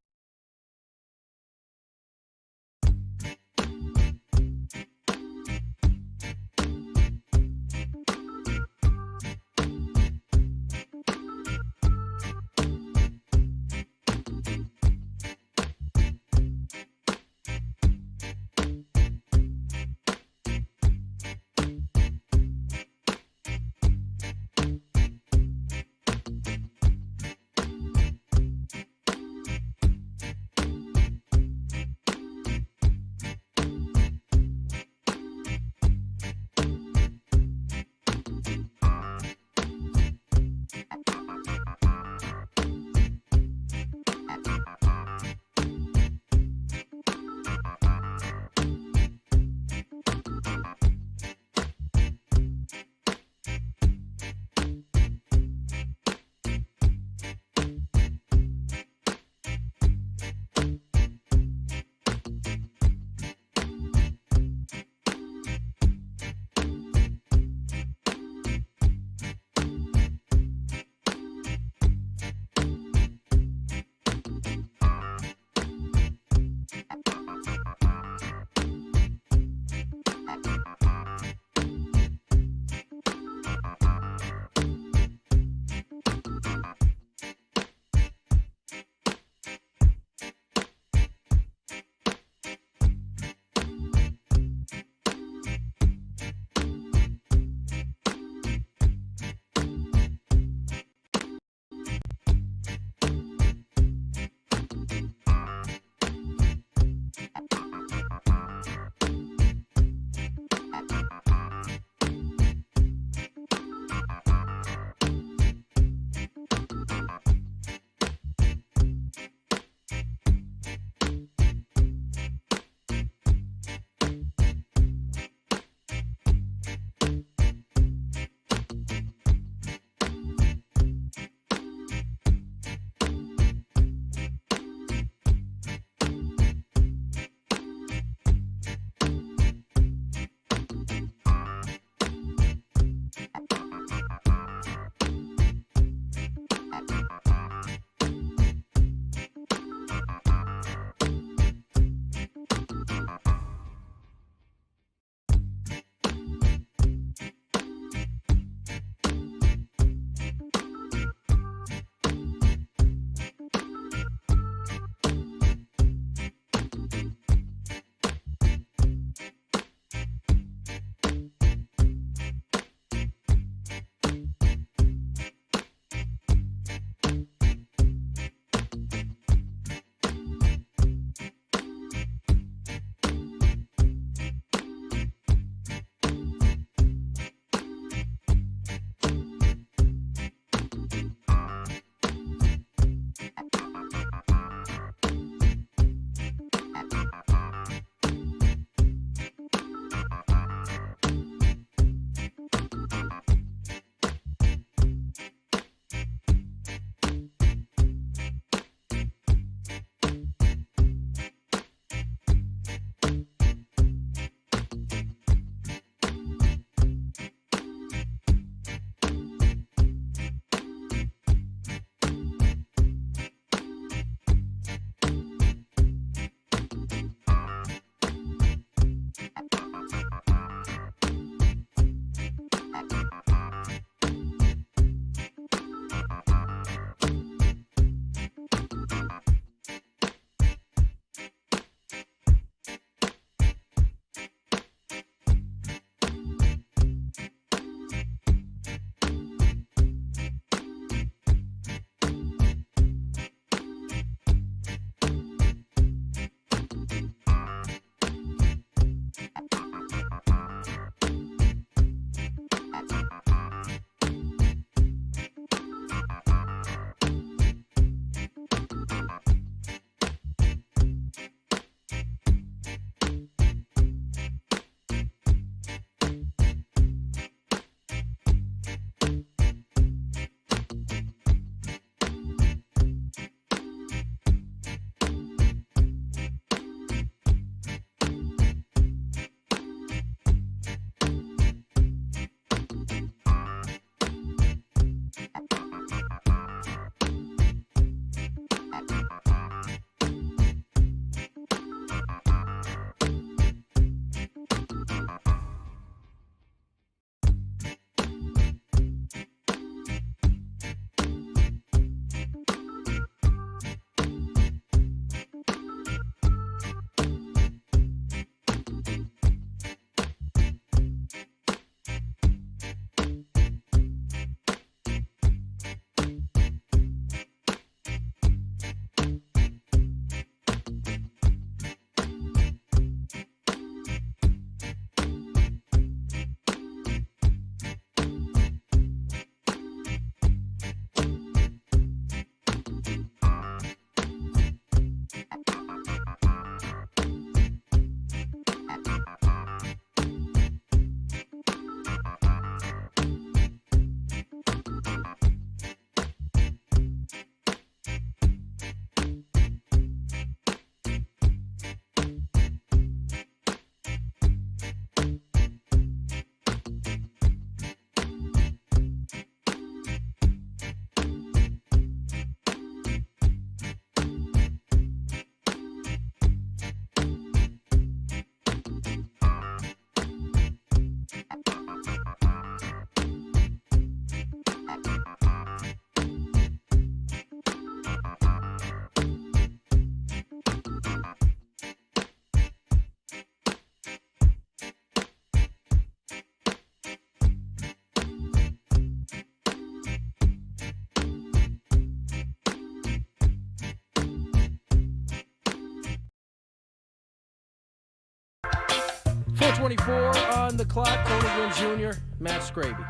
4:24 on the clock. Tony Gwynn Jr., Matt Scraby.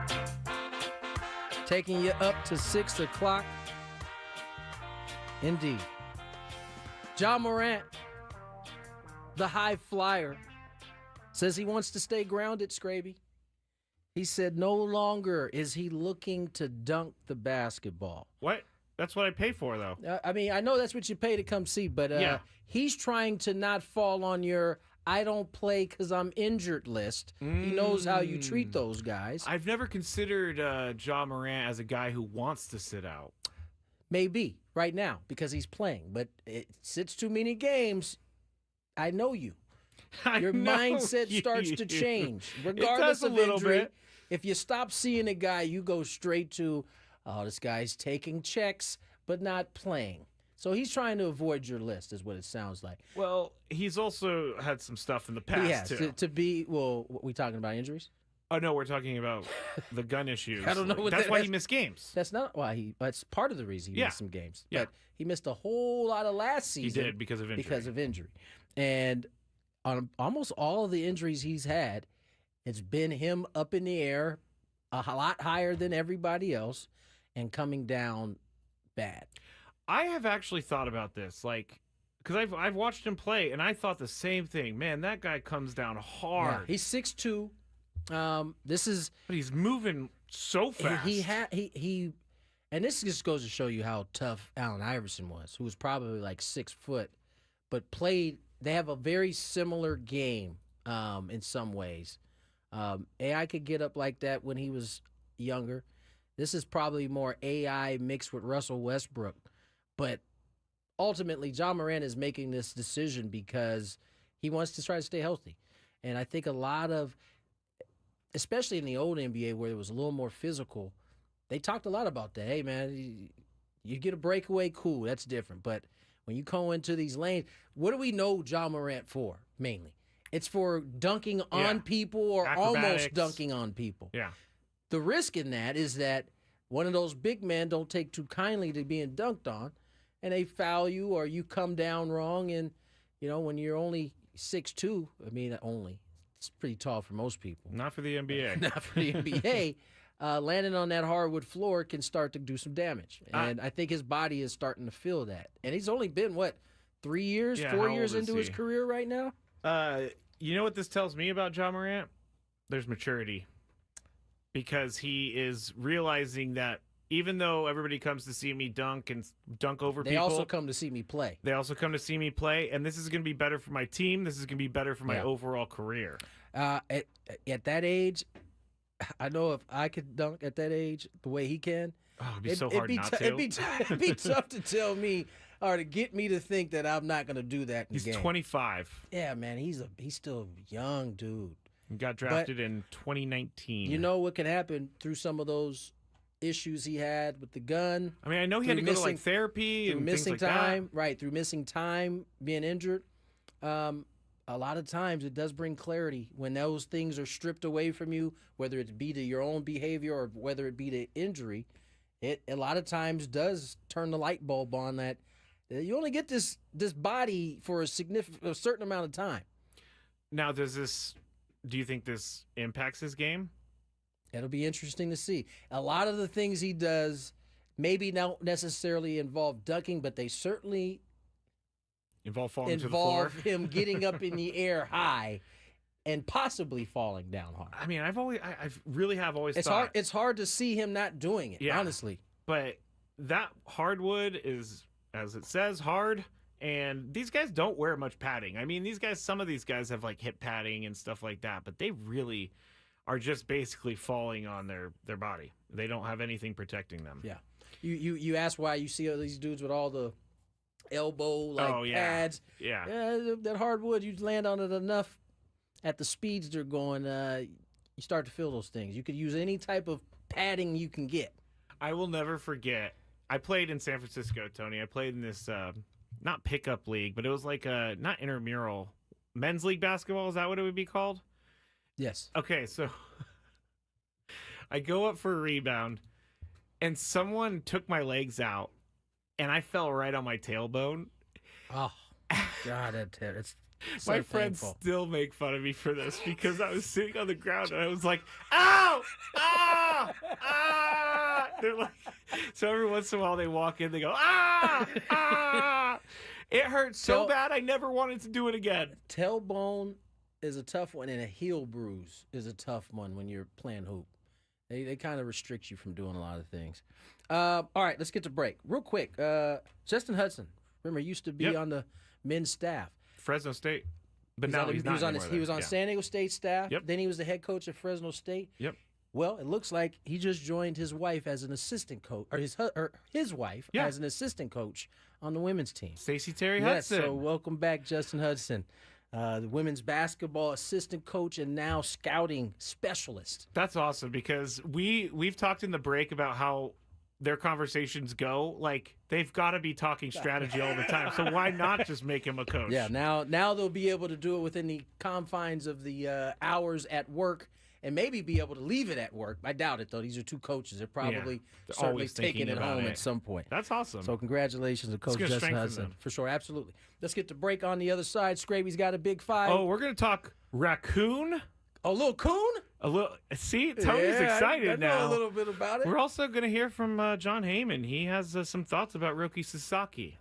Taking you up to 6 o'clock. Indeed. Ja Morant, the high flyer, says he wants to stay grounded, Scraby. He said no longer is he looking to dunk the basketball. What? That's what I pay for, though. I mean, I know that's what you pay to come see, but he's trying to not fall on your I don't play because I'm injured list. He knows how you treat those guys. I've never considered Ja Morant as a guy who wants to sit out. Maybe right now because he's playing, but it sits too many games. I know you. Your mindset starts to change regardless of injury. Bit. If you stop seeing a guy, you go straight to, oh, this guy's taking checks but not playing. So he's trying to avoid your list, is what it sounds like. Well, he's also had some stuff in the past, too. To be, well, we talking about injuries? Oh, no, we're talking about the gun issues. I don't know. That's why he missed games. That's not why that's part of the reason he missed some games. Yeah. But he missed a whole lot of last season. He did because of injury. And on almost all of the injuries he's had, it's been him up in the air a lot higher than everybody else and coming down bad. I have actually thought about this, like, because I've watched him play, and I thought the same thing. Man, that guy comes down hard. Yeah, he's 6'2". But he's moving so fast. And this just goes to show you how tough Allen Iverson was, who was probably like 6 foot, but played. They have a very similar game in some ways. AI could get up like that when he was younger. This is probably more AI mixed with Russell Westbrook. But ultimately, Ja Morant is making this decision because he wants to try to stay healthy. And I think a lot of, especially in the old NBA where it was a little more physical, they talked a lot about that. Hey, man, you get a breakaway, cool, that's different. But when you go into these lanes, what do we know Ja Morant for, mainly? It's for dunking on people or almost dunking on people. Yeah. The risk in that is that one of those big men don't take too kindly to being dunked on, and they foul you or you come down wrong. And, you know, when you're only 6'2", I mean, it's pretty tall for most people. Not for the NBA. Not for the NBA. Landing on that hardwood floor can start to do some damage. And I think his body is starting to feel that. And he's only been, 3 years, 4 years into his career right now? You know what this tells me about Ja Morant? There's maturity. Because he is realizing that even though everybody comes to see me dunk and dunk over people. They also come to see me play. And this is going to be better for my team. This is going to be better for my overall career. At that age, I know if I could dunk at that age the way he can. Oh, it'd be so hard not to. It'd be tough to tell me or to get me to think that I'm not going to do that in the game. He's 25. Yeah, man, he's still a young dude. He got drafted in 2019. You know what can happen through some of those issues he had with the gun. I mean, I know he had to go to therapy and missing things like time, right? Through missing time, being injured. A lot of times it does bring clarity when those things are stripped away from you, whether it be to your own behavior or whether it be to injury. It a lot of times does turn the light bulb on that you only get this body for a certain amount of time. Now, do you think this impacts his game? It'll be interesting to see. A lot of the things he does maybe not necessarily involve dunking, but they certainly involve falling to the floor. Him getting up in the air high and possibly falling down hard. I mean, I really have always thought it's hard to see him not doing it, honestly. But that hardwood is, as it says, hard. And these guys don't wear much padding. I mean, some of these guys have like hip padding and stuff like that, but they really are just basically falling on their body. They don't have anything protecting them. Yeah. You ask why you see all these dudes with all the elbow pads. Yeah. That hardwood, you land on it enough at the speeds they're going, you start to feel those things. You could use any type of padding you can get. I will never forget. I played in San Francisco, Tony. I played in this not pickup league, but it was like not intramural, men's league basketball. Is that what it would be called? Yes. Okay, so I go up for a rebound, and someone took my legs out, and I fell right on my tailbone. Oh, God, it's So My friends thankful. still make fun of me for this because I was sitting on the ground and I was like, ow! Ah! Ah! They're like, so every once in a while they walk in, they go, ah! Ah! It hurt so bad I never wanted to do it again. Tailbone is a tough one, and a heel bruise is a tough one when you're playing hoop. They kind of restrict you from doing a lot of things. All right, let's get to break. Real quick, Justin Hudson, remember, he used to be on the men's staff. Fresno State. But now he's not anymore. He was on San Diego State staff. Yep. Then he was the head coach at Fresno State. Yep. Well, it looks like he just joined his wife as an assistant coach, or his wife as an assistant coach on the women's team. Stacey Terry Yes, Hudson. so welcome back, Justin Hudson, the women's basketball assistant coach and now scouting specialist. That's awesome because we've talked in the break about how their conversations go. Like, they've got to be talking strategy all the time. So why not just make him a coach? Yeah, now they'll be able to do it within the confines of the hours at work and maybe be able to leave it at work. I doubt it, though. These are two coaches. They're probably they're certainly always taking thinking it about home it. at some point. That's awesome. So congratulations to Coach gonna Justin strengthen Hudson. them. For sure, absolutely. Let's get to break on the other side. Scraby's got a big five. Oh, we're going to talk raccoon. A little coon? A little. See, Tony's excited I know now. a little bit about it. We're also going to hear from John Heyman. He has some thoughts about Roki Sasaki.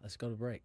Let's go to break.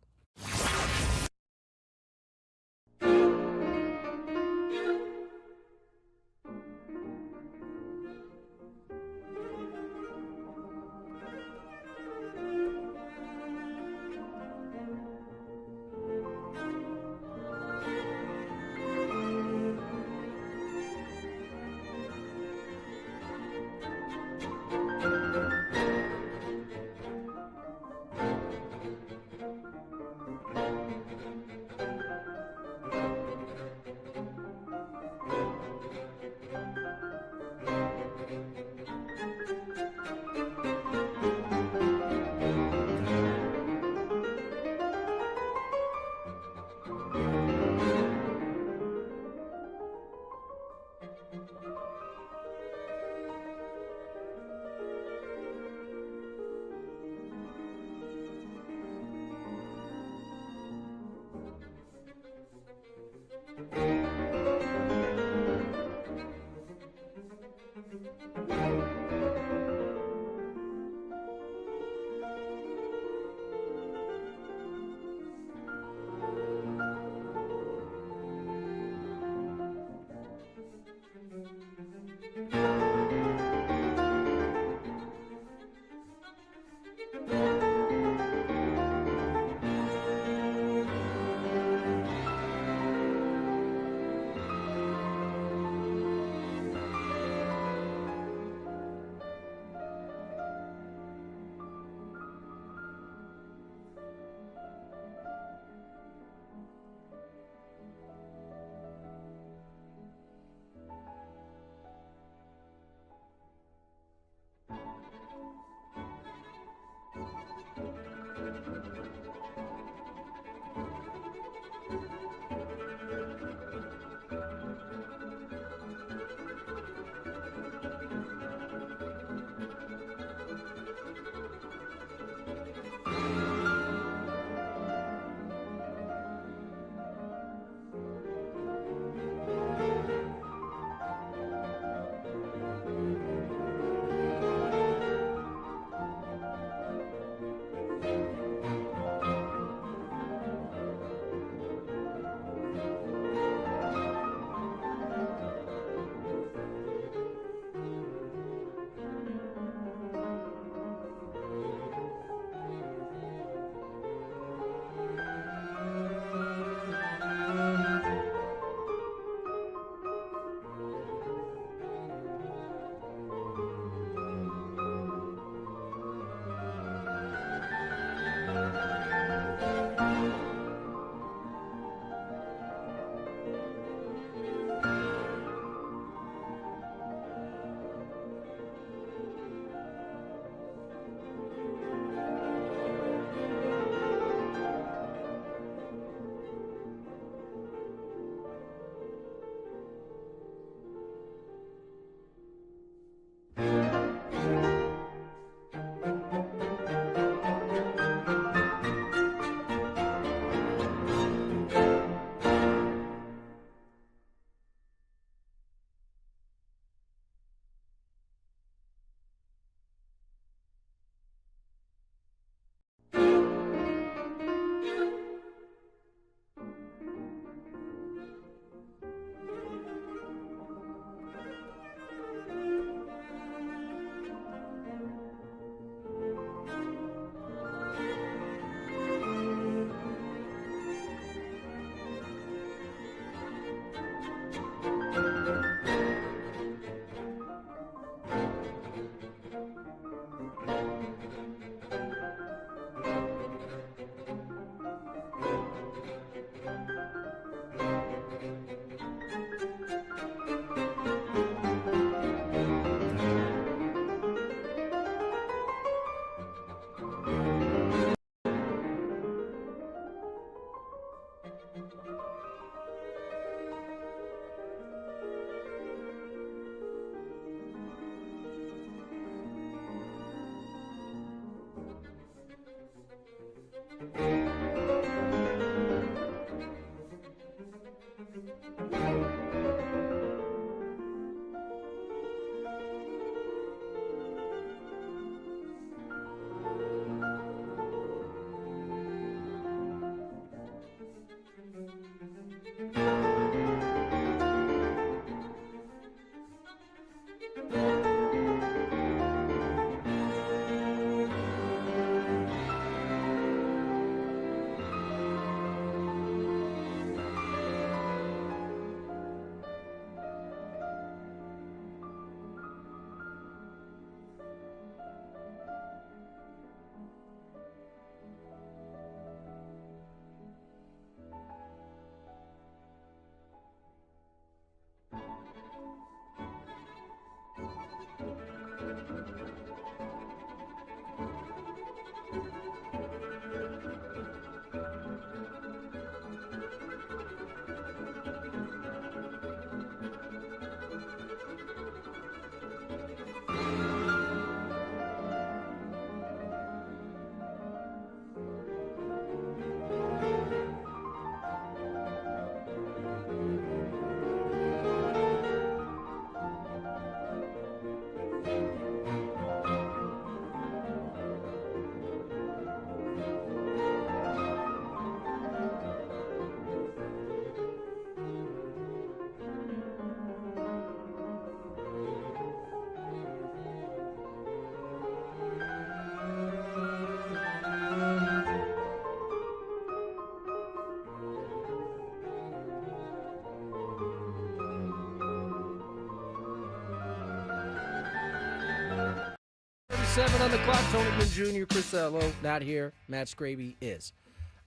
9:37 on the clock. Tony Gwynn Jr., Chris Ello, not here. Matt Scraby is.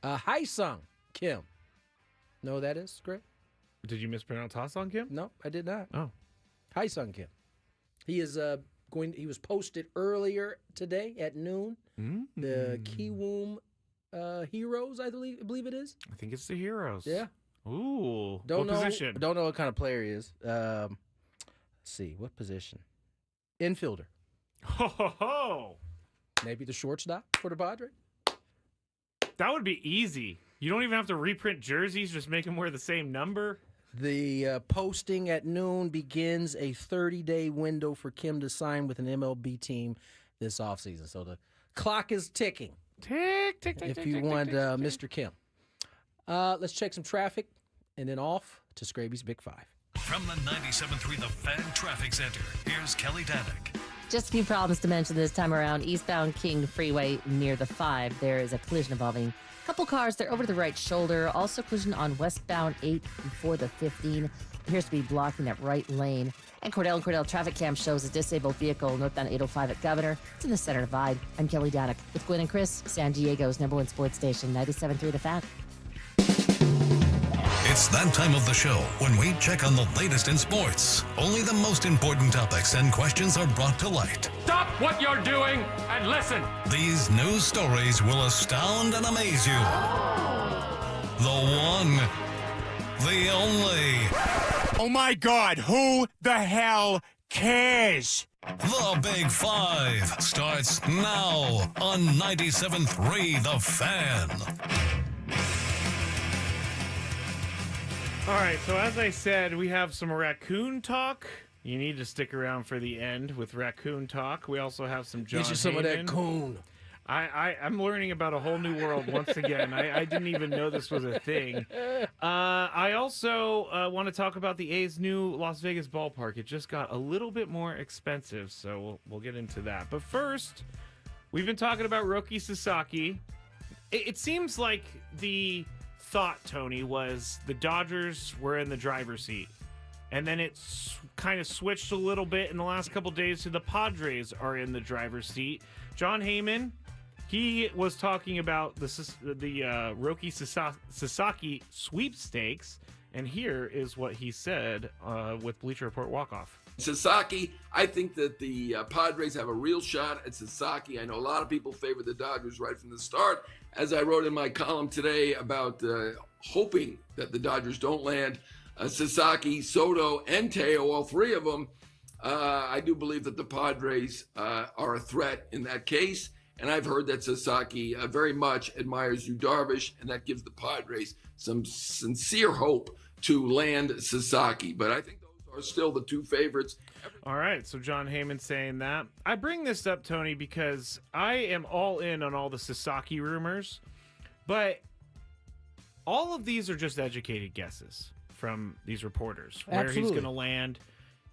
Haesung Kim. Know who that is, Greg? Did you mispronounce Ha-Sung Kim? No, I did not. Oh. Haesung Kim. He is he was posted earlier today at noon. The Kiwoom Heroes, I believe it is. I think it's the Heroes. Yeah. Ooh. Don't what know. position? Don't know what kind of player he is. Let's see, what position? Infielder. Ho ho ho! Maybe the shortstop for the Padres. That would be easy. You don't even have to reprint jerseys. Just make them wear the same number. The posting at noon begins a 30-day window for Kim to sign with an MLB team this offseason. So the clock is ticking. Tick, tick, tick, if tick, you tick, want tick, tick, Mr. Kim. Let's check some traffic and then off to Scraby's Big Five. From the 97.3 The Fan Traffic Center, here's Kelly Danick. Just a few problems to mention this time around. Eastbound King Freeway near the 5. There is a collision involving a couple cars. They're over to the right shoulder. Also collision on westbound 8 before the 15. Appears to be blocking that right lane. And Cordell traffic cam shows a disabled vehicle northbound 805 at Governor. It's in the center divide. I'm Kelly Danick with Gwynn and Chris, San Diego's #1 sports station, 97.3 The Fan. It's that time of the show when we check on the latest in sports. Only the most important topics and questions are brought to light. Stop what you're doing and listen. These news stories will astound and amaze you. The one, the only. Oh my God, who the hell cares? The Big Five starts now on 97.3 The Fan. All right, so as I said, we have some raccoon talk. You need to stick around for the end with raccoon talk. We also have some John Get you some Heyman. of that coon. I'm learning about a whole new world once again. I didn't even know this was a thing. I also want to talk about the A's new Las Vegas ballpark. It just got a little bit more expensive, so we'll get into that. But first, we've been talking about Roki Sasaki. It seems like the thought, Tony, was the Dodgers were in the driver's seat. And then it kind of switched a little bit in the last couple days to the Padres are in the driver's seat. John Heyman, he was talking about the Roki Sasaki sweepstakes, and here is what he said with Bleacher Report walk-off. Sasaki, I think that the Padres have a real shot at Sasaki. I know a lot of people favor the Dodgers right from the start. As I wrote in my column today about hoping that the Dodgers don't land Sasaki, Soto, and Teo, all three of them, I do believe that the Padres are a threat in that case. And I've heard that Sasaki very much admires Yu Darvish, and that gives the Padres some sincere hope to land Sasaki. But I think those are still the two favorites. All right, so John Heyman saying that. I bring this up, Tony, because I am all in on all the Sasaki rumors, but all of these are just educated guesses from these reporters, where he's going to land.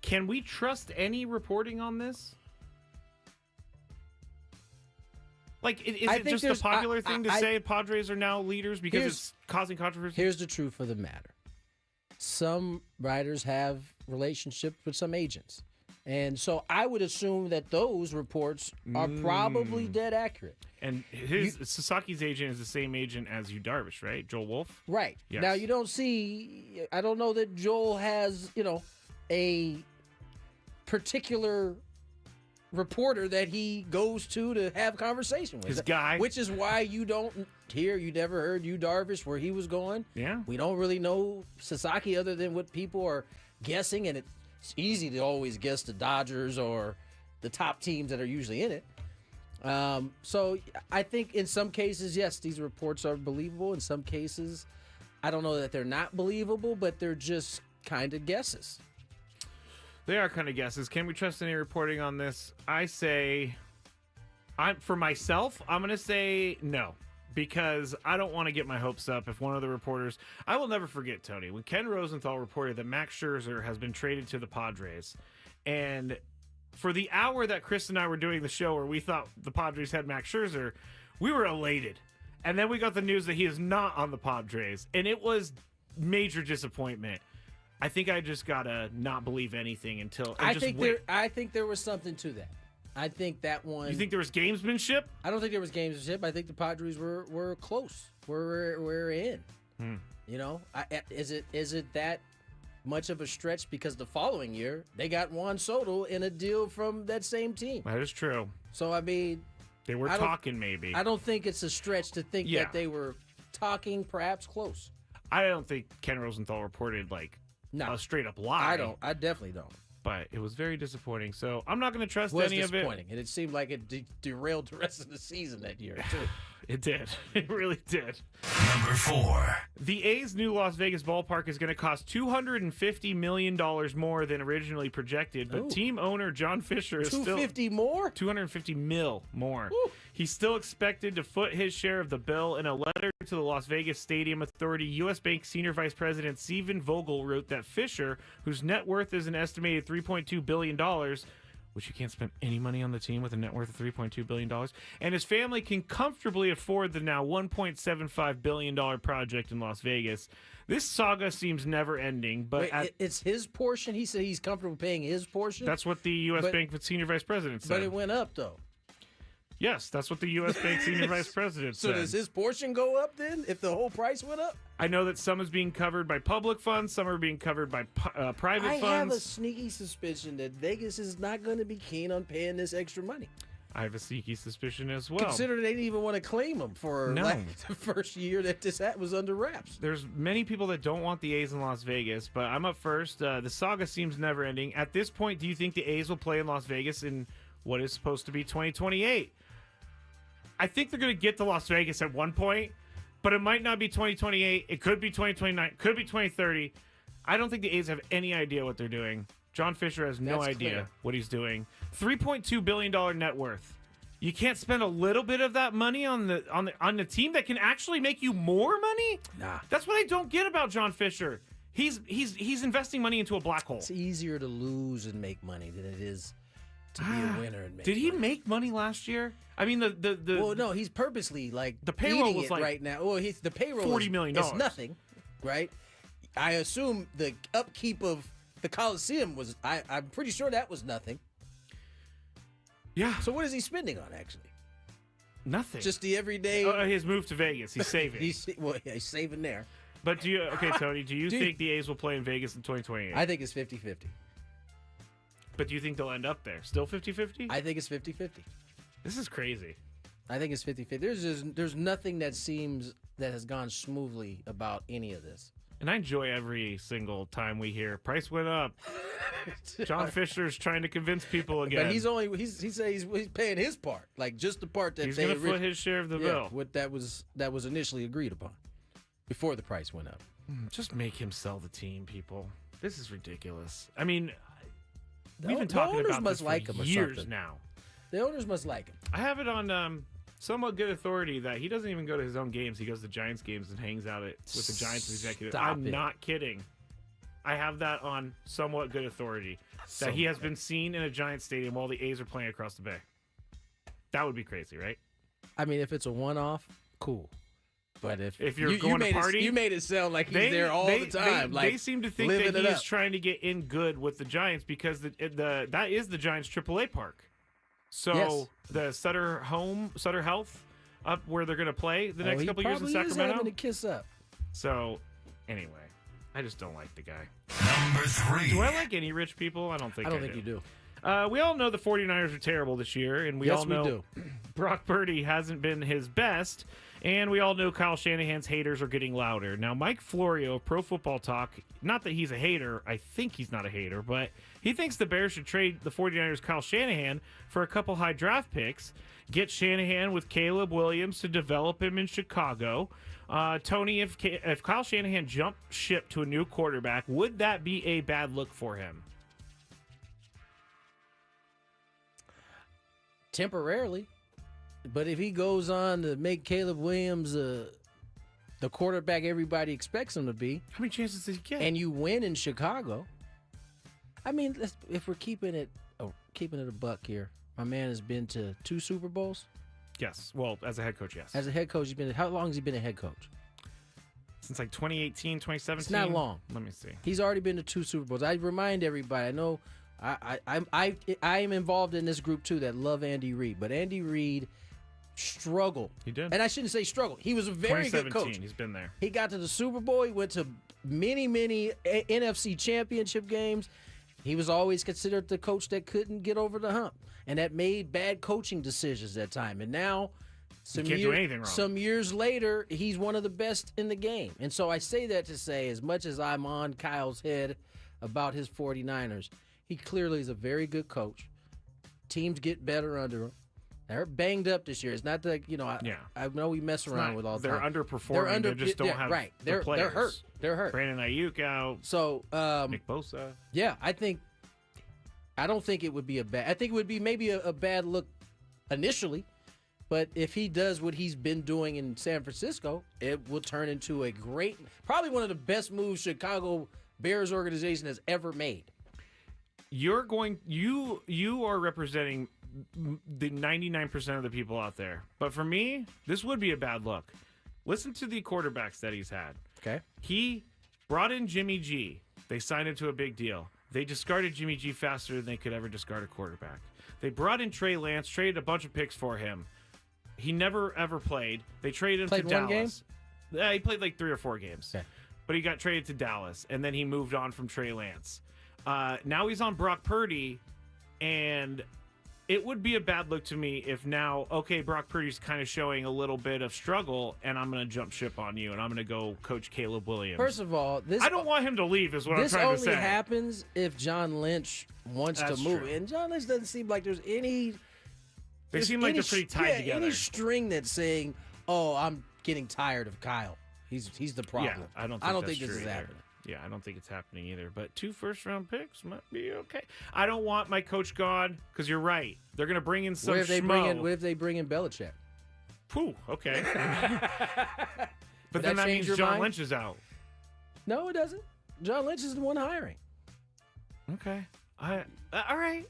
Can we trust any reporting on this? Like, is it just a popular thing to say Padres are now leaders because it's causing controversy? Here's the truth of the matter. Some writers have relationships with some agents. And so I would assume that those reports are probably dead accurate. And Sasaki's agent is the same agent as Yu Darvish, right? Joel Wolf? Right. Yes. Now, you don't see, I don't know that Joel has, a particular reporter that he goes to have conversation with. His guy. Which is why you don't hear, you never heard Yu Darvish where he was going. Yeah. We don't really know Sasaki other than what people are guessing, and it's easy to always guess the Dodgers or the top teams that are usually in it. So I think in some cases, yes, these reports are believable. In some cases, I don't know that they're not believable, but they're just kind of guesses. They are kind of guesses. Can we trust any reporting on this? I say, for myself, I'm going to say no, because I don't want to get my hopes up if one of the reporters... I will never forget, Tony, when Ken Rosenthal reported that Max Scherzer has been traded to the Padres, and for the hour that Chris and I were doing the show where we thought the Padres had Max Scherzer, we were elated. And then we got the news that he is not on the Padres, and it was major disappointment. I think I just gotta not believe anything until I think there was something to that. I think that one. You think there was gamesmanship? I don't think there was gamesmanship. I think the Padres were close. We're in. You know, is it that much of a stretch because the following year they got Juan Soto in a deal from that same team? That is true. So I mean, they were talking maybe. I don't think it's a stretch to think that they were talking, perhaps close. I don't think Ken Rosenthal reported like a straight up lie. I definitely don't. But it was very disappointing. So I'm not going to trust It was any of it. disappointing, and it seemed like it derailed the rest of the season that year too. It did. It really did. Number 4. The A's new Las Vegas ballpark is going to cost $250 million more than originally projected, but team owner John Fisher is $250 more? $250 mil more. Woo. He's still expected to foot his share of the bill. In a letter to the Las Vegas Stadium Authority, U.S. Bank Senior Vice President Stephen Vogel wrote that Fisher, whose net worth is an estimated $3.2 billion, which you can't spend any money on the team with a net worth of $3.2 billion, and his family can comfortably afford the now $1.75 billion project in Las Vegas. This saga seems never-ending, but... Wait, it's his portion? He said he's comfortable paying his portion? That's what the U.S. Bank Senior Vice President said. But it went up, though. Yes, that's what the U.S. Bank Senior Vice President said. So does his portion go up then if the whole price went up? I know that some is being covered by public funds, some are being covered by private funds. I have a sneaky suspicion that Vegas is not going to be keen on paying this extra money. I have a sneaky suspicion as well. Consider they didn't even want to claim him for the first year that this was under wraps. There's many people that don't want the A's in Las Vegas, but I'm up first. The saga seems never ending. At this point, do you think the A's will play in Las Vegas in what is supposed to be 2028? I think they're going to get to Las Vegas at one point, but it might not be 2028. It could be 2029. It could be 2030. I don't think the A's have any idea what they're doing. John Fisher has no idea what he's doing. $3.2 billion net worth. You can't spend a little bit of that money on the team that can actually make you more money? Nah. That's what I don't get about John Fisher. He's investing money into a black hole. It's easier to lose and make money than it is to be a winner and make Did he make money last year? I mean, well, no, he's purposely like the payroll was like right now. Well, the payroll $40 million. It's nothing, right? I assume the upkeep of the Coliseum was. I'm pretty sure that was nothing. Yeah. So what is he spending on actually? Nothing. Just the everyday. His move to Vegas. He's saving. he's saving there. But Tony? Do you think the A's will play in Vegas in 2028? I think it's 50-50. But do you think they'll end up there? Still 50-50? I think it's 50-50. This is crazy. I think it's 50-50. There's nothing that has gone smoothly about any of this. And I enjoy every single time we hear price went up. John Fisher's trying to convince people again. But he said he's paying his part, like just the part that he's going to foot his share of the bill. What that was initially agreed upon before the price went up. Just make him sell the team, people. This is ridiculous. I mean, we've been talking about this for years now. The owners must like him. I have it on somewhat good authority that he doesn't even go to his own games. He goes to Giants games and hangs out with the Giants executive. I'm not kidding. I have that on somewhat good authority that he has been seen in a Giants stadium while the A's are playing across the bay. That would be crazy, right? I mean, if it's a one-off, cool. But if you're going to party, you made it sound like he's there all the time. They seem to think that he is trying to get in good with the Giants because that is the Giants AAA park. So the Sutter Health up where they're going to play the next couple years in Sacramento. He's having a kiss up. So anyway, I just don't like the guy. Number 3. Do I like any rich people? I don't think you do. We all know the 49ers are terrible this year, and we all know Brock Purdy hasn't been his best, and we all know Kyle Shanahan's haters are getting louder. Now, Mike Florio of Pro Football Talk, not that he's a hater, I think he's not a hater, but he thinks the Bears should trade the 49ers' Kyle Shanahan for a couple high draft picks, get Shanahan with Caleb Williams to develop him in Chicago. Tony, if Kyle Shanahan jumped ship to a new quarterback, would that be a bad look for him? Temporarily. But if he goes on to make Caleb Williams the quarterback everybody expects him to be, how many chances does he get? And you win in Chicago. I mean, if we're keeping it a buck here, my man has been to 2 Super Bowls. Yes. Well, as a head coach, yes. As a head coach, how long has he been a head coach? Since like 2018, 2017. It's not long. Let me see. He's already been to 2 Super Bowls. I remind everybody, I know I am involved in this group too that love Andy Reid, but Andy Reid struggled. He did. And I shouldn't say struggle. He was a very good coach. He's been there. He got to the Super Bowl. He went to many NFC championship games. He was always considered the coach that couldn't get over the hump and that made bad coaching decisions at time. And now, He can't do anything wrong. some years later, he's one of the best in the game. And so I say that to say, as much as I'm on Kyle's head about his 49ers, he clearly is a very good coach. Teams get better under him. They're banged up this year. It's not like, I know we mess around with all the They're time. underperforming. They just don't have right. the players. They're hurt. They're hurt. Brandon Ayuk out. So Nick Bosa. Yeah, I don't think it would be I think it would be maybe a bad look initially, but if he does what he's been doing in San Francisco, it will turn into a great, probably one of the best moves Chicago Bears organization has ever made. You are representing the 99% of the people out there. But for me, this would be a bad look. Listen to the quarterbacks that he's had. Okay. He brought in Jimmy G. They signed him to a big deal. They discarded Jimmy G faster than they could ever discard a quarterback. They brought in Trey Lance, traded a bunch of picks for him. He never, ever played. They traded him to Dallas. Game? Yeah, he played like 3 or 4 games. Okay. But he got traded to Dallas, and then he moved on from Trey Lance. Now he's on Brock Purdy, and it would be a bad look to me if now, okay, Brock Purdy's kind of showing a little bit of struggle, and I'm going to jump ship on you, and I'm going to go coach Caleb Williams. First of all, I don't want him to leave, is what I'm trying to say. This only happens if John Lynch wants That's to move. true. And John Lynch doesn't seem like there's any... They seem like they're pretty tied together. Any string that's saying, oh, I'm getting tired of Kyle. He's the problem. Yeah, I don't think this is either. happening. Yeah, I don't think it's happening either. But 2 first-round picks might be okay. I don't want my coach gone because you're right. They're going to bring in some What if they schmo. bring in Belichick? Pooh, okay. But Would then that change means your John mind? Lynch is out. No, it doesn't. John Lynch is the one hiring. Okay. All right.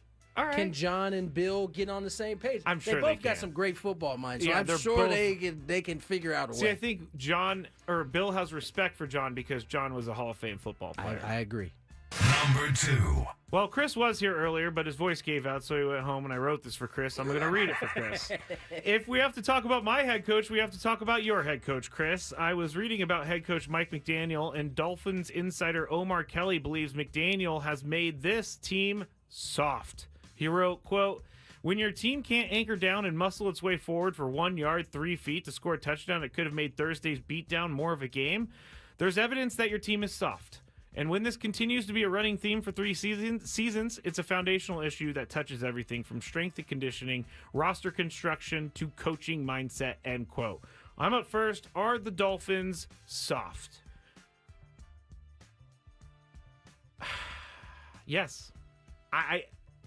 Can John and Bill get on the same page? I'm sure they they both got can. some great football minds. So Yeah, I'm they're sure both- they can figure out a See, way. I think Bill has respect for John because John was a Hall of Fame football player. I agree. Number 2. Well, Chris was here earlier, but his voice gave out, so he went home, and I wrote this for Chris. I'm going to read it for Chris. If we have to talk about my head coach, we have to talk about your head coach, Chris. I was reading about head coach Mike McDaniel, and Dolphins insider Omar Kelly believes McDaniel has made this team soft. He wrote, quote, "When your team can't anchor down and muscle its way forward for 1 yard, 3 feet to score a touchdown that could have made Thursday's beatdown more of a game, there's evidence that your team is soft. And when this continues to be a running theme for 3 seasons, it's a foundational issue that touches everything from strength and conditioning, roster construction, to coaching mindset," end quote. I'm up first. Are the Dolphins soft? Yes.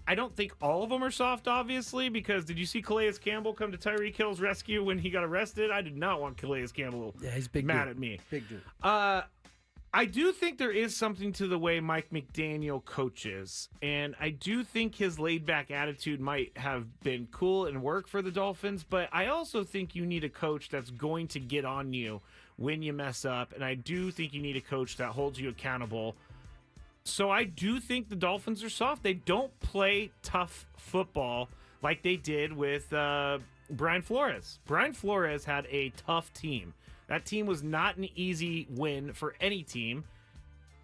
I don't think all of them are soft, obviously, because did you see Calais Campbell come to Tyreek Hill's rescue when he got arrested? I did not want Calais Campbell he's big mad dude. at me. Big dude. I do think there is something to the way Mike McDaniel coaches, and I do think his laid-back attitude might have been cool and work for the Dolphins, but I also think you need a coach that's going to get on you when you mess up, and I do think you need a coach that holds you accountable. So I do think the Dolphins are soft. They don't play tough football like they did with Brian Flores. Brian Flores had a tough team. That team was not an easy win for any team.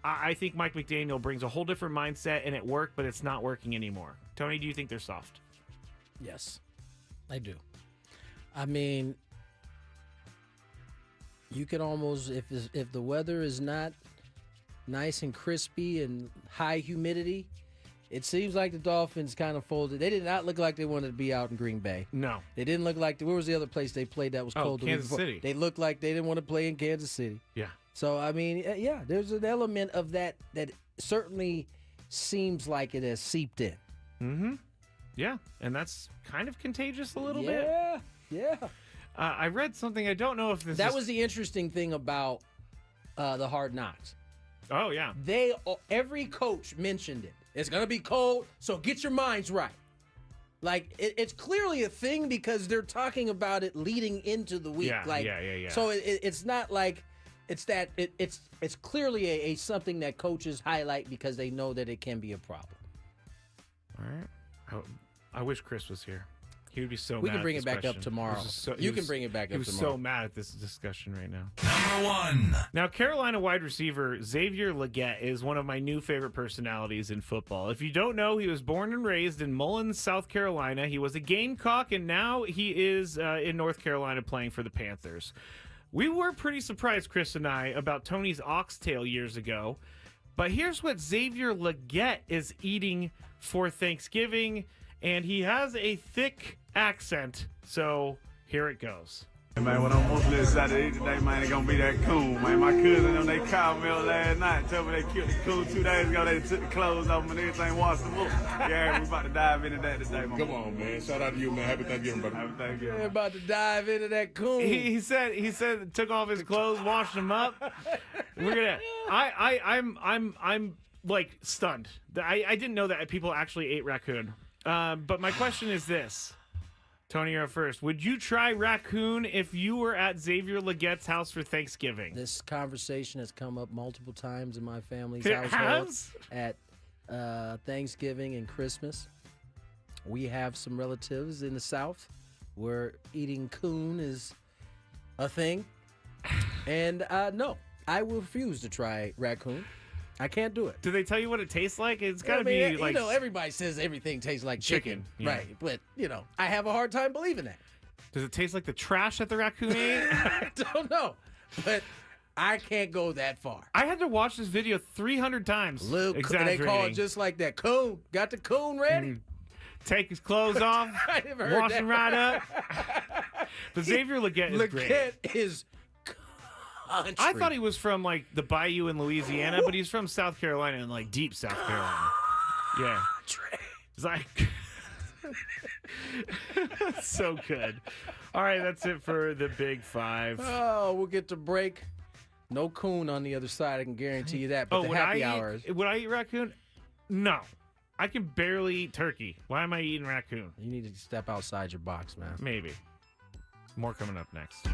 I think Mike McDaniel brings a whole different mindset, and it worked, but it's not working anymore. Tony, do you think they're soft? Yes, I do. I mean, you could almost, if the weather is not nice and crispy and high humidity, it seems like the Dolphins kind of folded. They did not look like they wanted to be out in Green Bay. No. They didn't look like, where was the other place they played that was cold? Kansas City. They looked like they didn't want to play in Kansas City. Yeah. So, I mean, yeah, there's an element of that certainly seems like it has seeped in. Mm-hmm. Yeah, and that's kind of contagious a little bit. Yeah. I read something, I don't know if this That was the interesting thing about the Hard Knocks. Oh, yeah. Every coach mentioned it. It's going to be cold, so get your minds right. Like, it's clearly a thing because they're talking about it leading into the week. Yeah. So it's not like it's that it's clearly a something that coaches highlight because they know that it can be a problem. All right. I wish Chris was here. He would be so mad. We can bring at it this back up question. tomorrow. You can bring it back up tomorrow. He was so mad at this discussion right now. Number 1. Now, Carolina wide receiver Xavier Legette is one of my new favorite personalities in football. If you don't know, he was born and raised in Mullins, South Carolina. He was a Gamecock, and now he is in North Carolina playing for the Panthers. We were pretty surprised, Chris and I, about Tony's oxtail years ago. But here's what Xavier Legette is eating for Thanksgiving, and he has a thick accent, so here it goes. Hey man, what I'm mostly excited to eat today, man, it's gonna be that coon, man. My cousin and they called me last night, told me they killed the coon 2 days ago. They took the clothes off and everything, washed them up. Yeah, we about to dive into that today, man. Come on, man. Shout out to you, man. Happy Thanksgiving, brother. Happy Thanksgiving. We're about to dive into that coon. He said took off his clothes, washed them up. We're gonna. I'm like stunned. I didn't know that people actually ate raccoon. But my question is this. Tony, you're up first. Would you try raccoon if you were at Xavier Legette's house for Thanksgiving? This conversation has come up multiple times in my family's It household has? at Thanksgiving and Christmas. We have some relatives in the South where eating coon is a thing. And no, I will refuse to try raccoon. I can't do it. Do they tell you what it tastes like? It's got to I mean, be like everybody says everything tastes like chicken. Yeah. Right. But, I have a hard time believing that. Does it taste like the trash that the raccoon ate? I don't know. But I can't go that far. I had to watch this video 300 times. Luke, they call it just like that. Coon. Got the coon ready? Take his clothes off. I never heard wash that. him right up. But Xavier Legette is great. Legette is country. I thought he was from like the Bayou in Louisiana, but he's from South Carolina and like deep South Carolina. Yeah. It's like so good. All right, that's it for the Big Five. Oh, we'll get to break. No coon on the other side, I can guarantee you that. But the happy hours. Would I eat raccoon? No. I can barely eat turkey. Why am I eating raccoon? You need to step outside your box, man. Maybe. More coming up next.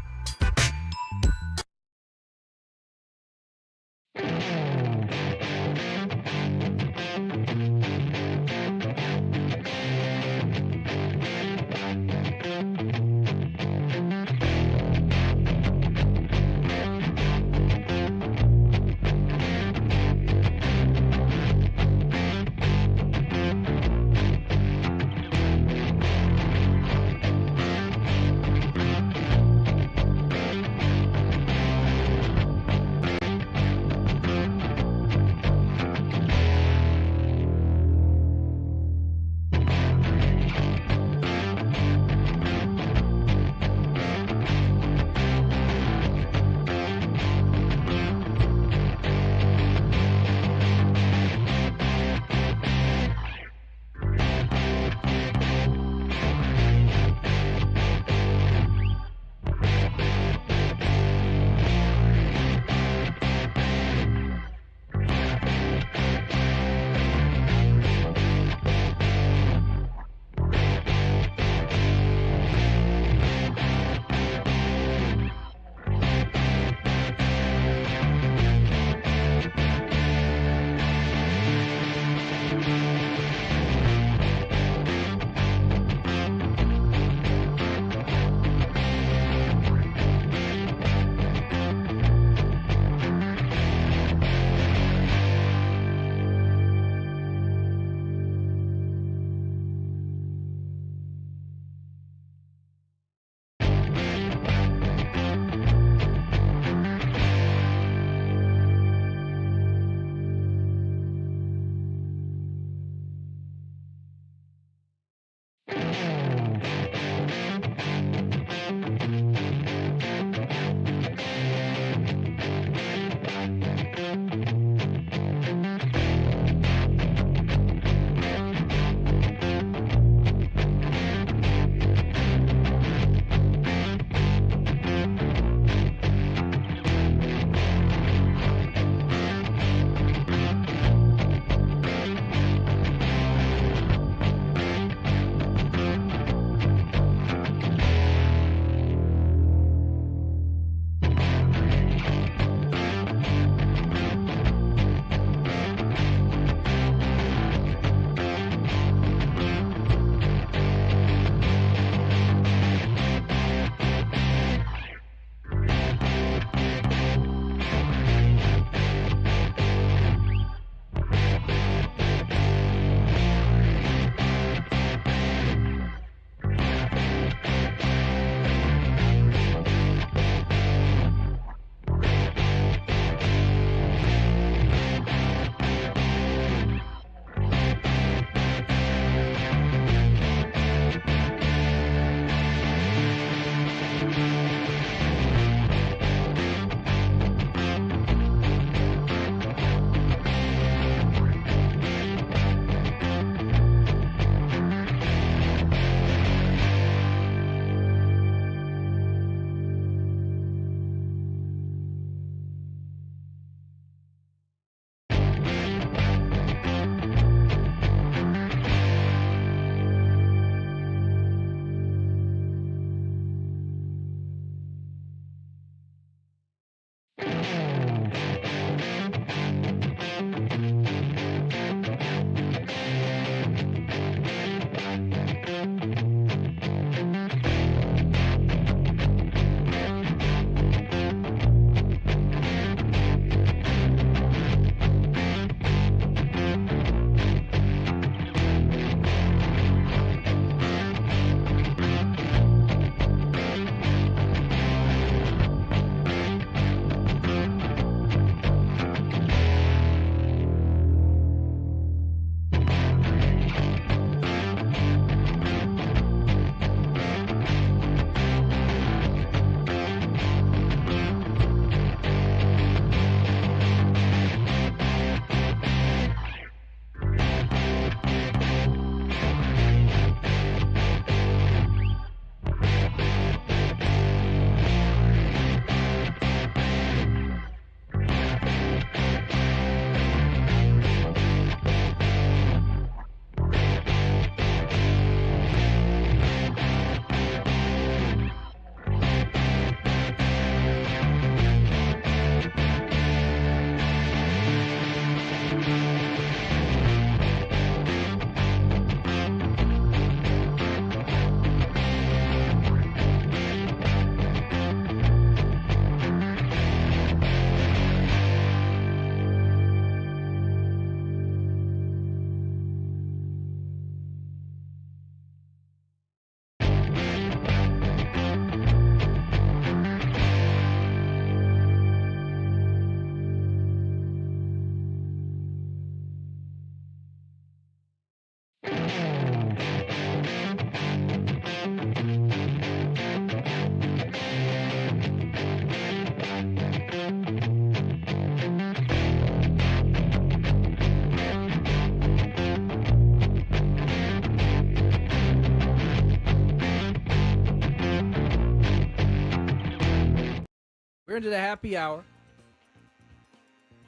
We're into the happy hour.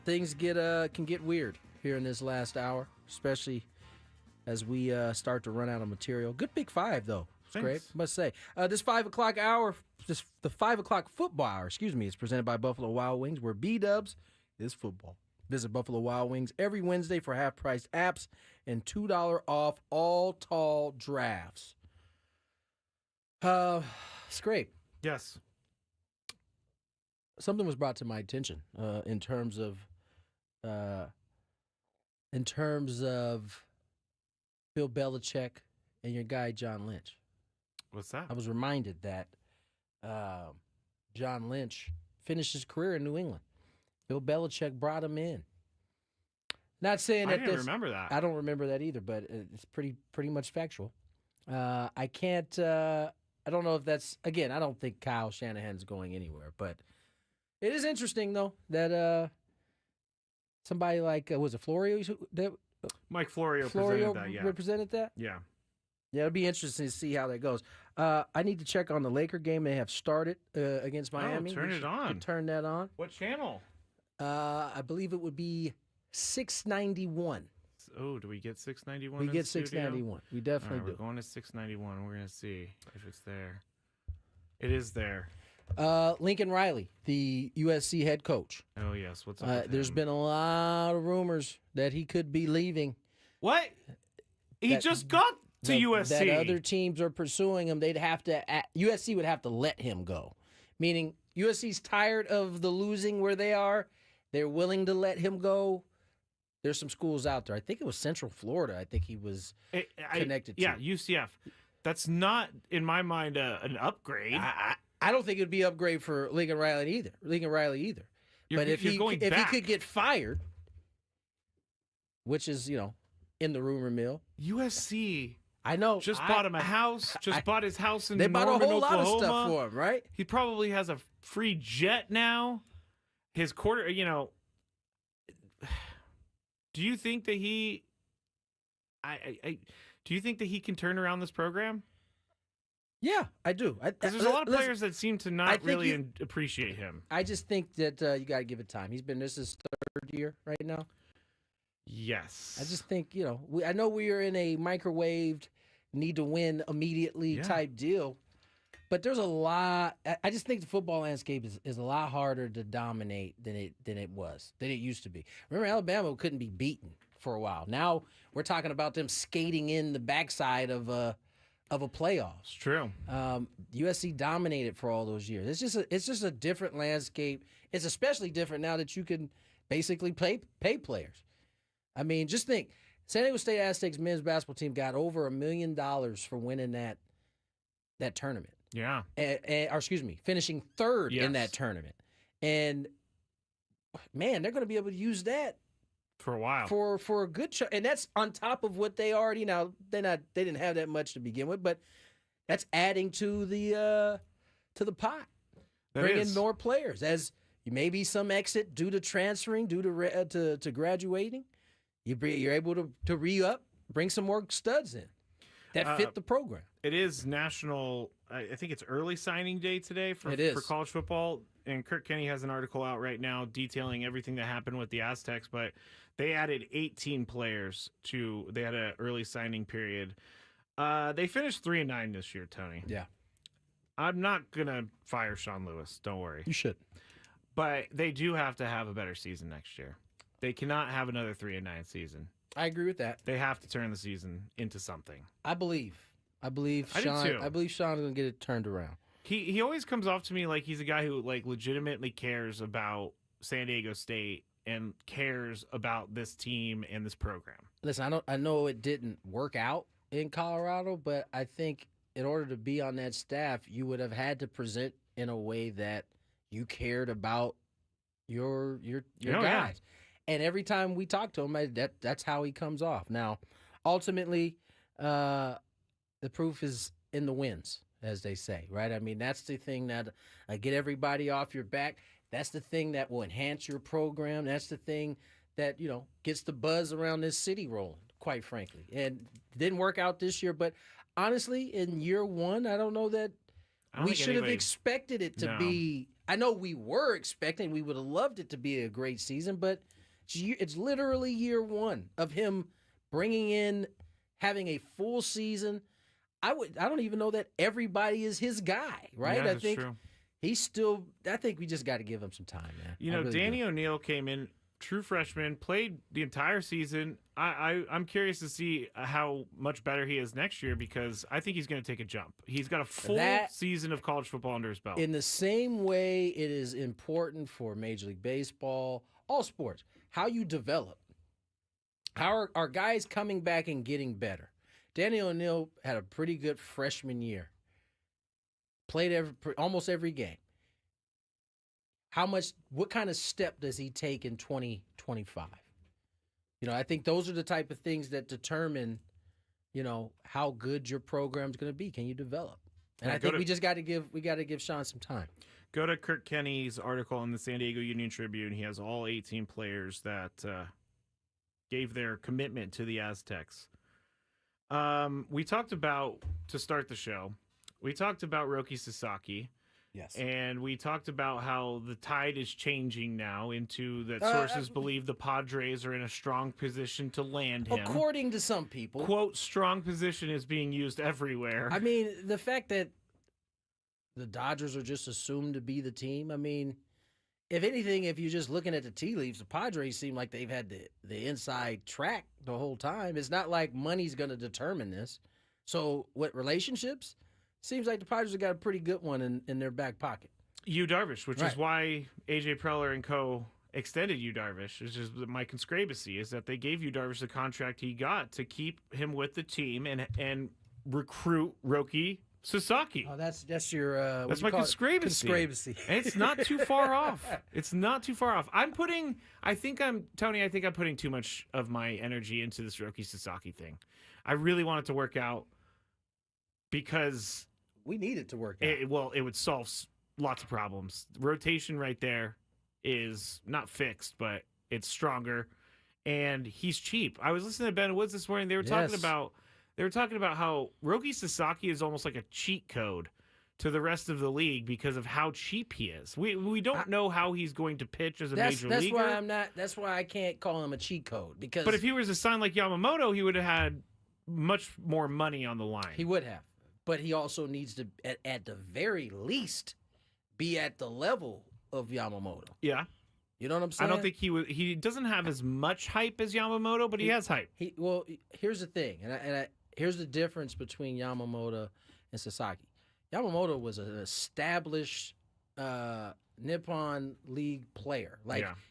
Things can get weird here in this last hour, especially as we start to run out of material. Good Big Five, though. It's great, must say. This 5 o'clock hour, the 5 o'clock football hour, is presented by Buffalo Wild Wings, where B-Dubs is football. Visit Buffalo Wild Wings every Wednesday for half-price apps and $2 off all tall drafts. Scrape. Yes. Something was brought to my attention in terms of Bill Belichick and your guy John Lynch. What's that? I was reminded that John Lynch finished his career in New England. Bill Belichick brought him in. Not saying that I didn't remember that. I don't remember that either, but it's pretty much factual. I can't. I don't know if that's again. I don't think Kyle Shanahan's going anywhere, but it is interesting though that somebody like was it Florio that Mike Florio presented that? Yeah, represented that. Yeah. Yeah, it'll be interesting to see how that goes. I need to check on the Laker game they have started against Miami. Turn it on. Turn that on. What channel? I believe it would be 691. Oh, do we get 691? We get 691. We definitely do. We're going to 691. We're going to see if it's there. It is there. Lincoln Riley, the USC head coach. Oh, yes. What's up with there's him? been a lot of rumors that he could be leaving. What? He just got to USC. That other teams are pursuing him. USC would have to let him go. Meaning USC's tired of the losing where they are. They're willing to let him go. There's some schools out there. I think it was Central Florida. I think he was connected to. Yeah, UCF. That's not, in my mind, an upgrade. I don't think it would be an upgrade for Lincoln Riley either. But if he could get fired, which is, in the rumor mill. USC. I know. Just bought him a house. Bought his house in Norman, They bought a whole Oklahoma. lot of stuff for him, right? He probably has a free jet now. His do you think that he do you think that he can turn around this program? Yeah, I do. Because there's a lot of players that seem to not really appreciate him. I just think that you got to give it time. This is his third year right now. Yes. I just think, I know we are in a microwaved, need to win immediately type deal, but there's a lot. I just think the football landscape is a lot harder to dominate than it used to be. Remember, Alabama couldn't be beaten for a while. Now we're talking about them skating in the backside of a playoffs. It's true. USC dominated for all those years. It's just a different landscape. It's especially different now that you can basically pay players. I mean, just think, San Diego State Aztecs men's basketball team got over $1 million for winning that tournament. Yeah. Finishing third in that tournament. And man, they're going to be able to use that for a while. For a good and that's on top of what they already they didn't have that much to begin with, but that's adding to the pot. Bringing more players as maybe some exit due to transferring, due to graduating. You're able to re-up, bring some more studs in that fit the program. It is national. I think it's early signing day today for college football. And Kirk Kenny has an article out right now detailing everything that happened with the Aztecs. But they added 18 players they had an early signing period. They finished 3-9 this year, Tony. Yeah. I'm not going to fire Sean Lewis. Don't worry. You should. But they do have to have a better season next year. They cannot have another 3-9 season. I agree with that. They have to turn the season into something. I believe Sean. I believe Sean is going to get it turned around. He always comes off to me like he's a guy who legitimately cares about San Diego State and cares about this team and this program. Listen, I know it didn't work out in Colorado, but I think in order to be on that staff, you would have had to present in a way that you cared about your guys. Yeah. And every time we talk to him, that's how he comes off. Now, ultimately, the proof is in the wins, as they say, right? I mean, that's the thing that get everybody off your back. That's the thing that will enhance your program. That's the thing that, gets the buzz around this city rolling, quite frankly. And didn't work out this year, but honestly, in year one, I don't know that we should have expected it to be. I know we were expecting, we would have loved it to be a great season, but it's literally year one of him bringing in, having a full season. I don't even know that everybody is his guy, right? Yeah, I think true. I think we just got to give him some time, man. Really Danny O'Neal came in, true freshman, played the entire season. I'm curious to see how much better he is next year, because I think he's going to take a jump. He's got a full season of college football under his belt. In the same way it is important for Major League Baseball, all sports, how you develop. How are guys coming back and getting better? Danny O'Neal had a pretty good freshman year. Played almost every game. What kind of step does he take in 2025? I think those are the type of things that determine, how good your program's going to be. Can you develop? And I think we got to give Sean some time. Go to Kirk Kenny's article in the San Diego Union Tribune. He has all 18 players that gave their commitment to the Aztecs. We talked about, to start the show, we talked about Roki Sasaki. Yes. And we talked about how the tide is changing now into that sources believe the Padres are in a strong position to land him. According to some people. Quote, strong position is being used everywhere. I mean, the fact that the Dodgers are just assumed to be the team, I mean, if anything, if you're just looking at the tea leaves, the Padres seem like they've had the inside track the whole time. It's not like money's going to determine this. So what, relationships? Seems like the Padres have got a pretty good one in their back pocket. Yu Darvish, which is why A.J. Preller and co. extended Yu Darvish. It's just my conspiracy is that they gave Yu Darvish the contract he got to keep him with the team and recruit Roki Sasaki. Oh, that's your that's my conspiracy. And it's not too far off. It's not too far off. I'm putting too much of my energy into this Roki Sasaki thing. I really want it to work out because we need it to work out. It would solve lots of problems. Rotation right there is not fixed, but it's stronger, and he's cheap. I was listening to Ben Woods this morning. They were talking about how Roki Sasaki is almost like a cheat code to the rest of the league because of how cheap he is. We don't know how he's going to pitch as a major leaguer. That's why I can't call him a cheat code, because. But if he was to sign like Yamamoto, he would have had much more money on the line. He would have. But he also needs to, at the very least, be at the level of Yamamoto. Yeah. You know what I'm saying? I don't think he doesn't have as much hype as Yamamoto, but he has hype. Here's the thing, and here's the difference between Yamamoto and Sasaki. Yamamoto was an established Nippon League player.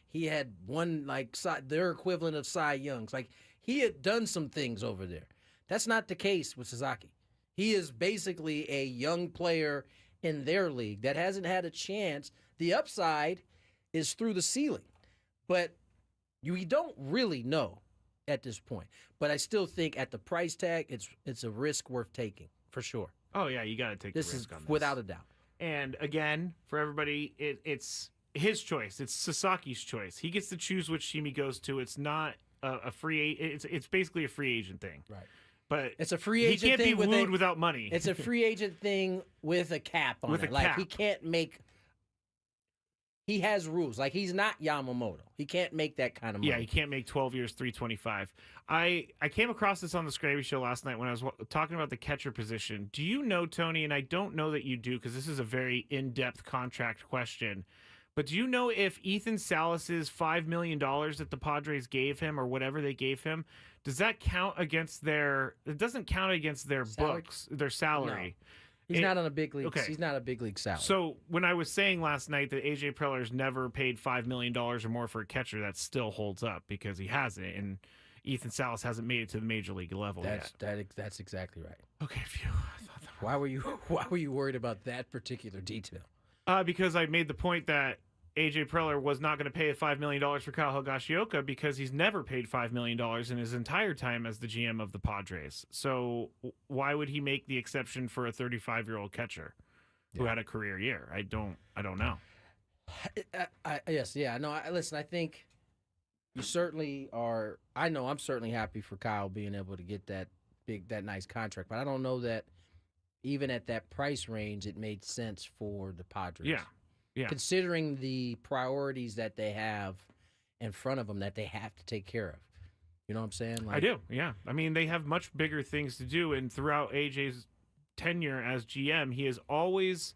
He had won their equivalent of Cy Youngs. He had done some things over there. That's not the case with Sasaki. He is basically a young player in their league that hasn't had a chance. The upside is through the ceiling, but we don't really know at this point. But I still think at the price tag, it's a risk worth taking for sure. Oh yeah, you got to take the risk on this, without a doubt. And again, for everybody, it's his choice. It's Sasaki's choice. He gets to choose which team he goes to. It's not a free. It's basically a free agent thing. Right. But it's a free agent thing. He can't be wooed without money. It's a free agent thing with a cap on it. He can't make. He has rules. He's not Yamamoto. He can't make that kind of money. Yeah, he can't make 12 years, $325. I came across this on the Scraby Show last night when I was talking about the catcher position. Do you know, Tony, and I don't know that you do because this is a very in-depth contract question, but do you know if Ethan Salas's $5 million that the Padres gave him or whatever they gave him, does that count against it doesn't count against their books, their salary? No. He's not on a big league. Okay. He's not a big league salary. So when I was saying last night that A.J. Preller's never paid $5 million or more for a catcher, that still holds up because he hasn't, and Ethan Salas hasn't made it to the major league level yet. That's exactly right. Okay, phew. Why were you worried about that particular detail? Because I made the point that AJ Preller was not going to pay $5 million for Kyle Higashioka because he's never paid $5 million in his entire time as the GM of the Padres. So why would he make the exception for a 35-year-old catcher who had a career year? I don't know. Listen, I think you certainly are. I know I'm certainly happy for Kyle being able to get that nice contract, but I don't know that even at that price range, it made sense for the Padres. Yeah. Considering the priorities that they have in front of them that they have to take care of. You know what I'm saying? I do, yeah. I mean, they have much bigger things to do, and throughout AJ's tenure as GM, he has always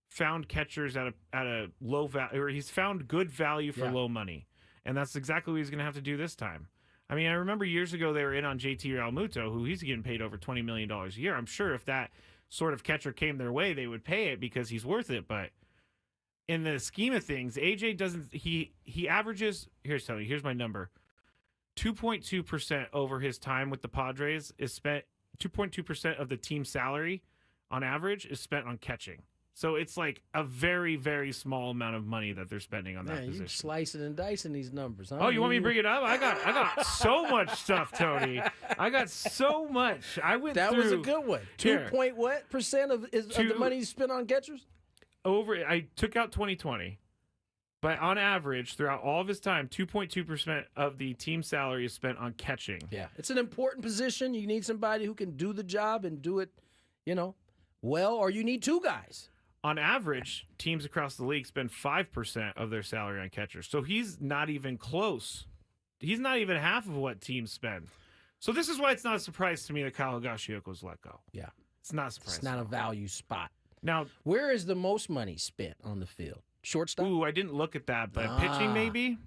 found catchers at a low value, or he's found good value for low money, and that's exactly what he's going to have to do this time. I mean, I remember years ago they were in on JT Realmuto, who he's getting paid over $20 million a year. I'm sure if that sort of catcher came their way, they would pay it because he's worth it, but in the scheme of things, AJ doesn't. He averages. Here's my number: 2.2% over his time with the Padres is spent. 2.2% of the team salary, on average, is spent on catching. So it's like a very, very small amount of money that they're spending on that position. You're slicing and dicing these numbers, huh? Oh, you want me to bring it up? I got so much stuff, Tony. I got so much. That was a good one. 2% of the money you spent on catchers? I took out 2020, but on average, throughout all of his time, 2.2% of the team salary is spent on catching. Yeah, it's an important position. You need somebody who can do the job and do it, well, or you need two guys. On average, teams across the league spend 5% of their salary on catchers. So he's not even close. He's not even half of what teams spend. So this is why it's not a surprise to me that Kyle Higashioka was let go. Yeah. It's not a surprise. It's not a value spot. Now, where is the most money spent on the field? Shortstop? Ooh, I didn't look at that, but pitching maybe?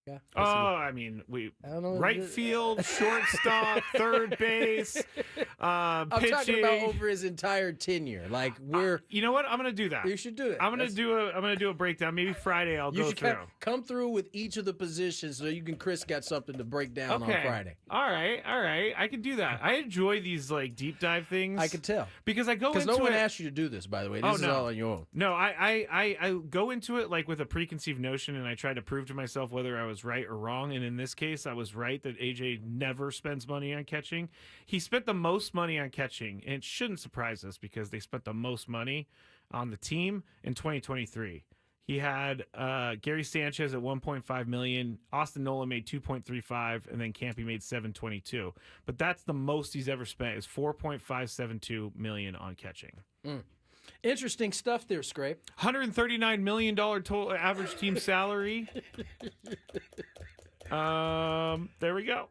Yeah. I mean, right field, shortstop, third base, pitching. I'm talking about over his entire tenure. Like you know what? I'm gonna do that. You should do it. I'm gonna do a breakdown. Maybe Friday I'll go through. Come through with each of the positions so Chris got something to break down on Friday. All right. I can do that. I enjoy these like deep dive things. I can tell because I go into no one asked you to do this. By the way, this is all on your own. No, I go into it like with a preconceived notion, and I try to prove to myself whether I was right or wrong. And in this case, I was right that AJ never spends money on catching. He spent the most money on catching, and it shouldn't surprise us because they spent the most money on the team in 2023. He had Gary Sanchez at $1.5 million, Austin Nola made $2.35, and then Campy made $722. But that's the most he's ever spent is $4.572 million on catching. Interesting stuff there, Scrape. $139 million total average team salary. There we go.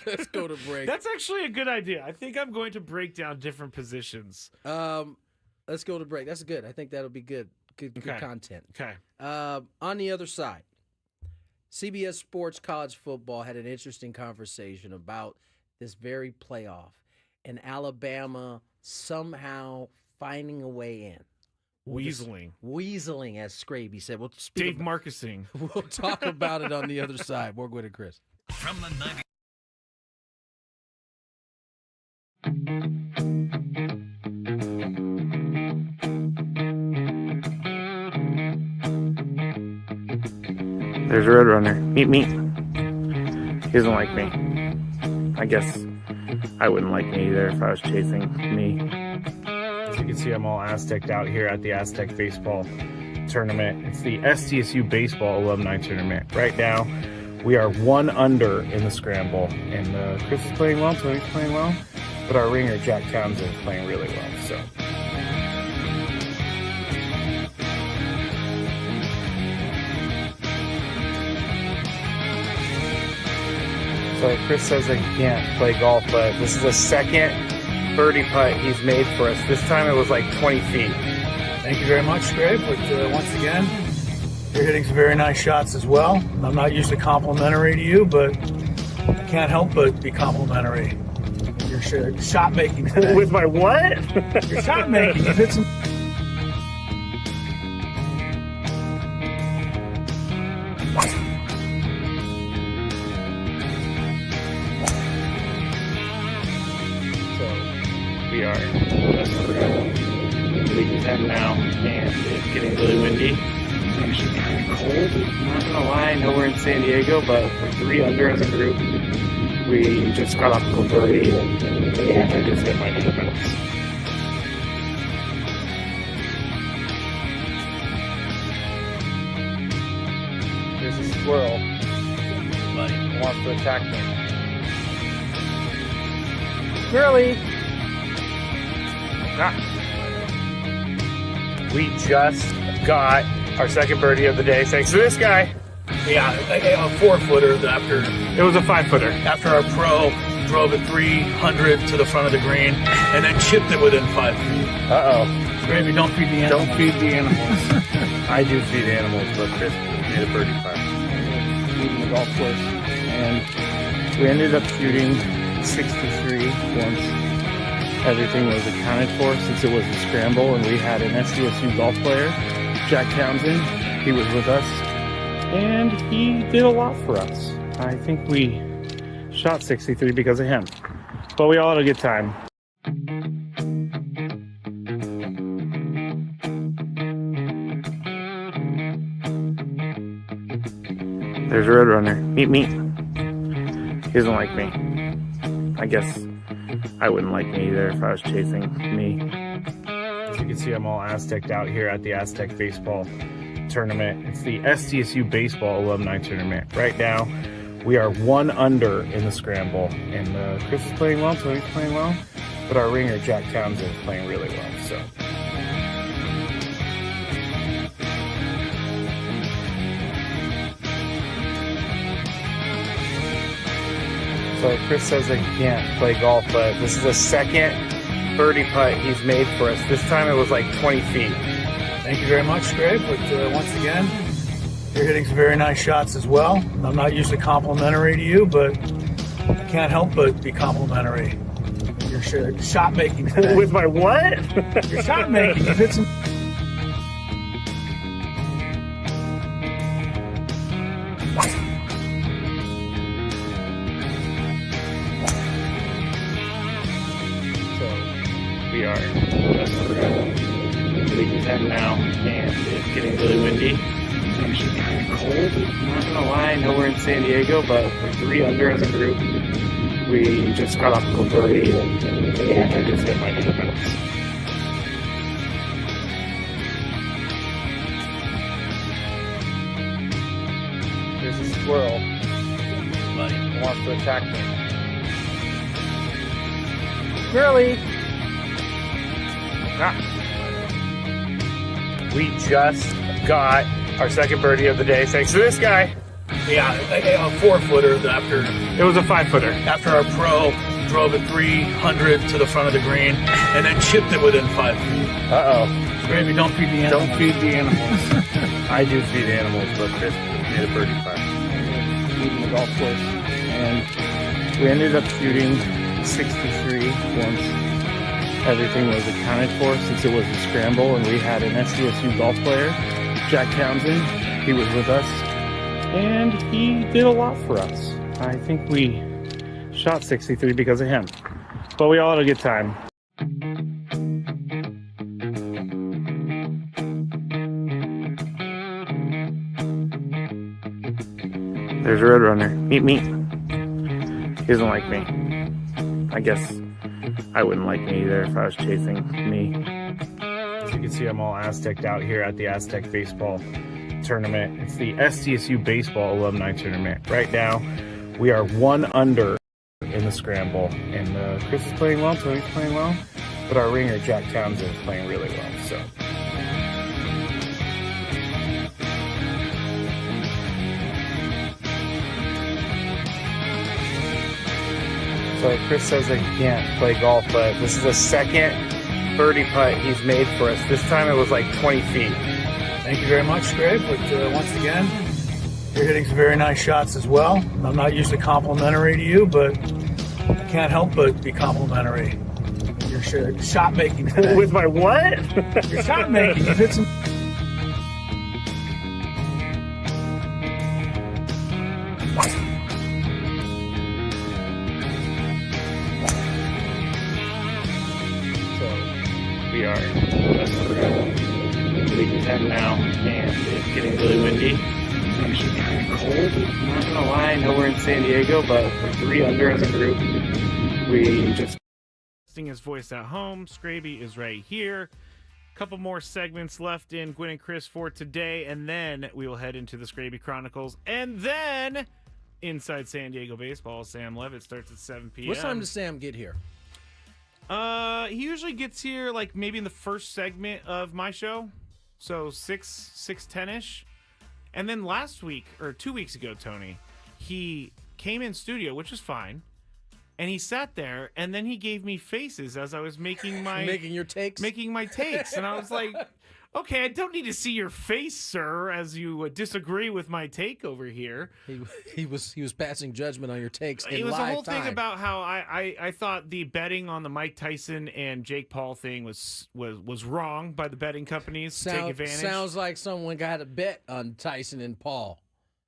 Let's go to break. That's actually a good idea. I think I'm going to break down different positions. Let's go to break. That's good. I think that'll be good. Good content. Okay. On the other side, CBS Sports College Football had an interesting conversation about this very playoff and Alabama somehow finding a way in. Weaseling, as Scraby said. We'll Dave Marcusing. We'll talk about it on the other side. More Gwynn and Chris. From the 90s. There's a Roadrunner. Meet. He doesn't like me. I guess I wouldn't like me either if I was chasing me. As you can see, I'm all Aztec'd out here at the Aztec Baseball Tournament. It's the SDSU Baseball Alumni Tournament. Right now, we are 1 under in the scramble. And Chris is playing well, Tony's playing well. But our ringer, Jack Townsend, is playing really well. So Chris says that he can't play golf, but this is the second birdie putt he's made for us. This time it was like 20 feet. Thank you very much, Scrape. But once again, you're hitting some very nice shots as well. I'm not usually complimentary to you, but I can't help but be complimentary. Your shot making today. With my what? Your shot making. You hit some. We are league 10 now, and it's getting really windy. Actually kind of cold. I'm not gonna lie, I know we're in San Diego, but we're 3 under as a group. We just got off the birdie, and I just hit my defense. There's a squirrel, but he wants to attack me. Squirrely! Ah. We just got our second birdie of the day thanks to this guy. Yeah, a 4-footer after. It was a 5-footer. After our pro drove it 300 to the front of the green and then chipped it within 5 feet. Uh-oh. Gravy, don't feed the animals. Don't feed the animals. I do feed animals, but Chris made a birdie putt. Leaving the golf course. And we ended up shooting 63 once everything was accounted for, since it was a scramble, and we had an SDSU golf player, Jack Townsend. He was with us, and he did a lot for us. I think we shot 63 because of him. But we all had a good time. There's a Roadrunner. Meet me. He doesn't like me. I guess I wouldn't like me either if I was chasing me. As you can see, I'm all Aztec'd out here at the Aztec Baseball Tournament. It's the SDSU Baseball Alumni Tournament. Right now, we are 1 under in the scramble, and Chris is playing well, so he's playing well. But our ringer, Jack Townsend, is playing really well, so. So Chris says I can't play golf, but this is the second birdie putt he's made for us. This time it was like 20 feet. Thank you very much, Greg. But once again, you're hitting some very nice shots as well. I'm not usually complimentary to you, but I can't help but be complimentary. Your shot making today. With my what? Your shot making. You've hit some. We are just around league 10 now, and it's getting really windy. It's actually kind of cold. I'm not gonna lie, I know we're in San Diego, but we're 3 under as a group. We just got off the birdie, and I just hit my defense. There's a squirrel, but he wants to attack me. Squirrely! Ah. We just got our second birdie of the day thanks to this guy. Yeah, a 4-footer after. It was a 5-footer. After our pro drove it 300 to the front of the green and then chipped it within 5 feet. Uh-oh. Gravy, don't feed the animals. Don't feed the animals. I do feed animals, but Chris made a birdie putt. Leaving the golf course. And we ended up shooting 63 once everything was accounted for, since it was a scramble, and we had an SDSU golf player, Jack Townsend. He was with us, and he did a lot for us. I think we shot 63 because of him. But we all had a good time. There's a Roadrunner. Meet me. He doesn't like me. I guess I wouldn't like me either if I was chasing me. As you can see, I'm all Aztec'd out here at the Aztec Baseball Tournament. It's the SDSU Baseball Alumni Tournament. Right now, we are 1 under in the scramble, and Chris is playing well, so he's playing well. But our ringer, Jack Townsend, is playing really well, so. So Chris says I can't play golf, but this is the second birdie putt he's made for us. This time it was like 20 feet. Thank you very much, Greg. But once again, you're hitting some very nice shots as well. I'm not usually complimentary to you, but I can't help but be complimentary. Your shot making today. With my what? Your shot making. You've hit some. We are just around week 10 now, and it's getting really windy. It's actually kind of cold. I'm not gonna lie, I know we're in San Diego, but we're 3 under as a group. We just his voice at home. Scraby is right here. Couple more segments left in Gwynn and Chris for today, and then we will head into the Scraby Chronicles, and then Inside San Diego Baseball. Sam Levitt starts at 7 p.m. What time does Sam get here? He usually gets here like maybe in the first segment of my show, so 6:10ish. And then last week or 2 weeks ago, Tony, he came in studio, which is fine. And he sat there, and then he gave me faces as I was making my your takes, making my takes, and I was like, "Okay, I don't need to see your face, sir, as you disagree with my take over here." He was passing judgment on your takes. It was a whole thing about how I thought the betting on the Mike Tyson and Jake Paul thing was wrong by the betting companies to take advantage. Sounds like someone got a bet on Tyson and Paul.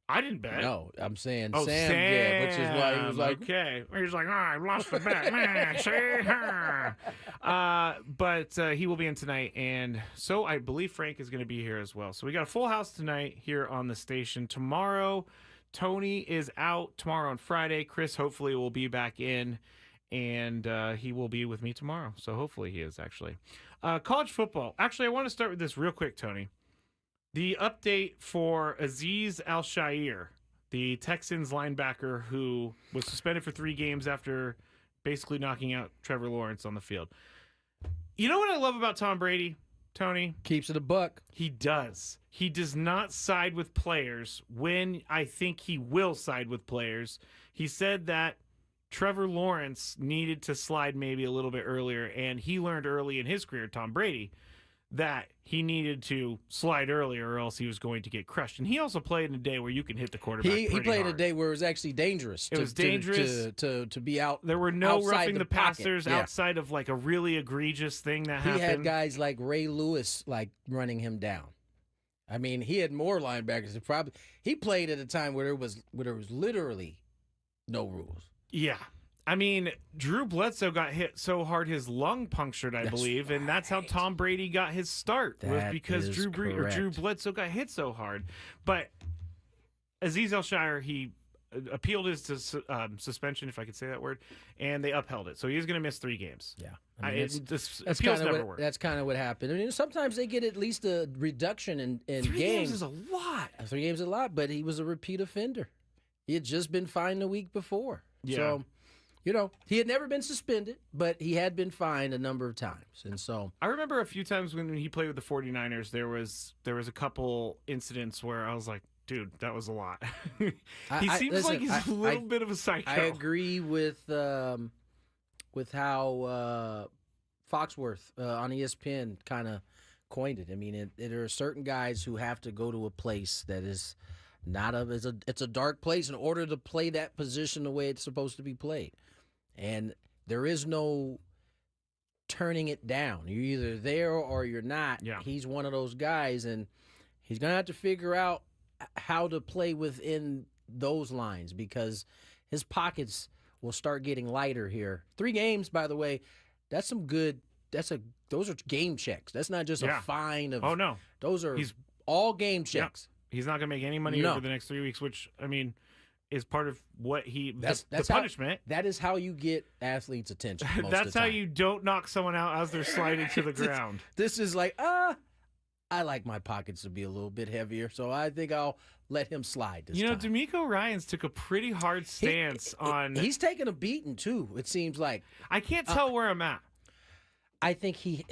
I didn't bet. No, I'm saying Sam did, which is why he was like, okay. He's like, I lost the bet. Man, but he will be in tonight, and so I believe Frank is going to be here as well. So we got a full house tonight here on the station. Tomorrow, Tony is out. Tomorrow and Friday, Chris hopefully will be back in, and he will be with me tomorrow. So hopefully he is, actually. College football. Actually, I want to start with this real quick, Tony. The update for Azeez Al-Shaair, the Texans linebacker who was suspended for 3 games after basically knocking out Trevor Lawrence on the field. You know what I love about Tom Brady, Tony? Keeps it a buck. He does. He does not side with players when I think he will side with players. He said that Trevor Lawrence needed to slide maybe a little bit earlier, and he learned early in his career, Tom Brady, that he needed to slide earlier or else he was going to get crushed. And he also played in a day where you can hit the quarterback He played hard. a day where it was actually dangerous. It was dangerous to be out. There were no roughing the pocket. passers outside of like a really egregious thing that happened. He had guys like Ray Lewis like running him down. I mean, he had more linebackers. He played at a time where there was literally no rules. Yeah. I mean, Drew Bledsoe got hit so hard his lung punctured, I believe, and that's how Tom Brady got his start. Was because Drew Bledsoe got hit so hard. But Azeez Al-Shaair, he appealed his suspension, if I could say that word, and they upheld it. So he was going to miss 3 games. Yeah, that's kind of what happened. I mean, sometimes they get at least a reduction in 3 games. games is a lot. 3 games is a lot, but he was a repeat offender. He had just been fined the week before. Yeah. So, you know, he had never been suspended, but he had been fined a number of times. And so I remember a few times when he played with the 49ers, there was a couple incidents where I was like, dude, that was a lot. He seems like he's a little bit of a psycho. I agree with how Foxworth on ESPN kind of coined it. I mean, there are certain guys who have to go to a place that is it's a dark place in order to play that position the way it's supposed to be played. And there is no turning it down. You're either there or you're not. Yeah. He's one of those guys, and he's going to have to figure out how to play within those lines because his pockets will start getting lighter here. 3 games, by the way, that's some good. Those are game checks. That's not just a fine of. Oh no, those are all game checks. Yeah. He's not going to make any money over the next 3 weeks, which I mean is part of what that's the punishment. That is how you get athletes' attention. That's how you don't knock someone out as they're sliding to the ground. This is like I like my pockets to be a little bit heavier, so I think I'll let him slide this time. DeMeco Ryans took a pretty hard stance on. He's taking a beating too. It seems like I can't tell where I'm at. I think he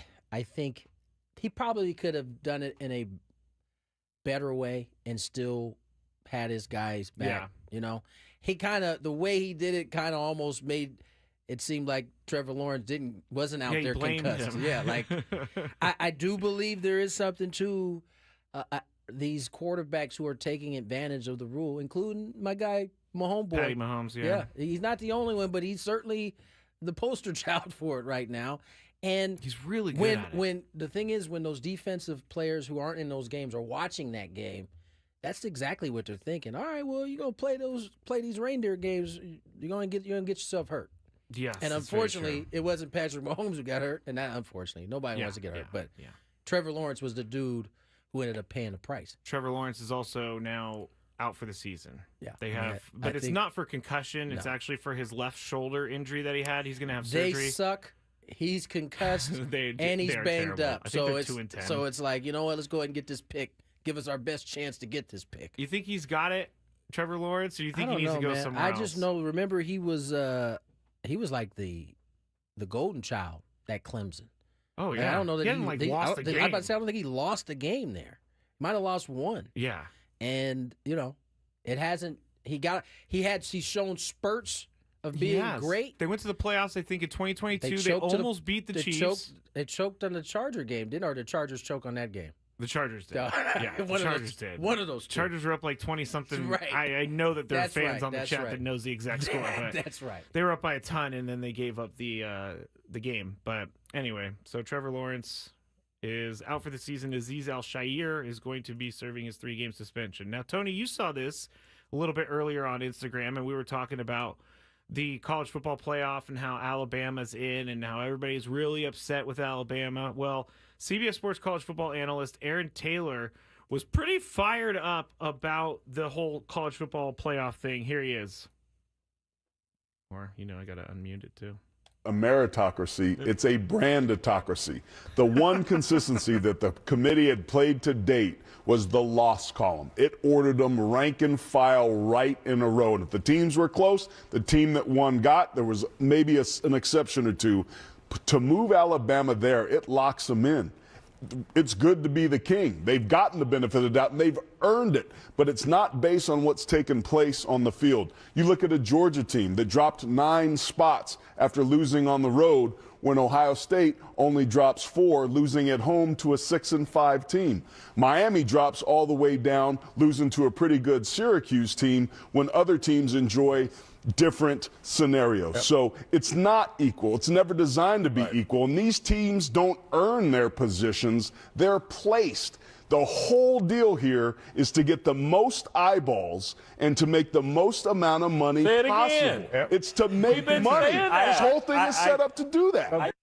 probably could have done it in a better way and still had his guys back. Yeah. You know, the way he did it kind of almost made it seem like Trevor Lawrence wasn't out there concussed. Him. Yeah, like I do believe there is something to these quarterbacks who are taking advantage of the rule, including my guy Mahomes. Patty Mahomes, yeah. He's not the only one, but he's certainly the poster child for it right now. And he's really good at it. When the thing is, when those defensive players who aren't in those games are watching that game, that's exactly what they're thinking. All right, well, you're gonna play these reindeer games. You're gonna get yourself hurt. Yes, and unfortunately, it wasn't Patrick Mahomes who got hurt, and that unfortunately nobody wants to get hurt. But Trevor Lawrence was the dude who ended up paying the price. Trevor Lawrence is also now out for the season. Yeah. They have, I but it's think- not for concussion. It's No. actually for his left shoulder injury that he had. He's going to have They surgery. suck. He's concussed They- and he's they are banged terrible. up. I think So they're it's 2-10. so it's like, you know what? Let's go ahead and get this pick. Give us our best chance to get this pick. You think he's got it, Trevor Lawrence, or you I think he don't needs know, to go man. somewhere I else? just know. Remember, he was like the golden child at Clemson. Oh And yeah. I don't know that he hadn't like I lost don't a think- game. I'm about to say, I don't think he lost a game there. Might have lost one. Yeah. And it hasn't. He's shown spurts of being Yes. great. They went to the playoffs, I think, in 2022. They choked to almost beat the Chiefs. They choked on the Charger game, didn't? Or the Chargers choke on that game? The Chargers did. Yeah. Yeah, the One of Chargers those- did. one of those two. Chargers were up like 20-something. Right. I know that there are That's fans right, on the that's chat right. that knows the exact score. But That's right. They were up by a ton, and then they gave up the game. But anyway, so Trevor Lawrence is out for the season. Azeez Al-Shaair is going to be serving his 3-game suspension. Now, Tony, you saw this a little bit earlier on Instagram, and we were talking about the college football playoff and how Alabama's in and how everybody's really upset with Alabama. Well, CBS Sports college football analyst Aaron Taylor was pretty fired up about the whole college football playoff thing. Here he is. Or, I got to unmute it too. A meritocracy, it's a branditocracy. The one consistency that the committee had played to date was the loss column. It ordered them rank and file right in a row. And if the teams were close, the team that won got. There was maybe an exception or two. To move Alabama there, it locks them in. It's good to be the king. They've gotten the benefit of the doubt, and they've earned it. But it's not based on what's taken place on the field. You look at a Georgia team that dropped 9 spots after losing on the road, when Ohio State only drops 4, losing at home to a 6-5 team. Miami drops all the way down, losing to a pretty good Syracuse team, when other teams enjoy different scenarios. Yep. So it's not equal. It's never designed to be equal. And these teams don't earn their positions. They're placed. The whole deal here is to get the most eyeballs and to make the most amount of money Say it possible. again. Yep. It's to make money. This whole thing is set up to do that.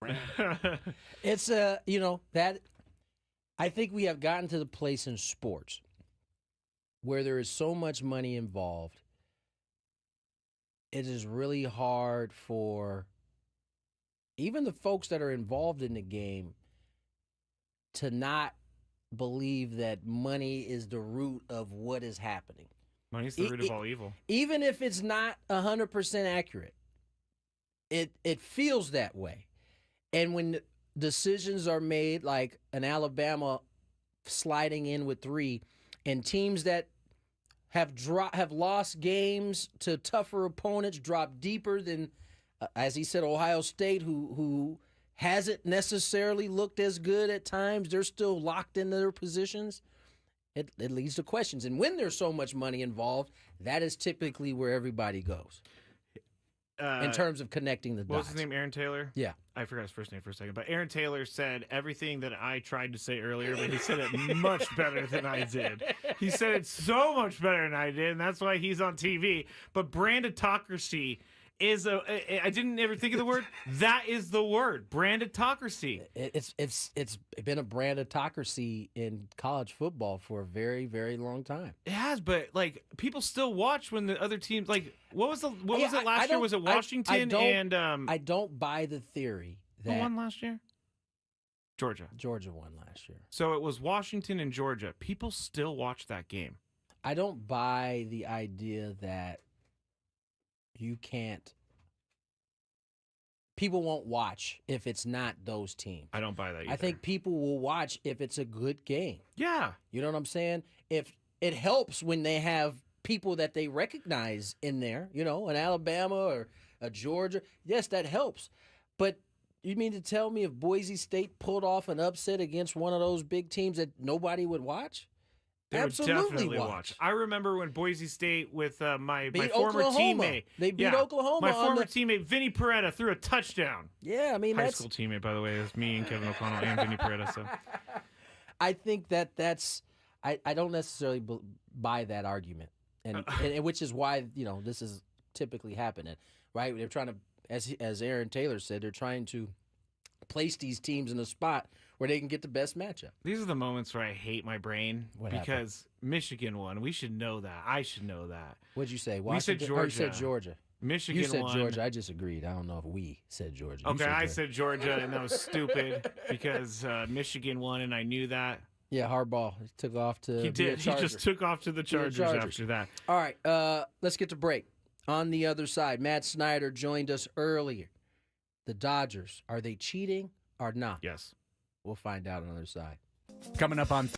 It's that I think we have gotten to the place in sports where there is so much money involved. It is really hard for even the folks that are involved in the game to not believe that money is the root of what is happening. Money's the root of all evil. Even if it's not 100% accurate, it feels that way. And when decisions are made like an Alabama sliding in with 3 and teams that have lost games to tougher opponents, drop deeper than, as he said, Ohio State, who hasn't necessarily looked as good at times. They're still locked into their positions. It leads to questions. And when there's so much money involved, that is typically where everybody goes in terms of connecting the dots. What was his name? Aaron Taylor? Yeah. I forgot his first name for a second. But Aaron Taylor said everything that I tried to say earlier, but he said it much better than I did. He said it so much better than I did, and that's why he's on TV. But branditocracy is I didn't ever think of the word. That is the word. Branditocracy. It's been a branditocracy in college football for a very, very long time. It has, but like people still watch when the other teams like what was it last year? Was it Washington I don't buy the theory that who won last year? Georgia. Georgia won last year. So it was Washington and Georgia. People still watch that game. I don't buy the idea that you can't. People won't watch if it's not those teams. I don't buy that either. I think people will watch if it's a good game. Yeah. You know what I'm saying? If it helps when they have people that they recognize in there, an Alabama or a Georgia. Yes, that helps. But you mean to tell me if Boise State pulled off an upset against one of those big teams that nobody would watch? They Absolutely would definitely watch. I remember when Boise State with my former Oklahoma. teammate. They beat Oklahoma. My former teammate, Vinny Peretta, threw a touchdown. Yeah, I mean, high school teammate, by the way. It was me and Kevin O'Connell and Vinny Peretta. So I think that's I don't necessarily buy that argument, and which is why this is typically happening, right? They're trying to, as Aaron Taylor said, they're trying to place these teams in a spot where they can get the best matchup. These are the moments where I hate my brain What happened? because Michigan won. We should know that. I should know that. What'd you say? We said Washington? Georgia. Or you said Georgia. Michigan You said won. Georgia. I just agreed. I don't know if we said Georgia. You Okay, said I Georgia. said Georgia, and that was stupid because Michigan won, and I knew that. Yeah, Harbaugh took off to. He be a did. He just Charger. took off to the Be a Chargers Chargers. after that. All right, let's get to break. On the other side, Matt Snyder joined us earlier. The Dodgers, are they cheating or not? Yes. We'll find out on the other side. Coming up on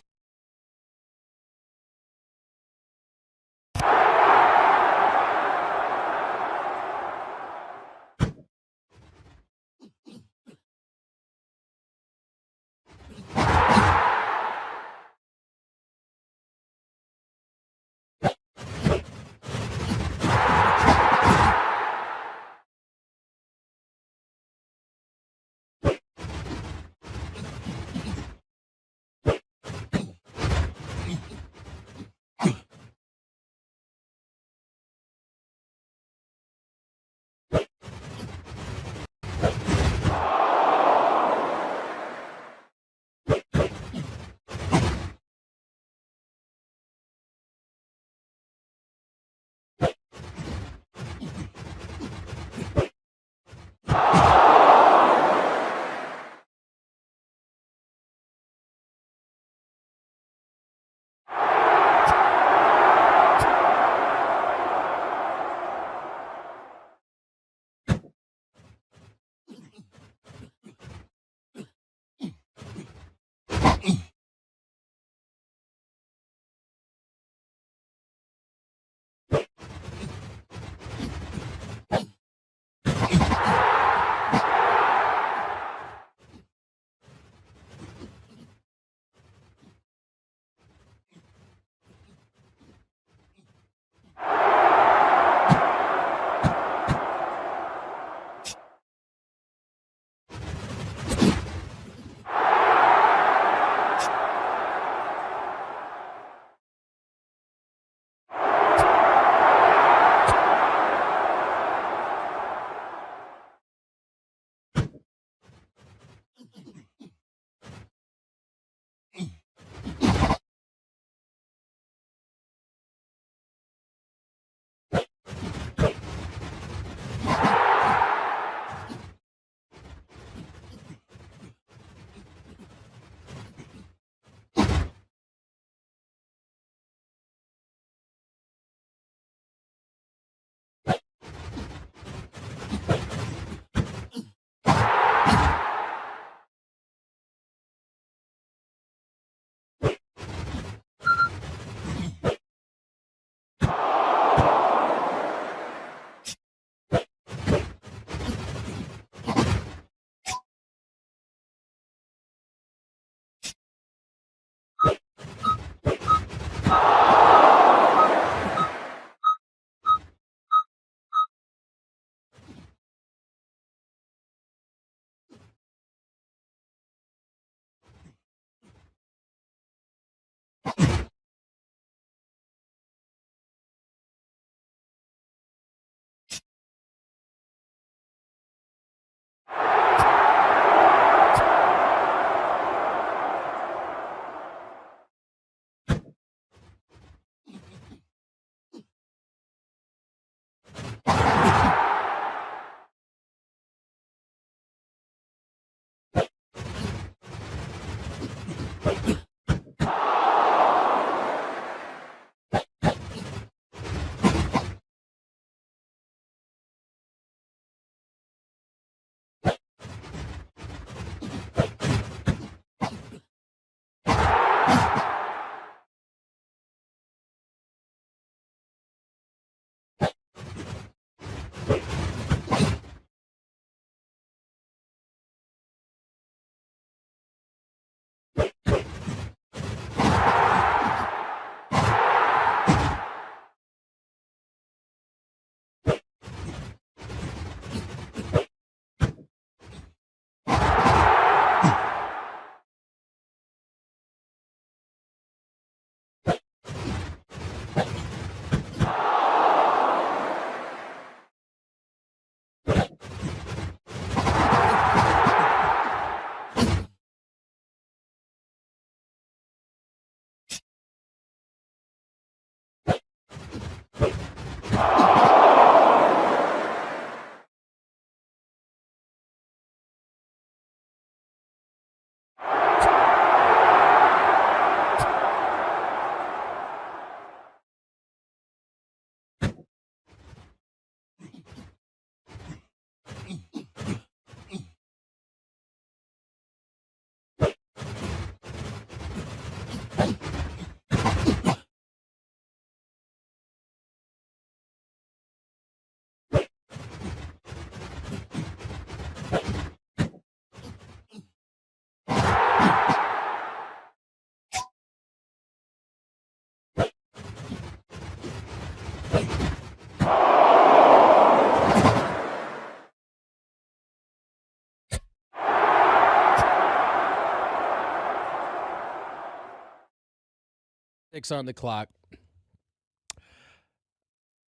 Celtics on the clock.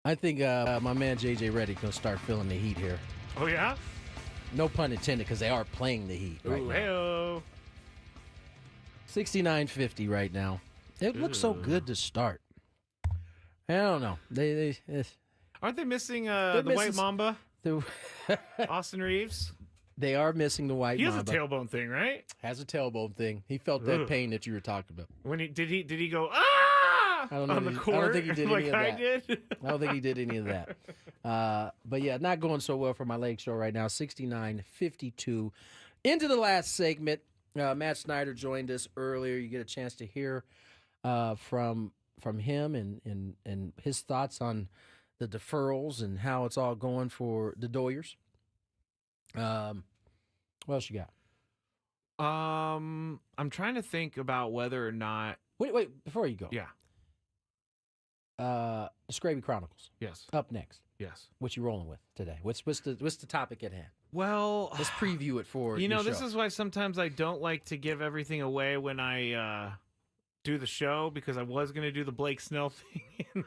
I think my man J.J. Redick going to start feeling the heat here. Oh, yeah? No pun intended, because they are playing the heat right now. Hey-o. 69-50 right now. It looks so good to start. I don't know. Aren't they missing They're the White missing Mamba? Austin Reeves? They are missing the White Mamba. He has a tailbone thing, right? Has a tailbone thing. He felt that pain that you were talking about. When did he go ah I don't know on the court? I don't think he did like any of that. I did. I don't think he did any of that. But yeah, not going so well for my leg show right now. 69-52. Into the last segment. Matt Snyder joined us earlier. You get a chance to hear from him and his thoughts on the deferrals and how it's all going for the Doyers. What else you got? I'm trying to think about whether or not. Wait, before you go. Yeah. Scraby Chronicles. Yes. Up next. Yes. What you rolling with today? What's the topic at hand? Well, let's preview it for you know. your This show. is why sometimes I don't like to give everything away when I do the show, because I was going to do the Blake Snell thing,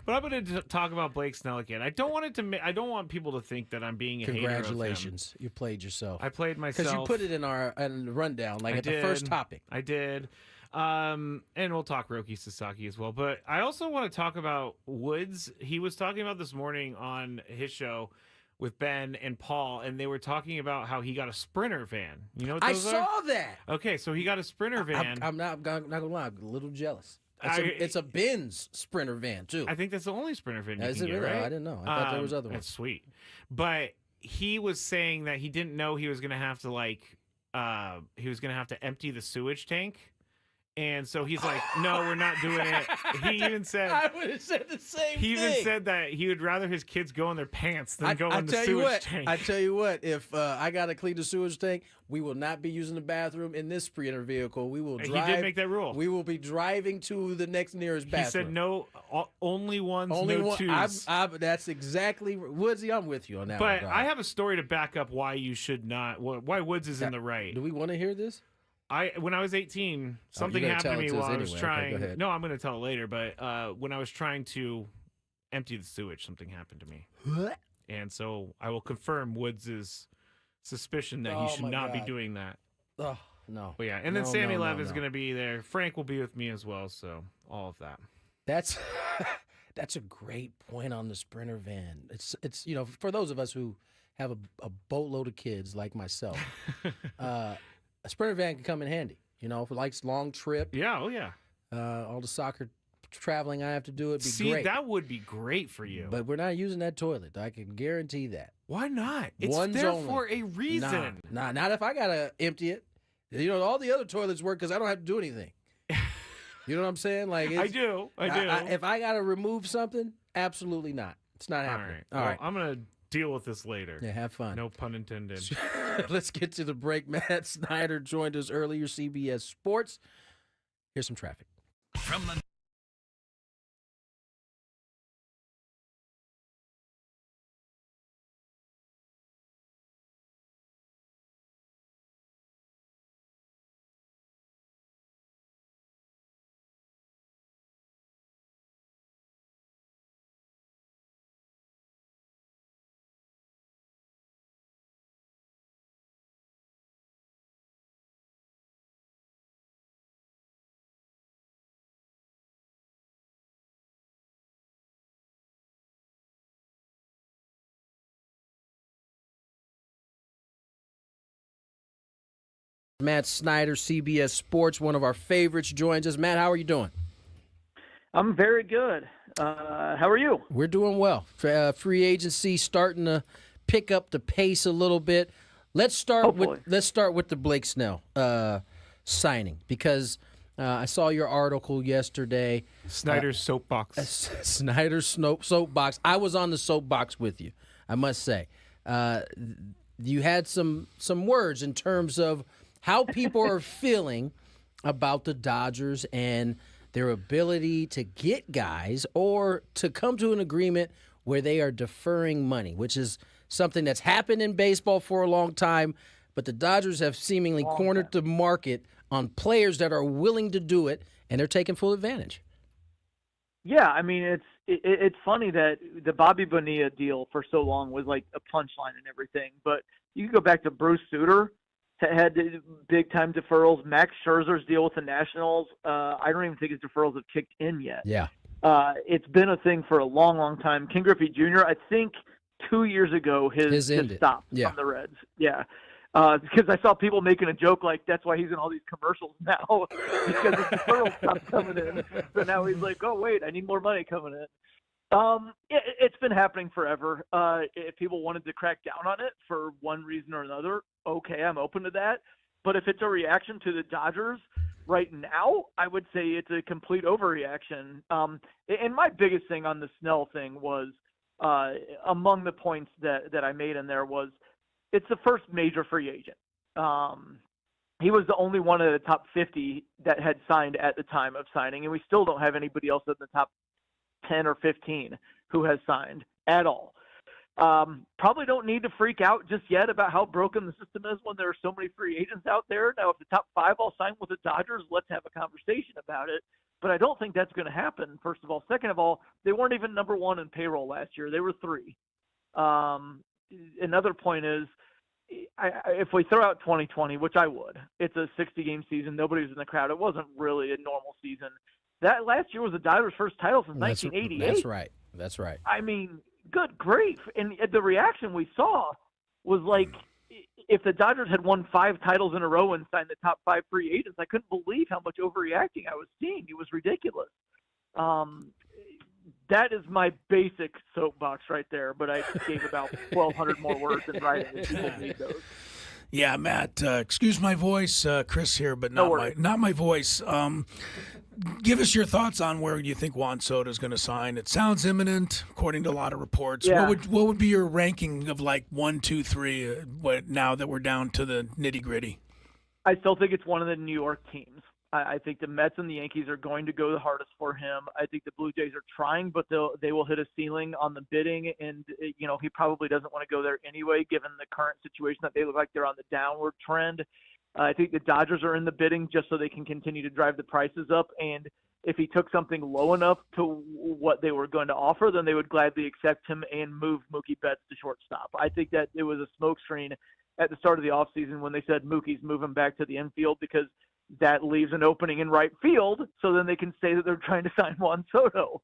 but I'm going to talk about Blake Snell again. I don't want it to. I don't want people to think that I'm being a hater of him. Congratulations, you played yourself. I played myself because you put it in the rundown, like the first topic. I did. And we'll talk Roki Sasaki as well. But I also want to talk about Woods. He was talking about this morning on his show with Ben and Paul, and they were talking about how he got a Sprinter van. You know what those are? I saw that. Okay, so he got a Sprinter van. I'm not gonna lie, I'm a little jealous. It's a Benz Sprinter van too. I think that's the only Sprinter van you Is can it get, really? right? I didn't know. I thought there was other ones. That's sweet. But he was saying that he didn't know he was gonna have to empty the sewage tank. And so he's like, no, we're not doing it. He even said, I would have said the same thing. He even said that he would rather his kids go in their pants than go in the sewage tank. I tell you what, if I got to clean the sewage tank, we will not be using the bathroom in this Sprinter vehicle. We will drive. He did make that rule. We will be driving to the next nearest bathroom. He said no, only ones, only no one, twos. That's exactly, Woodsy, I'm with you on that one. But I have a story to back up why you should not, why Woods is in the right. Do we want to hear this? When I was 18, something happened to me while I was trying. Okay, no, I'm going to tell it later. But when I was trying to empty the sewage, something happened to me. And so I will confirm Woods' suspicion that he should not be doing that. Oh, no. But yeah, and then Sammy Lev is going to be there. Frank will be with me as well. So all of that. That's a great point on the Sprinter van. It's for those of us who have a boatload of kids like myself. A Sprinter van can come in handy, for long trip. Yeah, oh yeah. All the soccer traveling I have to do, it'd be great. See, that would be great for you. But we're not using that toilet. I can guarantee that. Why not? It's One's there only. for a reason. Nah, not if I gotta empty it. All the other toilets work because I don't have to do anything. You know what I'm saying? Like I do. If I gotta remove something, absolutely not. It's not happening. All right. I'm gonna deal with this later. Yeah, have fun. No pun intended. Let's get to the break. Matt Snyder joined us earlier, CBS Sports. Here's some traffic. From the Matt Snyder, CBS Sports, one of our favorites, joins us. Matt, how are you doing? I'm very good. How are you? We're doing well. Free agency starting to pick up the pace a little bit. Let's start with the Blake Snell signing, because I saw your article yesterday. Snyder's soapbox. Snyder's soapbox. I was on the soapbox with you, I must say. You had some words in terms of how people are feeling about the Dodgers and their ability to get guys or to come to an agreement where they are deferring money, which is something that's happened in baseball for a long time, but the Dodgers have seemingly cornered the market on players that are willing to do it, and they're taking full advantage. Yeah, I mean it's funny that the Bobby Bonilla deal for so long was like a punchline and everything, but you can go back to Bruce Sutter had big time deferrals. Max Scherzer's deal with the Nationals, I don't even think his deferrals have kicked in yet. Yeah. It's been a thing for a long, long time. Ken Griffey Jr., I think 2 years ago his stopped from the Reds. Yeah. Because I saw people making a joke like that's why he's in all these commercials now because his deferral stopped coming in. So now he's like, oh wait, I need more money coming in. It's been happening forever. If people wanted to crack down on it for one reason or another, okay, I'm open to that. But if it's a reaction to the Dodgers right now, I would say it's a complete overreaction. And my biggest thing on the Snell thing was among the points that I made in there was it's the first major free agent. He was the only one of the top 50 that had signed at the time of signing, and we still don't have anybody else in the top 10 or 15 who has signed at all. Probably don't need to freak out just yet about how broken the system is when there are so many free agents out there. Now, if the top 5 all sign with the Dodgers, let's have a conversation about it. But I don't think that's going to happen, first of all. Second of all, they weren't even number 1 in payroll last year. They were 3. Another point is, if we throw out 2020, which I would, it's a 60-game season. Nobody was in the crowd. It wasn't really a normal season. That last year was the Dodgers' first title since 1988. That's right. I mean, good grief. And the reaction we saw was like, if the Dodgers had won 5 titles in a row and signed the top 5 free agents, I couldn't believe how much overreacting I was seeing. It was ridiculous. That is my basic soapbox right there, but I gave about 1,200 more words in writing if people need those. Yeah, Matt, excuse my voice, Chris here, but not my voice. Give us your thoughts on where you think Juan Soto is going to sign. It sounds imminent, according to a lot of reports. Yeah. What would be your ranking of like 1, 2, 3? Now that we're down to the nitty gritty? I still think it's one of the New York teams. I think the Mets and the Yankees are going to go the hardest for him. I think the Blue Jays are trying, but they will hit a ceiling on the bidding, and he probably doesn't want to go there anyway, given the current situation that they look like they're on the downward trend. I think the Dodgers are in the bidding just so they can continue to drive the prices up, and if he took something low enough to what they were going to offer, then they would gladly accept him and move Mookie Betts to shortstop. I think that it was a smokescreen at the start of the offseason when they said Mookie's moving back to the infield because that leaves an opening in right field, so then they can say that they're trying to sign Juan Soto.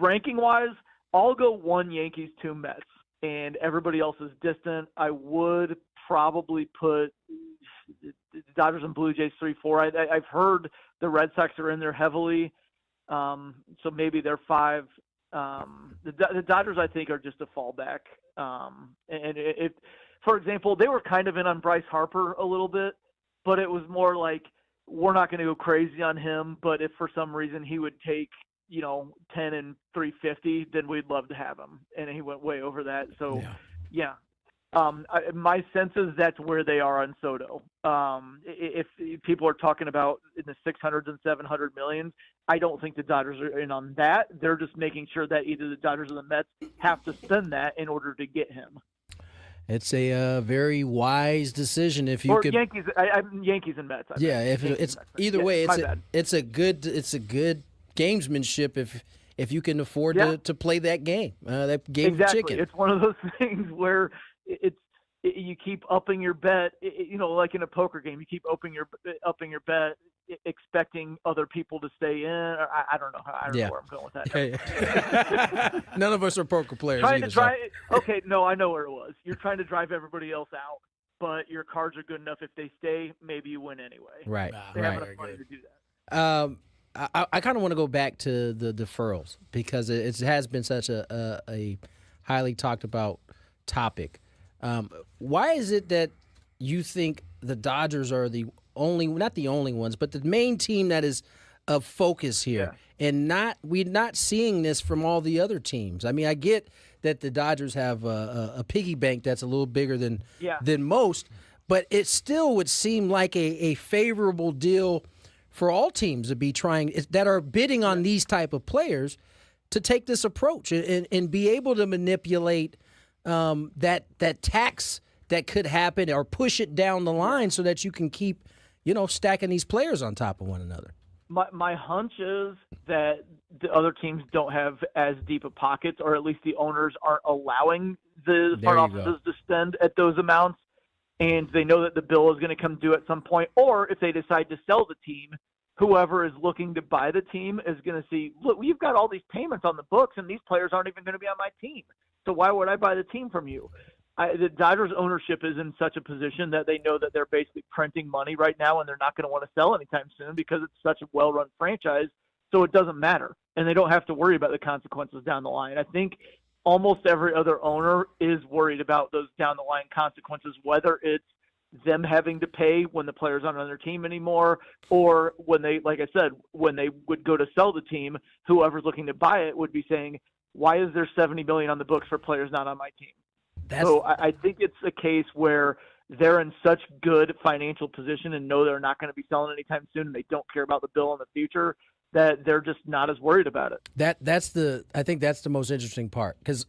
Ranking-wise, I'll go 1 Yankees, 2 Mets, and everybody else is distant. I would probably put the Dodgers and Blue Jays 3, 4. I've heard the Red Sox are in there heavily, so maybe they're 5. The Dodgers, I think, are just a fallback. For example, they were kind of in on Bryce Harper a little bit, but it was more like we're not going to go crazy on him. But if for some reason he would take, 10 and 350, then we'd love to have him. And he went way over that. So, yeah. My sense is that's where they are on Soto. If people are talking about in the 600s and 700 millions, I don't think the Dodgers are in on that. They're just making sure that either the Dodgers or the Mets have to spend that in order to get him. It's a very wise decision if you or could. Yankees, Yankees and Mets. It's either way, it's a good gamesmanship if you can afford to play that game, that game exactly. of chicken. It's one of those things where you keep upping your bet. Like in a poker game, you keep upping your bet, expecting other people to stay in. I don't know. I don't know where I'm going with that. None of us are poker players. Okay, no, I know where it was. You're trying to drive everybody else out, but your cards are good enough. If they stay, maybe you win anyway. Right. They have enough money to do that. I kind of want to go back to the deferrals because it has been such a highly talked about topic. Why is it that you think the Dodgers are not the only ones, but the main team that is of focus here, and we're not seeing this from all the other teams? I mean, I get that the Dodgers have a piggy bank that's a little bigger than most, but it still would seem like a favorable deal for all teams to be trying that are bidding on these type of players to take this approach and be able to manipulate that tax that could happen or push it down the line so that you can keep, stacking these players on top of one another. My hunch is that the other teams don't have as deep of pockets, or at least the owners aren't allowing the front offices to spend at those amounts, and they know that the bill is going to come due at some point. Or if they decide to sell the team, whoever is looking to buy the team is going to see, look, you've got all these payments on the books, and these players aren't even going to be on my team. So why would I buy the team from you? The Dodgers ownership is in such a position that they know that they're basically printing money right now, and they're not going to want to sell anytime soon because it's such a well-run franchise. So it doesn't matter, and they don't have to worry about the consequences down the line. I think almost every other owner is worried about those down-the-line consequences, whether it's them having to pay when the players aren't on their team anymore, or when they, like I said, when they would go to sell the team, whoever's looking to buy it would be saying, why is there $70 million on the books for players not on my team? So I think it's a case where they're in such good financial position and know they're not going to be selling anytime soon, and they don't care about the bill in the future, that they're just not as worried about it. I think that's the most interesting part, because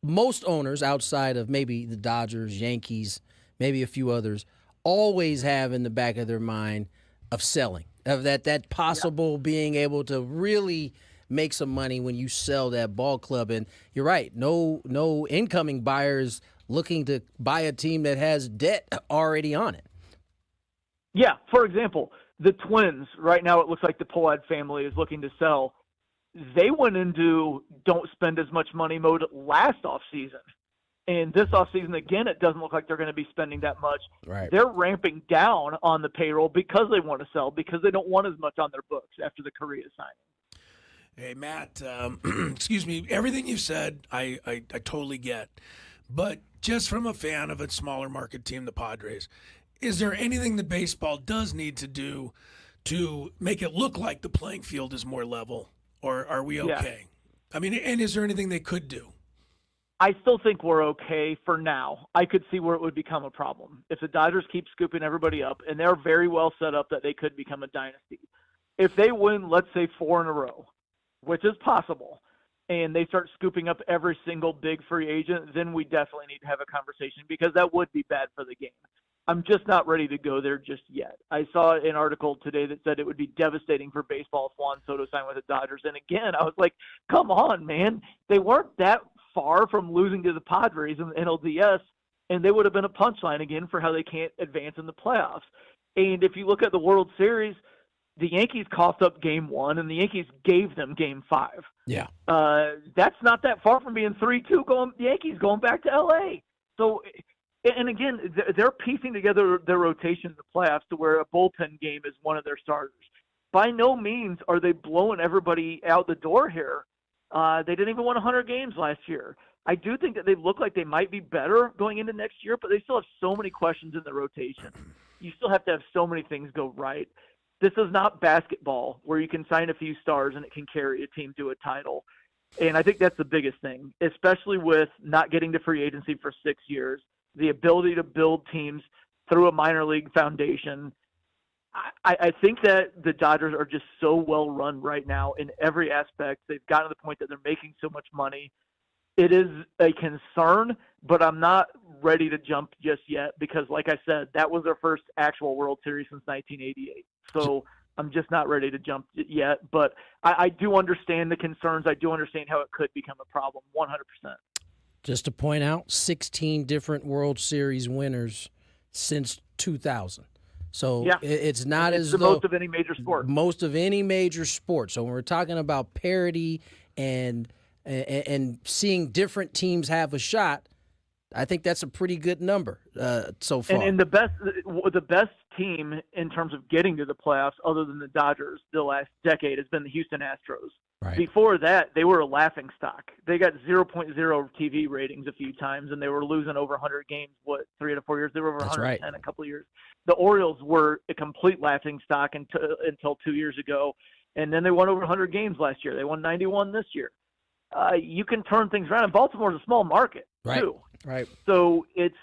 most owners outside of maybe the Dodgers, Yankees, maybe a few others, always have in the back of their mind of selling, of that possible being able to really make some money when you sell that ball club. And you're right, no incoming buyers looking to buy a team that has debt already on it. Yeah, for example, the Twins, right now it looks like the Pollad family is looking to sell. They went into don't spend as much money mode last offseason. And this offseason, again, it doesn't look like they're going to be spending that much. Right. They're ramping down on the payroll because they want to sell, because they don't want as much on their books after the Correa signing. Hey, Matt, excuse me, everything you said, I totally get. But just from a fan of a smaller market team, the Padres, is there anything that baseball does need to do to make it look like the playing field is more level? Or are we okay? Yeah. I mean, and is there anything they could do? I still think we're okay for now. I could see where it would become a problem. If the Dodgers keep scooping everybody up, and they're very well set up that they could become a dynasty. If they win, let's say 4 in a row, which is possible, and they start scooping up every single big free agent, then we definitely need to have a conversation, because that would be bad for the game. I'm just not ready to go there just yet. I saw an article today that said it would be devastating for baseball if Juan Soto signed with the Dodgers. And again, I was like, come on, man. They weren't that far from losing to the Padres in the NLDS, and they would have been a punchline again for how they can't advance in the playoffs. And if you look at the World Series, the Yankees coughed up game 1, and the Yankees gave them game 5. Yeah. That's not that far from being 3-2 Yankees going back to L.A. So, and again, they're piecing together their rotation in the playoffs to where a bullpen game is one of their starters. By no means are they blowing everybody out the door here. They didn't even win 100 games last year. I do think that they look like they might be better going into next year, but they still have so many questions in the rotation. You still have to have so many things go right. This is not basketball where you can sign a few stars and it can carry a team to a title. And I think that's the biggest thing, especially with not getting to free agency for 6 years, the ability to build teams through a minor league foundation. I think that the Dodgers are just so well run right now in every aspect. They've gotten to the point that they're making so much money. It is a concern, but I'm not ready to jump just yet because, like I said, that was their first actual World Series since 1988. So I'm just not ready to jump yet. But I do understand the concerns. I do understand how it could become a problem, 100%. Just to point out, 16 different World Series winners since 2000. So yeah, it's not it's as the though most of any major sport. Most of any major sport. So when we're talking about parity and seeing different teams have a shot, I think that's a pretty good number so far. And the best team in terms of getting to the playoffs, other than the Dodgers, the last decade has been the Houston Astros. Right. Before that, they were a laughing stock. They got 0.0 TV ratings a few times, and they were losing over 100 games, 3 to 4 years? They were over 110 right. A couple of years. The Orioles were a complete laughing stock until 2 years ago, and then they won over 100 games last year. They won 91 this year. You can turn things around, and Baltimore's a small market, too. Right. So it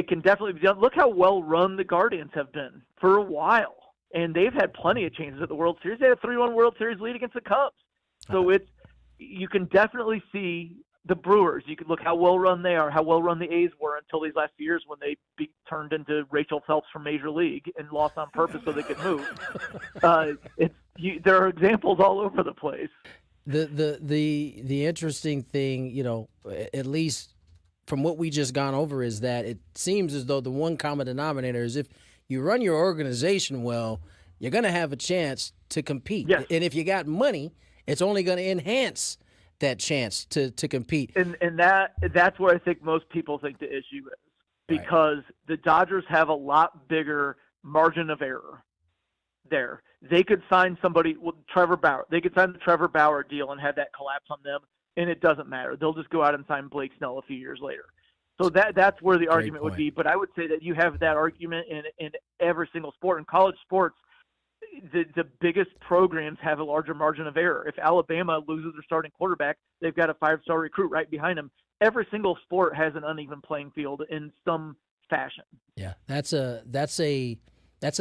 can definitely be done. Look how well run the Guardians have been for a while. And they've had plenty of changes at the World Series. They had a 3-1 World Series lead against the Cubs. So you can definitely see the Brewers. You could look how well run they are, how well run the A's were until these last few years when they turned into Rachel Phelps from Major League and lost on purpose so they could move. There are examples all over the place. The interesting thing, at least from what we just gone over, is that it seems as though the one common denominator is if you run your organization well, you're going to have a chance to compete. Yes. And if you got money, it's only going to enhance that chance to compete. And that's where I think most people think the issue is, because the Dodgers have a lot bigger margin of error there. They could sign somebody, Trevor Bauer. They could sign the Trevor Bauer deal and have that collapse on them, and it doesn't matter. They'll just go out and sign Blake Snell a few years later. So that's where the argument would be. But I would say that you have that argument in every single sport. In college sports, the biggest programs have a larger margin of error. If Alabama loses their starting quarterback, they've got a 5-star recruit right behind them. Every single sport has an uneven playing field in some fashion. Yeah, that's a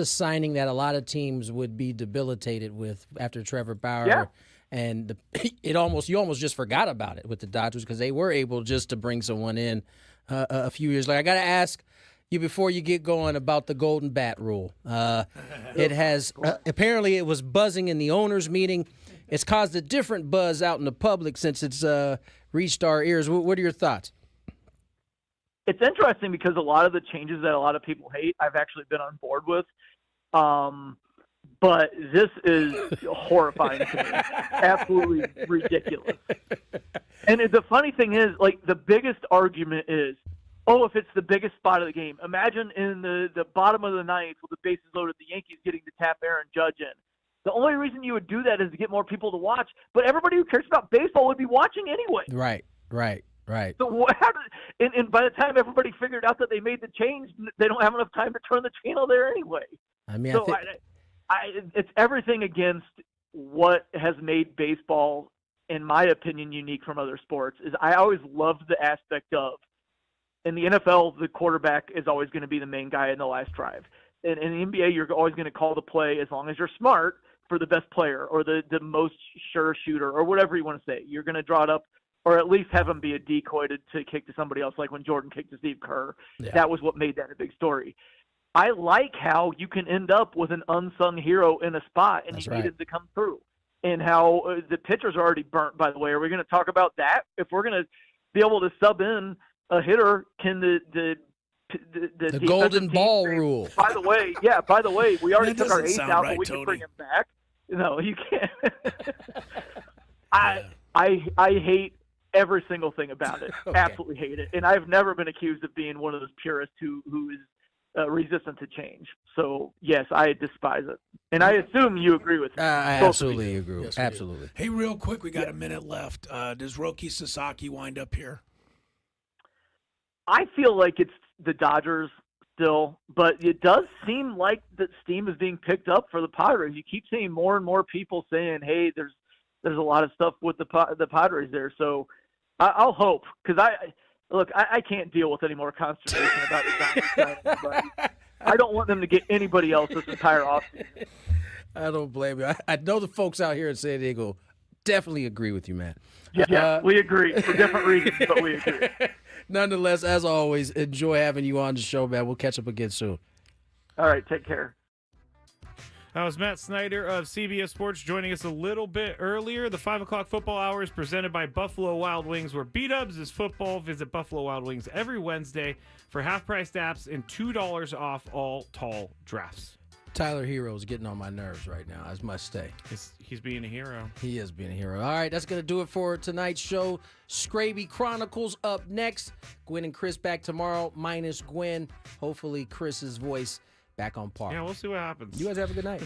signing that a lot of teams would be debilitated with after Trevor Bauer. Yeah. And you almost just forgot about it with the Dodgers because they were able just to bring someone in a few years later. I got to ask you before you get going about the Golden Bat rule. It has apparently it was buzzing in the owners' meeting. It's caused a different buzz out in the public since it's reached our ears. What are your thoughts? It's interesting because a lot of the changes that a lot of people hate, I've actually been on board with. But this is horrifying to me. Absolutely ridiculous. And the funny thing is, the biggest argument is, if it's the biggest spot of the game. Imagine in the bottom of the ninth with the bases loaded, the Yankees getting to tap Aaron Judge in. The only reason you would do that is to get more people to watch, but everybody who cares about baseball would be watching anyway. Right. So and by the time everybody figured out that they made the change, they don't have enough time to turn the channel there anyway. I mean, so it's everything against what has made baseball, in my opinion, unique from other sports. Is I always loved the aspect of, in the NFL, the quarterback is always going to be the main guy in the last drive. In the NBA, you're always going to call the play as long as you're smart for the best player or the most sure shooter or whatever you want to say. You're going to draw it up or at least have him be a decoy to kick to somebody else, like when Jordan kicked to Steve Kerr. Yeah. That was what made that a big story. I like how you can end up with an unsung hero in a spot, and he needed to come through. And how the pitchers are already burnt, by the way. Are we going to talk about that? If we're going to be able to sub in a hitter, can the golden ball rule. By the way, we already took our ace out, but we can bring him back. No, you can't. I hate every single thing about it. Okay. Absolutely hate it. And I've never been accused of being one of those purists who is resistant to change. So yes, I despise it. And I assume you agree with me. I absolutely agree. Yes, absolutely. Hey, real quick, we got a minute left. Does Roki Sasaki wind up here? I feel like it's the Dodgers still, but it does seem like that steam is being picked up for the Padres. You keep seeing more and more people saying, "Hey, there's a lot of stuff with the Padres there." So I'll hope, because I can't deal with any more consternation about the Dodgers. I don't want them to get anybody else this entire offseason. I don't blame you. I know the folks out here in San Diego definitely agree with you, man. Yeah, we agree for different reasons, but we agree. Nonetheless, as always, enjoy having you on the show, man. We'll catch up again soon. All right, take care. That was Matt Snyder of CBS Sports joining us a little bit earlier. The 5 o'clock football hour is presented by Buffalo Wild Wings, where B-Dubs is football. Visit Buffalo Wild Wings every Wednesday for half-price apps and $2 off all tall drafts. Tyler Hero's getting on my nerves right now, as must say. He's being a hero. He is being a hero. All right, that's going to do it for tonight's show. Scraby Chronicles up next. Gwynn and Chris back tomorrow, minus Gwynn. Hopefully Chris's voice back on par. Yeah, we'll see what happens. You guys have a good night.